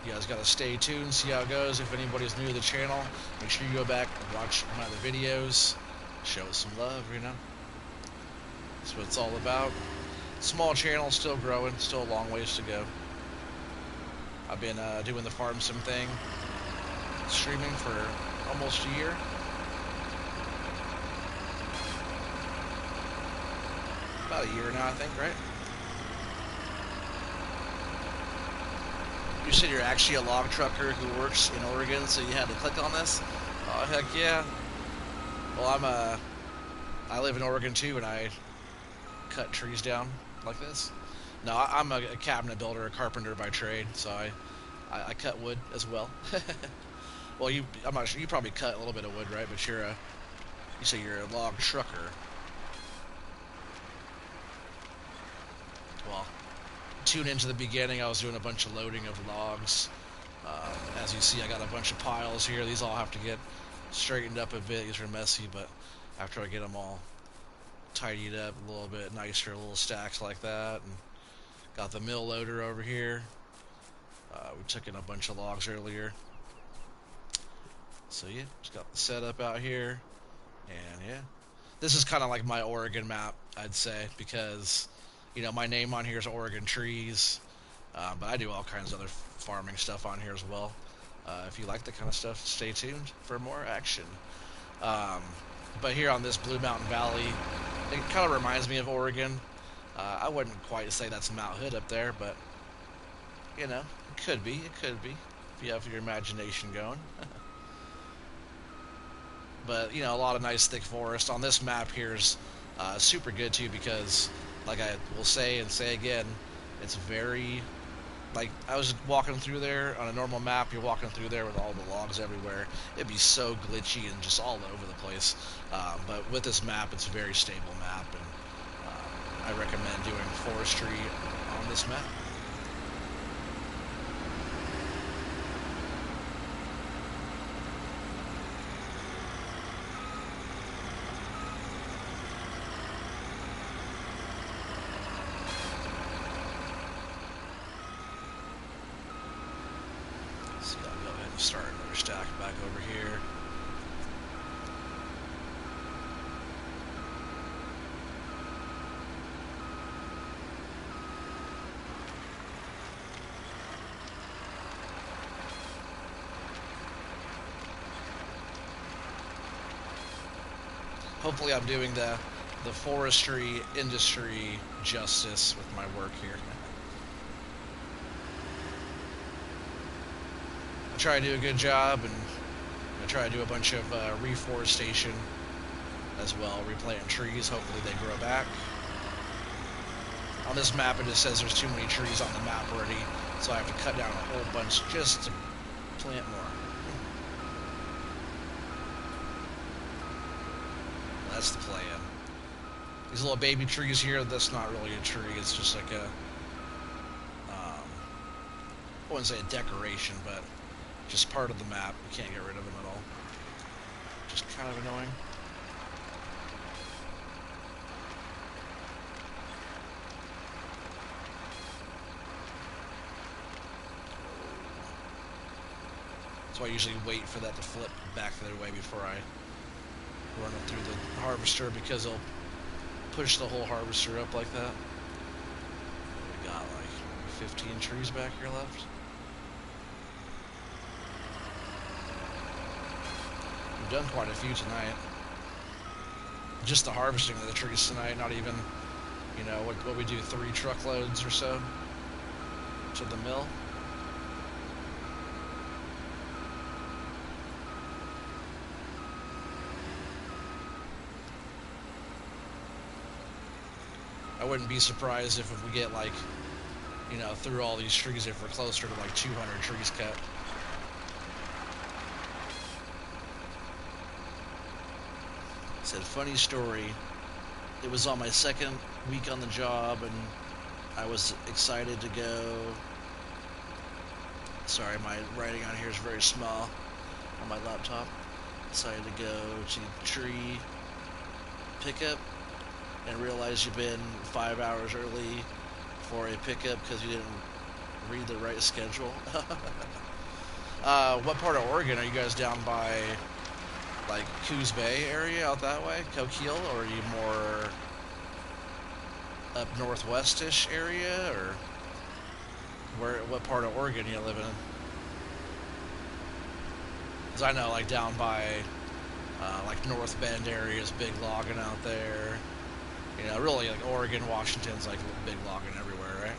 You guys gotta stay tuned, see how it goes. If anybody's new to the channel, make sure you go back and watch my other videos. Show us some love, you know. That's what it's all about. Small channel, still growing, still a long ways to go. I've been doing the farm sim thing, streaming for almost a year. About a year now, I think, right? You said you're actually a log trucker who works in Oregon, so you had to click on this? Oh, heck yeah. Well, I live in Oregon too, and I cut trees down like this. No, I'm a cabinet builder, a carpenter by trade, so I cut wood as well. Well, I'm not sure, you probably cut a little bit of wood, right? But you say you're a log trucker. Well, tune into the beginning. I was doing a bunch of loading of logs. As you see, I got a bunch of piles here. These all have to get straightened up a bit. These are messy, but after I get them all tidied up a little bit nicer, little stacks like that, and got the mill loader over here. We took in a bunch of logs earlier. So yeah, just got the setup out here, and yeah, this is kind of like my Oregon map, I'd say, because you know, my name on here is Oregon Trees, but I do all kinds of other farming stuff on here as well. If you like that kind of stuff, stay tuned for more action. But here on this Blue Mountain Valley, it kind of reminds me of Oregon. I wouldn't quite say that's Mount Hood up there, but, you know, it could be, if you have your imagination going. But, you know, a lot of nice thick forest. On this map here is super good, too, because like I will say and say again, it's very, like, I was walking through there on a normal map, you're walking through there with all the logs everywhere. It'd be so glitchy and just all over the place. But with this map, it's a very stable map, and I recommend doing forestry on this map. Start another stack back over here. Hopefully I'm doing the forestry industry justice with my work here. I try to do a good job, and I try to do a bunch of reforestation as well, replanting trees. Hopefully they grow back. On this map, it just says there's too many trees on the map already, so I have to cut down a whole bunch just to plant more. That's the plan. These little baby trees here, that's not really a tree, it's just like a, I wouldn't say a decoration, but just part of the map. You can't get rid of them at all. Just kind of annoying. So I usually wait for that to flip back the other way before I run it through the harvester, because it'll push the whole harvester up like that. We got like 15 trees back here left. We've done quite a few tonight. Just the harvesting of the trees tonight, not even, you know, what we do, 3 truckloads or so to the mill. I wouldn't be surprised if we get, like, you know, through all these trees, if we're closer to like 200 trees cut. Said, funny story. It was on my second week on the job, and I was excited to go. Sorry, my writing on here is very small on my laptop. Decided to go to tree pickup and realize you've been 5 hours early for a pickup because you didn't read the right schedule. What part of Oregon are you guys down by? Like Coos Bay area out that way, Coquille, or are you more up northwestish area, or where? What part of Oregon you live in? Because I know, like down by like North Bend area is big logging out there. You know, really like Oregon, Washington's like big logging everywhere, right?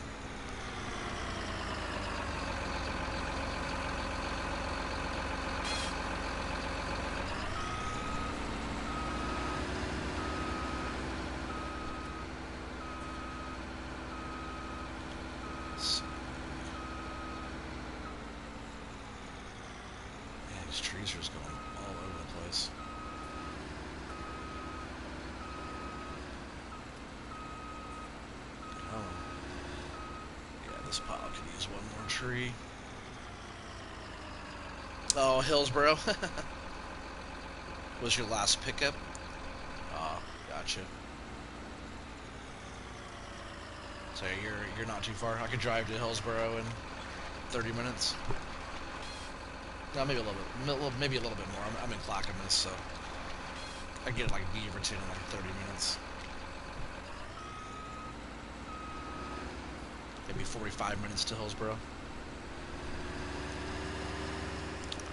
Yeah, these trees are just going all over the place. Oh. Yeah, this pile could use one more tree. Oh, Hillsboro. Was your last pickup? Oh, gotcha. So you're not too far. I could drive to Hillsboro in 30 minutes. No, maybe a little bit, maybe a little bit more. I'm in Clackamas, so I get like Beaverton in like 30 minutes. Maybe 45 minutes to Hillsboro.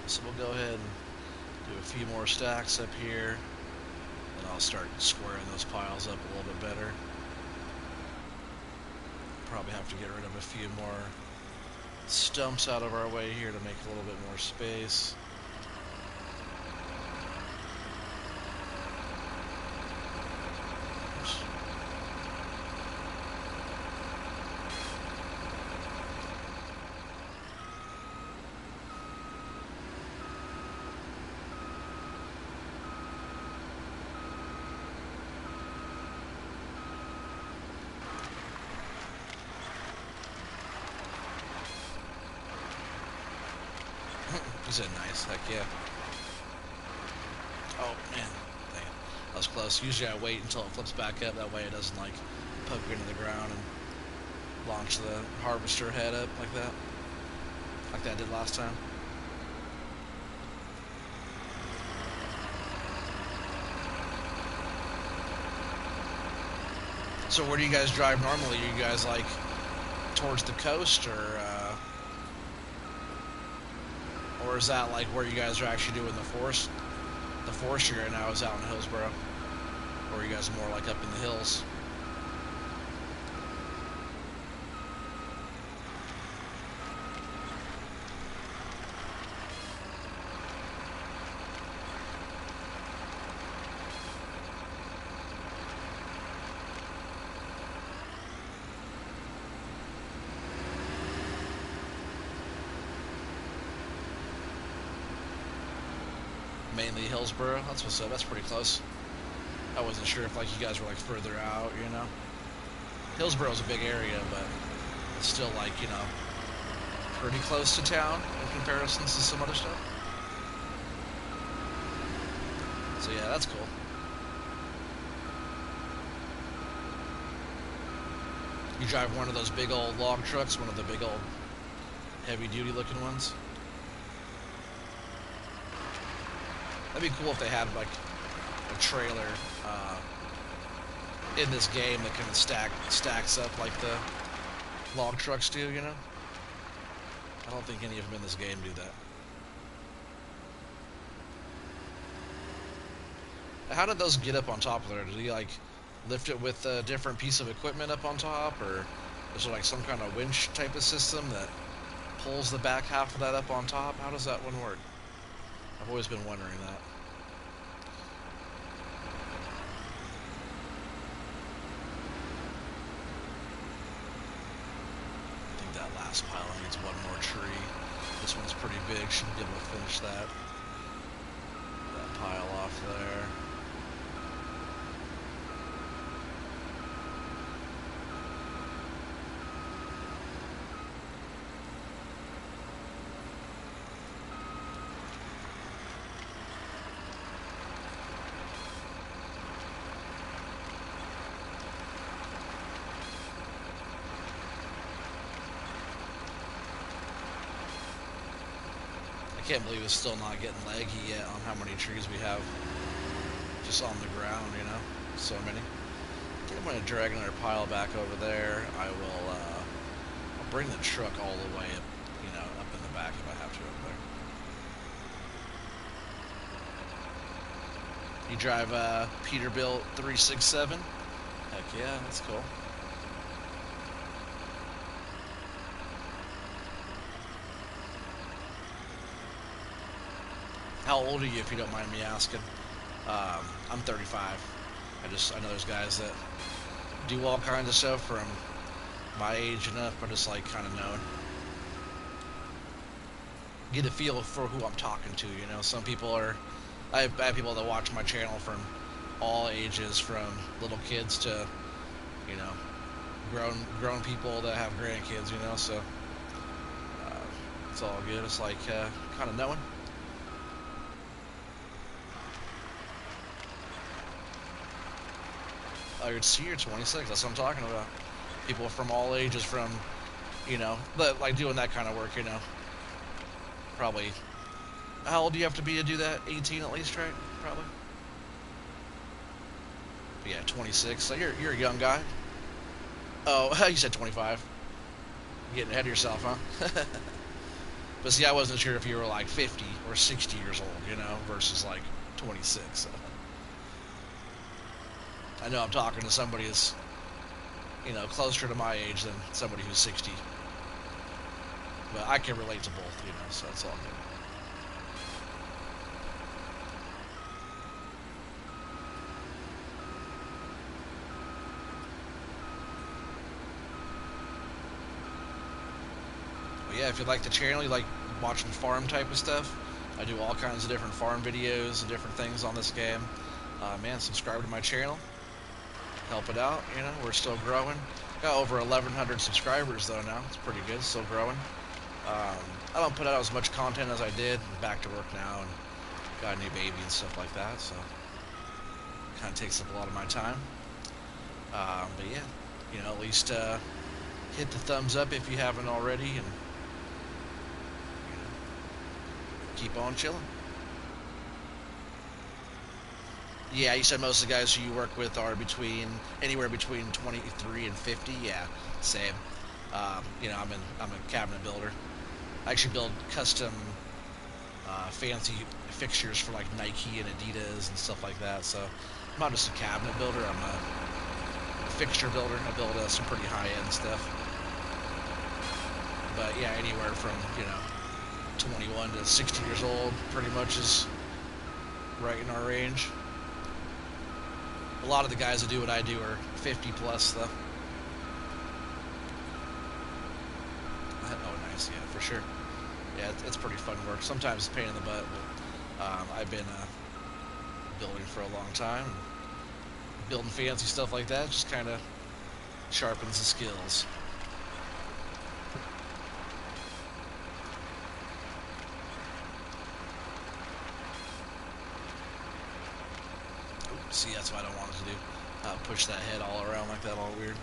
So we'll go ahead and do a few more stacks up here, and I'll start squaring those piles up a little bit better. Probably have to get rid of a few more stumps out of our way here to make a little bit more space. Is it nice? Heck yeah. Oh man, dang it. That was close. Usually I wait until it flips back up, that way it doesn't like poke into the ground and launch the harvester head up like that I did last time. So where do you guys drive normally? Are you guys like towards the coast, or is that like where you guys are actually doing the forestry right now is out in Hillsboro? Or are you guys more like up in the hills? Mainly Hillsboro. That's what's up. That's pretty close. I wasn't sure if like you guys were like further out, you know. Hillsboro's a big area, but it's still like, you know, pretty close to town in comparison to some other stuff. So yeah, that's cool. You drive one of those big old log trucks, one of the big old heavy duty looking ones. That'd be cool if they had like a trailer in this game that kind of stacks up like the log trucks do, you know? I don't think any of them in this game do that. How did those get up on top of there? Did he like lift it with a different piece of equipment up on top, or is there like some kind of winch type of system that pulls the back half of that up on top? How does that one work? I've always been wondering that. I think that last pile needs one more tree. This one's pretty big, should be able to finish that pile off there. Can't believe it's still not getting leggy yet on how many trees we have just on the ground, you know? So many. I think I'm going to drag another pile back over there. I will I'll bring the truck all the way up, you know, up in the back if I have to up there. You drive Peterbilt 367? Heck yeah, that's cool. How old are you, if you don't mind me asking? I'm 35. I know there's guys that do all kinds of stuff from my age and up. I just like kind of knowing, get a feel for who I'm talking to. You know, some people are. I have people that watch my channel from all ages, from little kids to, you know, grown people that have grandkids. You know, so it's all good. It's like kind of knowing. Oh, you're senior 26. That's what I'm talking about. People from all ages, from, you know, like doing that kind of work. You know, probably. How old do you have to be to do that? 18 at least, right? Probably. But yeah, 26. So you're a young guy. Oh, you said 25. You're getting ahead of yourself, huh? But see, I wasn't sure if you were like 50 or 60 years old, you know, versus like 26. So. I know I'm talking to somebody who's, you know, closer to my age than somebody who's 60. But I can relate to both, you know, so that's all good. But yeah, if you like the channel, you like watching farm type of stuff, I do all kinds of different farm videos and different things on this game. Man, subscribe to my channel. Help it out, you know, we're still growing. Got over 1,100 subscribers though now. It's pretty good, still growing. I don't put out as much content as I did. I'm back to work now and got a new baby and stuff like that, so kind of takes up a lot of my time. But yeah, you know, at least hit the thumbs up if you haven't already, and you know, keep on chilling. Yeah, you said most of the guys who you work with are anywhere between 23 and 50. Yeah, same. You know, I'm a cabinet builder. I actually build custom fancy fixtures for like Nike and Adidas and stuff like that. So I'm not just a cabinet builder. I'm a fixture builder. I build some pretty high-end stuff. But yeah, anywhere from, you know, 21 to 60 years old pretty much is right in our range. A lot of the guys that do what I do are 50 plus, though. Oh, nice, yeah, for sure. Yeah, it's pretty fun work. Sometimes it's a pain in the butt, but I've been building for a long time. Building fancy stuff like that just kind of sharpens the skills. See, that's what I don't want it to do. Push that head all around like that, all weird.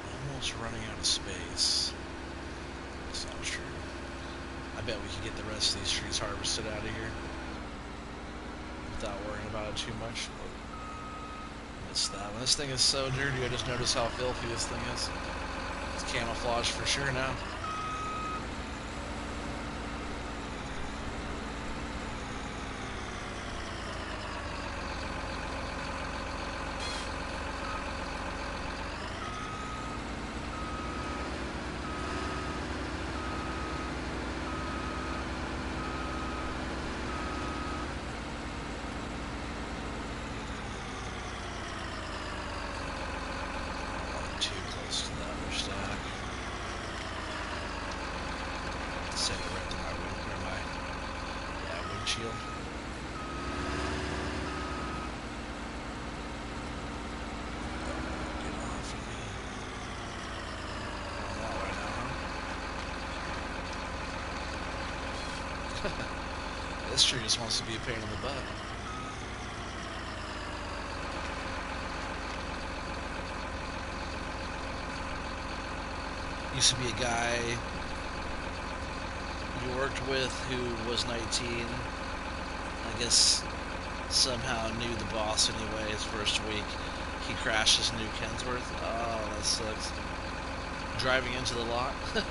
We're almost running out of space. That's not true. I bet we could get the rest of these trees harvested out of here without worrying about it too much. Missed that one. This thing is so dirty. I just noticed how filthy this thing is. It's camouflage for sure now. Shield. Get off of me. Going that way now, huh? This tree just wants to be a pain in the butt. Used to be a guy you worked with who was 19, I guess somehow knew the boss anyway his first week. He crashed his new Kensworth. Oh, that sucks. Driving into the lot. Well,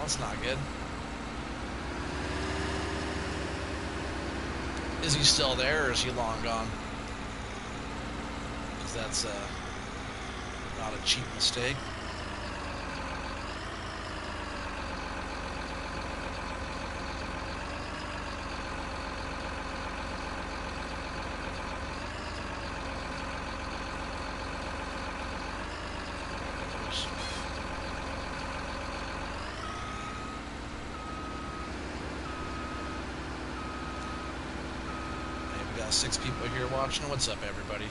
that's not good. Is he still there or is he long gone? Because that's not a cheap mistake. Got 6 people here watching. What's up, everybody?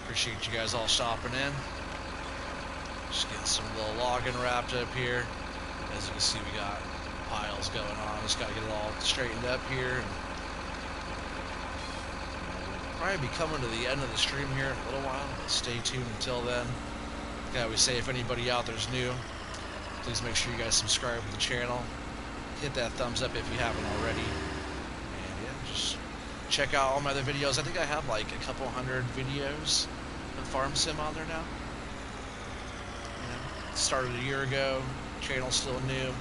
Appreciate you guys all stopping in. Just getting some little logging wrapped up here. As you can see, we got piles going on. Just got to get it all straightened up here. And we'll probably be coming to the end of the stream here in a little while, but stay tuned until then. Like I always say, if anybody out there's new, please make sure you guys subscribe to the channel. Hit that thumbs up if you haven't already. And yeah, just check out all my other videos. I think I have like a couple hundred videos of Farm Sim on there now. You know, started a year ago. Channel's still new,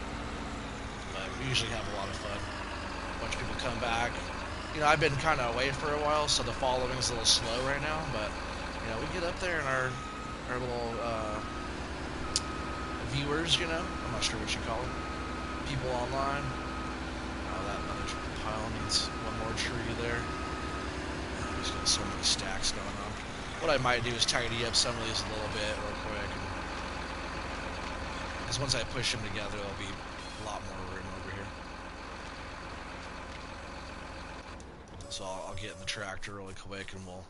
but we usually have a lot of fun. A bunch of people come back. You know, I've been kind of away for a while, so the following is a little slow right now. But you know, we get up there in our little viewers. You know, I'm not sure what you call it. People online. Oh, that other pile needs one more tree there. There's got so many stacks going on. What I might do is tidy up some of these a little bit real quick. Because once I push them together, there'll be a lot more room over here. So I'll get in the tractor really quick and we'll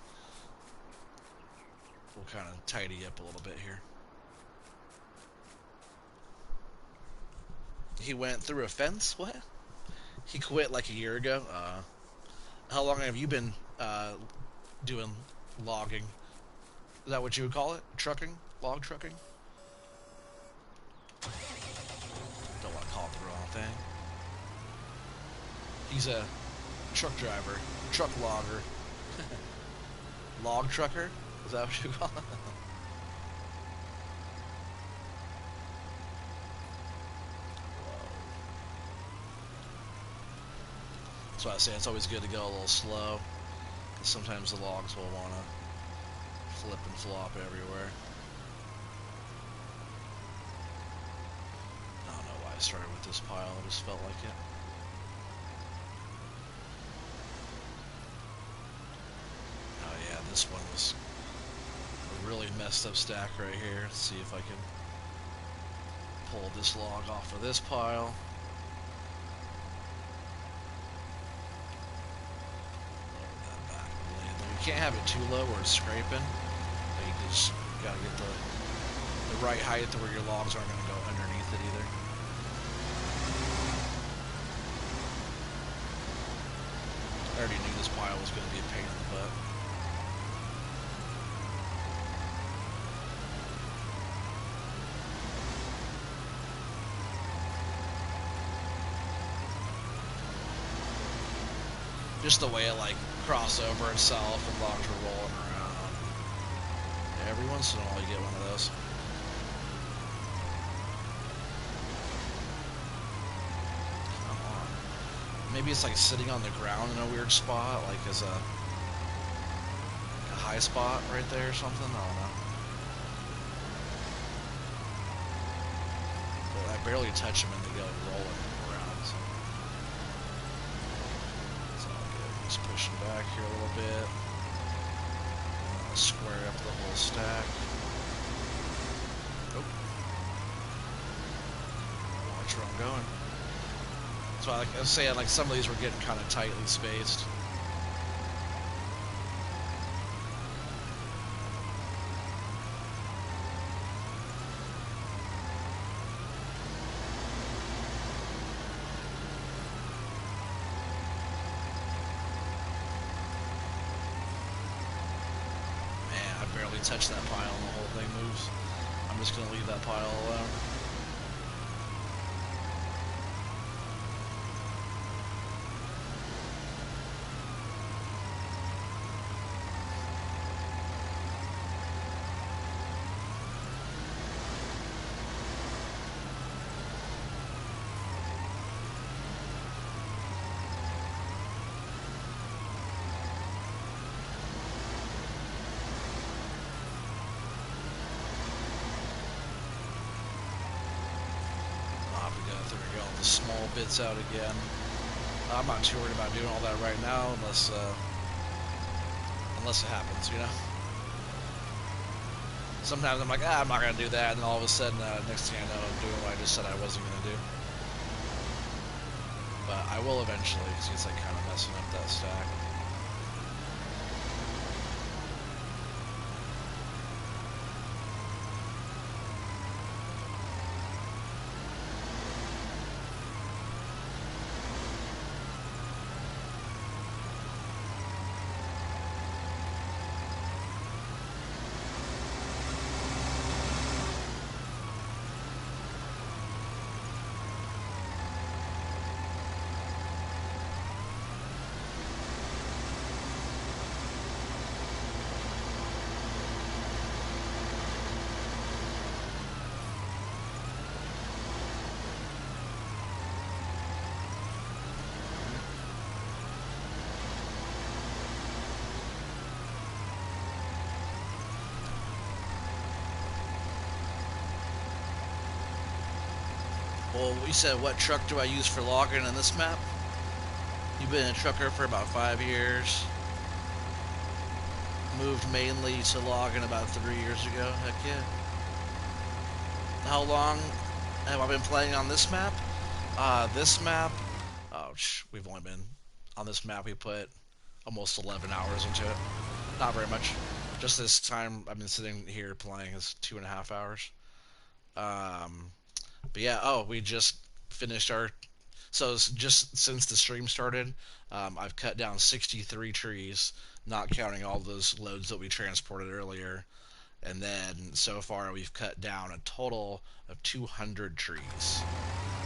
kind of tidy up a little bit here. He went through a fence? What? He quit like a year ago. How long have you been doing logging? Is that what you would call it? Trucking? Log trucking? Don't want to call it the wrong thing. He's a truck driver. Truck logger. Log trucker? Is that what you call it? That's why I say it's always good to go a little slow, because sometimes the logs will want to flip and flop everywhere. I don't know why I started with this pile, I just felt like it. Oh yeah, this one was a really messed up stack right here. Let's see if I can pull this log off of this pile. You can't have it too low where it's scraping. You just gotta get the right height to where your logs aren't gonna go underneath it either. I already knew this pile was gonna be a pain in the butt. Just the way it like cross over itself and logs are rolling around. Yeah, every once in a while you get one of those. Come on. Maybe it's like sitting on the ground in a weird spot, like as a high spot right there or something. I don't know. But I barely touch them and they go rolling around. So. Just pushing back here a little bit. Square up the whole stack. Oh. Watch where I'm going. So like I was saying, like some of these were getting kind of tightly spaced. Touch that pile and the whole thing moves. I'm just going to leave that pile alone. the small bits out again. I'm not too worried about doing all that right now unless it happens, you know? Sometimes I'm like, I'm not going to do that, and then all of a sudden, next thing I know, I'm doing what I just said I wasn't going to do. But I will eventually, because it's like kind of messing up that stack. Well, you said, what truck do I use for logging in this map? You've been a trucker for about 5 years. Moved mainly to logging about 3 years ago. Heck yeah. How long have I been playing on this map? This map, we've only been on this map. We put almost 11 hours into it. Not very much. Just this time I've been sitting here playing is 2.5 hours. But yeah, we just finished our. So just since the stream started, I've cut down 63 trees, not counting all those loads that we transported earlier. And then so far we've cut down a total of 200 trees.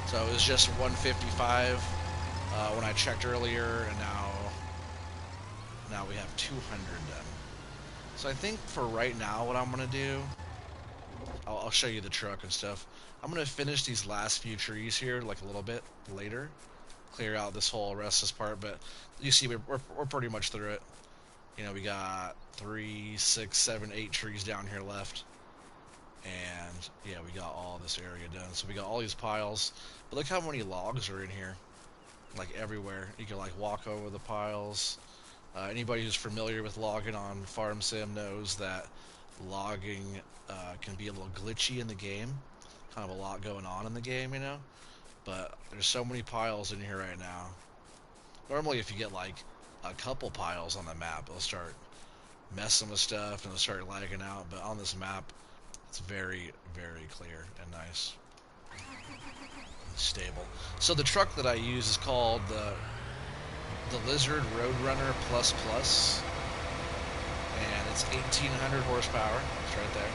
So it was just 155 when I checked earlier, and now we have 200 done. So I think for right now, what I'm gonna do, I'll show you the truck and stuff. I'm gonna finish these last few trees here like a little bit later, clear out this whole rest of this part. But you see, we're pretty much through it. You know, we got 3, 6, 7, 8 trees down here left. And yeah, we got all this area done. So we got all these piles. But look how many logs are in here. Like everywhere. You can like walk over the piles. Anybody who's familiar with logging on Farm Sim knows that logging can be a little glitchy in the game. Kind of a lot going on in the game, you know? But there's so many piles in here right now. Normally if you get like a couple piles on the map, it'll start messing with stuff and it'll start lagging out. But on this map, it's very, very clear and nice. And stable. So the truck that I use is called the Lizard Roadrunner Plus Plus. And it's 1,800 horsepower. It's right there.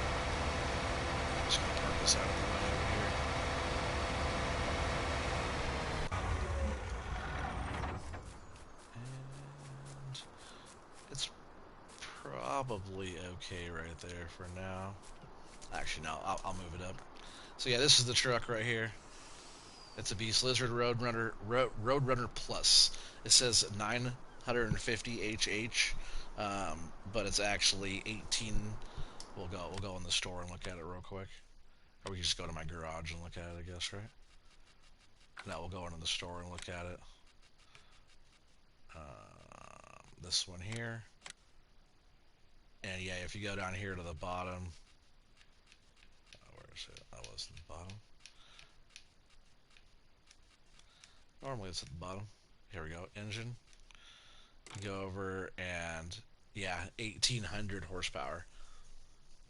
I'm just going to park this out of the way over here. And it's probably okay right there for now. Actually, no, I'll move it up. So yeah, this is the truck right here. It's a beast, Lizard Roadrunner Plus. It says 950 HH, but it's actually 18. We'll go in the store and look at it real quick, or we can just go to my garage and look at it, I guess, right? No, we'll go into the store and look at it. This one here, and yeah, if you go down here to the bottom. Where is it? That was the bottom. Normally it's at the bottom. Here we go. Engine. Go over and yeah, 1,800 horsepower.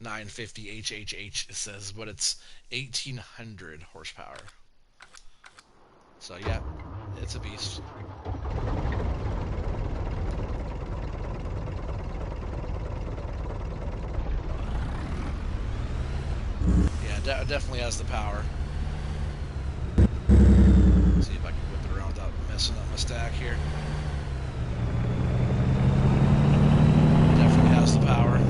950 HHH it says, but it's 1,800 horsepower. So yeah, it's a beast. Yeah, definitely has the power. Let's see if I can whip it around without messing up my stack here. Definitely has the power.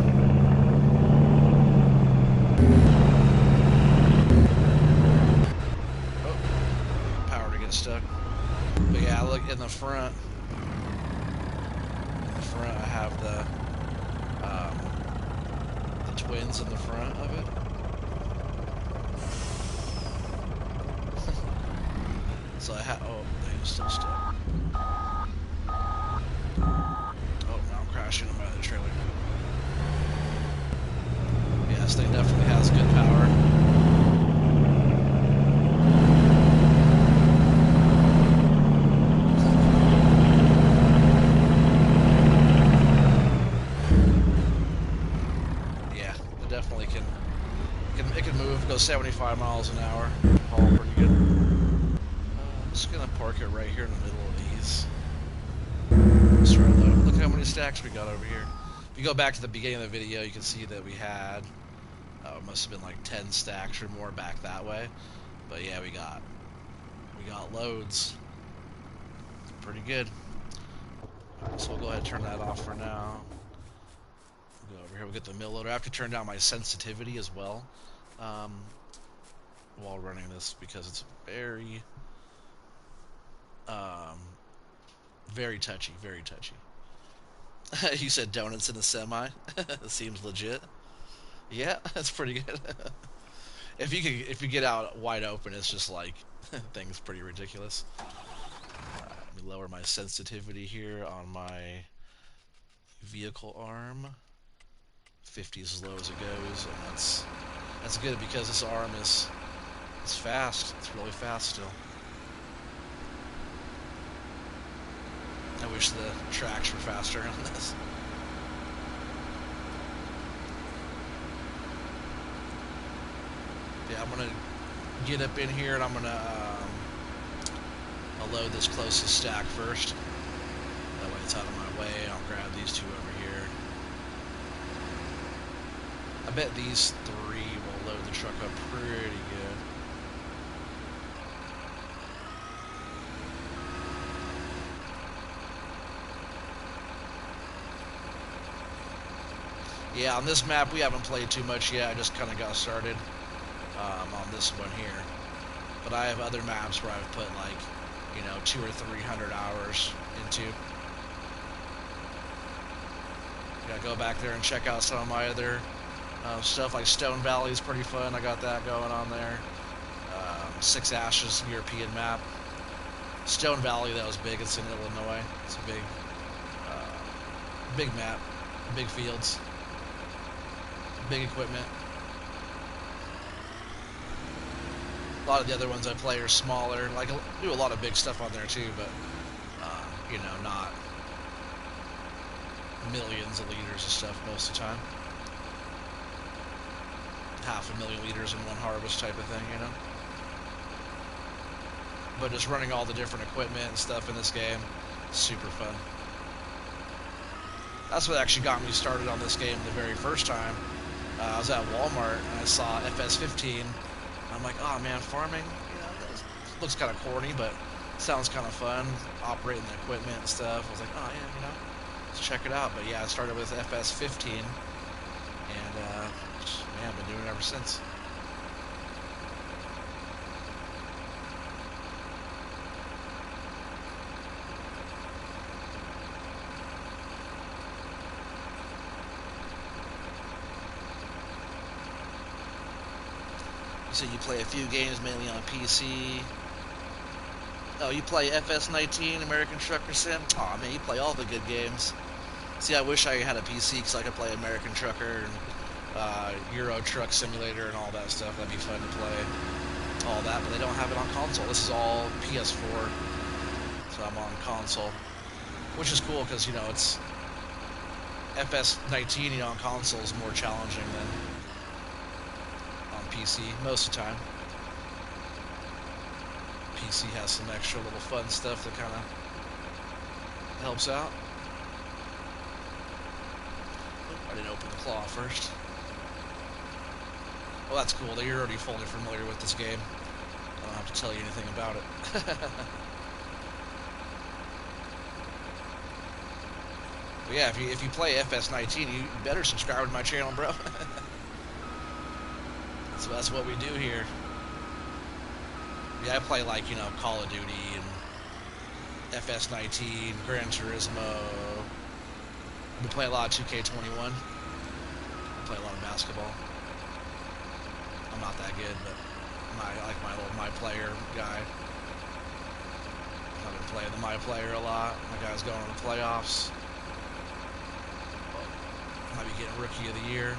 Oh, power to get stuck. But yeah, look in the front. In the front, I have the twins in the front of it. So I oh, they still stuck. Oh, now I'm crashing into my other trailer. Yeah, this thing definitely has good power. Yeah, it definitely it can move, go 75 miles an hour, haul pretty good. I'm just gonna park it right here in the middle of these. Start loading. Look how many stacks we got over here. If you go back to the beginning of the video, you can see that we had, it must have been like 10 stacks or more back that way. But yeah, we got loads. Pretty good. So we'll go ahead and turn that off for now. We'll go over here. We'll get the mill loader. I have to turn down my sensitivity as well while running this because it's very, very touchy. Very touchy. You said donuts in a semi. Seems legit. Yeah, that's pretty good. If you get out wide open, it's just like things pretty ridiculous. Let me lower my sensitivity here on my vehicle arm. 50 is as low as it goes, and that's good because this arm is fast. It's really fast still. I wish the tracks were faster on this. Yeah, I'm gonna get up in here and I'm gonna I'll load this closest stack first. That way it's out of my way. I'll grab these two over here. I bet these three will load the truck up pretty good. Yeah, on this map we haven't played too much yet. I just kind of got started on this one here. But I have other maps where I've put like, 200 or 300 hours into. Gotta go back there and check out some of my other stuff, like Stone Valley is pretty fun. I got that going on there. Six Ashes European map. Stone Valley, that was big. It's in Illinois. It's a big map, big fields, big equipment. A lot of the other ones I play are smaller. Like, I do a lot of big stuff on there too, but not millions of liters of stuff most of the time. 500,000 liters in one harvest type of thing, But just running all the different equipment and stuff in this game, super fun. That's what actually got me started on this game the very first time. I was at Walmart and I saw FS19. I'm like, oh man, farming, looks kind of corny, but sounds kind of fun. Operating the equipment and stuff. I was like, oh yeah, let's check it out. But yeah, I started with FS15, and man, I've been doing it ever since. You said you play a few games mainly on PC. Oh, you play FS19, American Trucker Sim? Aw, man, you play all the good games. See, I wish I had a PC because I could play American Trucker and Euro Truck Simulator and all that stuff. That'd be fun to play all that, but they don't have it on console. This is all PS4, so I'm on console, which is cool because, it's FS19, on console is more challenging than on PC most of the time. PC has some extra little fun stuff that kind of helps out. I didn't open the claw first. Well, that's cool. You're already fully familiar with this game. I don't have to tell you anything about it. But yeah, if you play FS19, you better subscribe to my channel, bro. So that's what we do here. Yeah, I play like, Call of Duty and FS19, Gran Turismo. We play a lot of 2K21. I play a lot of basketball. I'm not that good, but I like my little player guy. I've been playing the My Player a lot. My guy's going to the playoffs. Well, might be getting Rookie of the Year.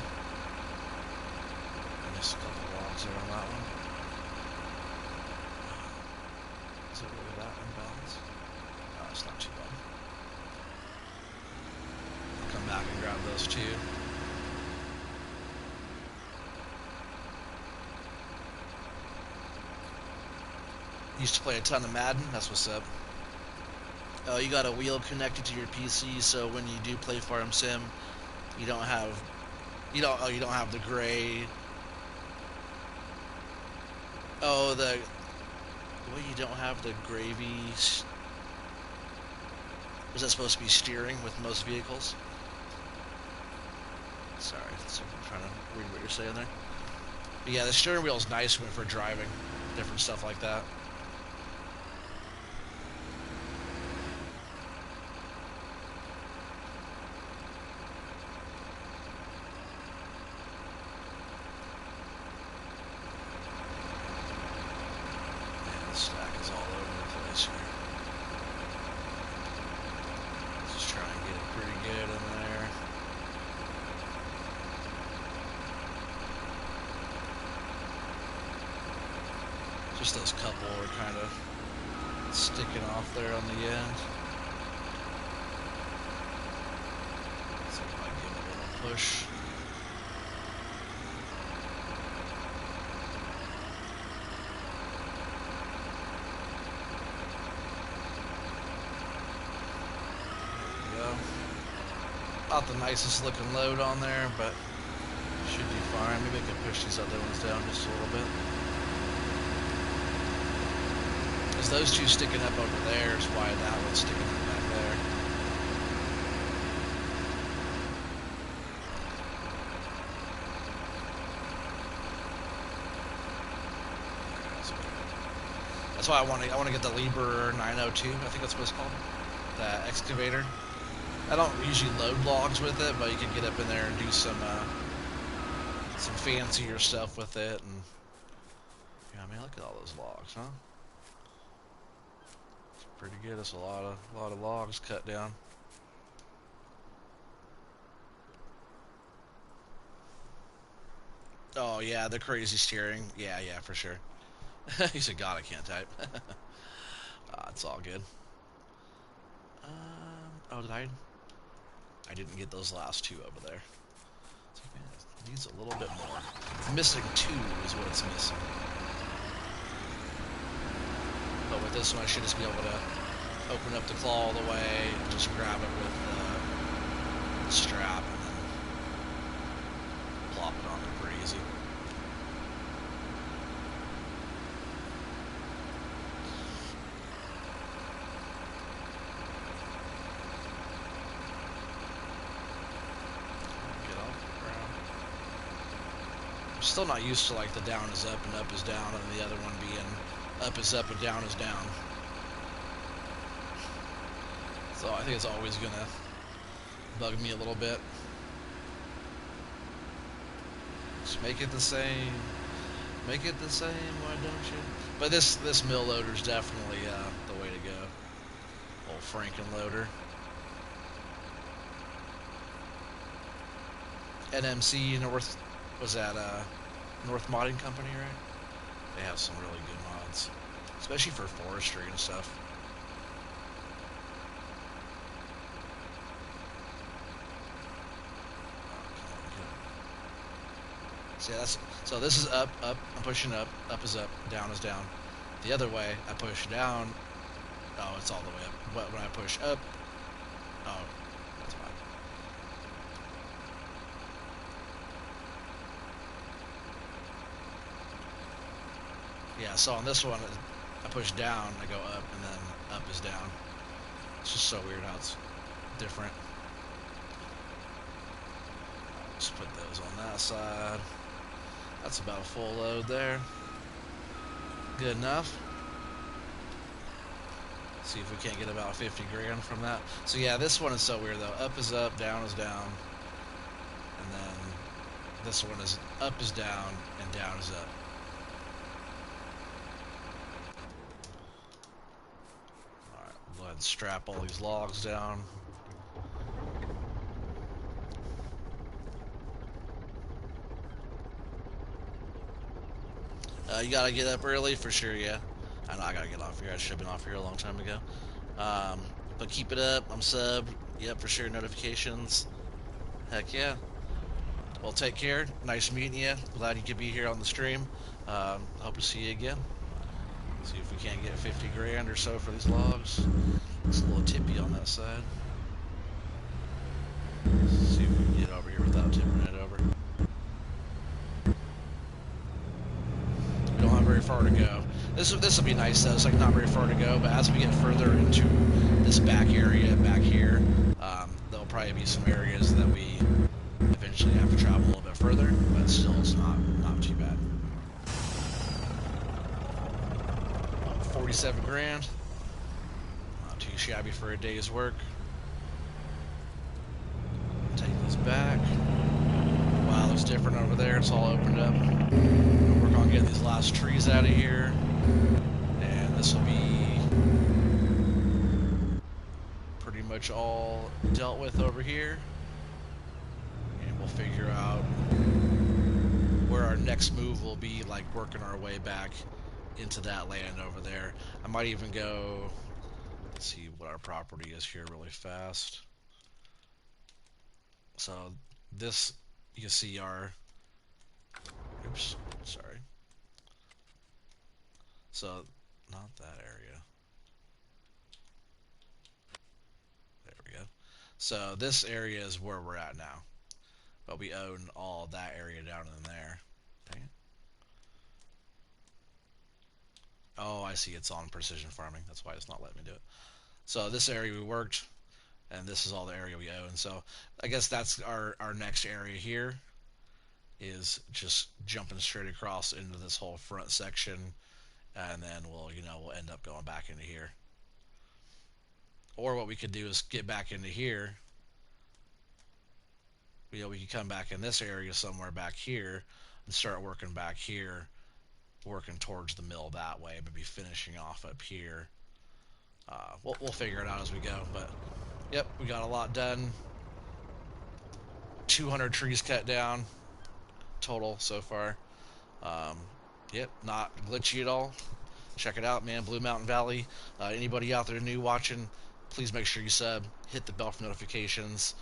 I missed a couple logs there on that one. Is it really that imbalance? It's not too bad. I'll come back and grab those two. Used to play a ton of Madden. That's what's up. Oh, you got a wheel connected to your PC, so when you do play Farm Sim, you don't have you don't have the gray. Oh, you don't have the gravy. Was that supposed to be steering with most vehicles? Sorry, I'm trying to read what you're saying there. But yeah, the steering wheel is nice for driving, different stuff like that. Stack is all over the place here. Let's just try and get it pretty good in there. Just those couple are kind of sticking off there on the end. Let's see if I can give it a little push. Not the nicest looking load on there, but should be fine. Maybe I can push these other ones down just a little bit. Because those two sticking up over there is why that one's sticking up back there. That's why I want to get the Liber 902. I think that's what it's called. The excavator. I don't usually load logs with it, but you can get up in there and do some fancier stuff with it. And yeah, I mean, look at all those logs, huh? It's pretty good. It's a lot of logs cut down. Oh yeah, the crazy steering. Yeah, for sure. He said, "God, I can't type." It's all good. Oh, I didn't get those last two over there. So, man, it needs a little bit more. It's missing two is what it's missing. But with this one, I should just be able to open up the claw all the way, just grab it with the strap, and then plop it on there pretty easy. Still not used to like the down is up and up is down, and the other one being up is up and down is down. So I think it's always gonna bug me a little bit. Just make it the same. Make it the same, why don't you? But this mill loader is definitely the way to go. Old Franken loader. NMC North, was that North Modding Company, right? They have some really good mods, especially for forestry and stuff. See, so this is up. I'm pushing up. Up is up. Down is down. The other way, I push down. Oh, it's all the way up. But when I push up, oh, that's fine. Yeah, so on this one, I push down, I go up, and then up is down. It's just so weird how it's different. Let's put those on that side. That's about a full load there. Good enough. See if we can't get about 50 grand from that. So yeah, this one is so weird though. Up is up, down is down. And then this one is up is down, and down is up. ahead and strap all these logs down. You gotta get up early for sure, yeah. I know I gotta get off here. I should have been off here a long time ago. But keep it up. I'm subbed. Yep, for sure. Notifications. Heck yeah. Well, take care. Nice meeting you. Glad you could be here on the stream. Hope to see you again. See if we can't get 50 grand or so for these logs. It's a little tippy on that side. See if we can get over here without tipping it over. We don't have very far to go. This will be nice though. It's like not very far to go, but as we get further into this back area back here, there'll probably be some areas that we eventually have to travel a little bit further, but still it's not too bad. 47 grand. Not too shabby for a day's work. Take this back. Wow, looks different over there. It's all opened up. We'll work on getting these last trees out of here. And this will be pretty much all dealt with over here. And we'll figure out where our next move will be, like working our way back into that land over there. I might even go, let's see what our property is here really fast. So this, you see our, oops, sorry. So not that area. There we go. So this area is where we're at now, but we own all that area down in there. Dang it. Oh, I see. It's on precision farming. That's why it's not letting me do it. So this area we worked, and this is all the area we own. So I guess that's our next area here, is just jumping straight across into this whole front section, and then we'll end up going back into here. Or what we could do is get back into here. We could come back in this area somewhere back here and start working back here, working towards the mill that way, but be finishing off up here. We'll figure it out as we go, but yep, we got a lot done. 200 trees cut down total so far. Yep, not glitchy at all. Check it out, man. Blue Mountain Valley. Anybody out there new watching, please make sure you sub, hit the bell for notifications,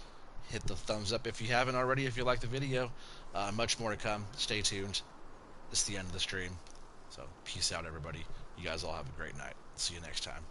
hit the thumbs up if you haven't already, if you like the video. Much more to come. Stay tuned. It's the end of the stream. So peace out, everybody. You guys all have a great night. See you next time.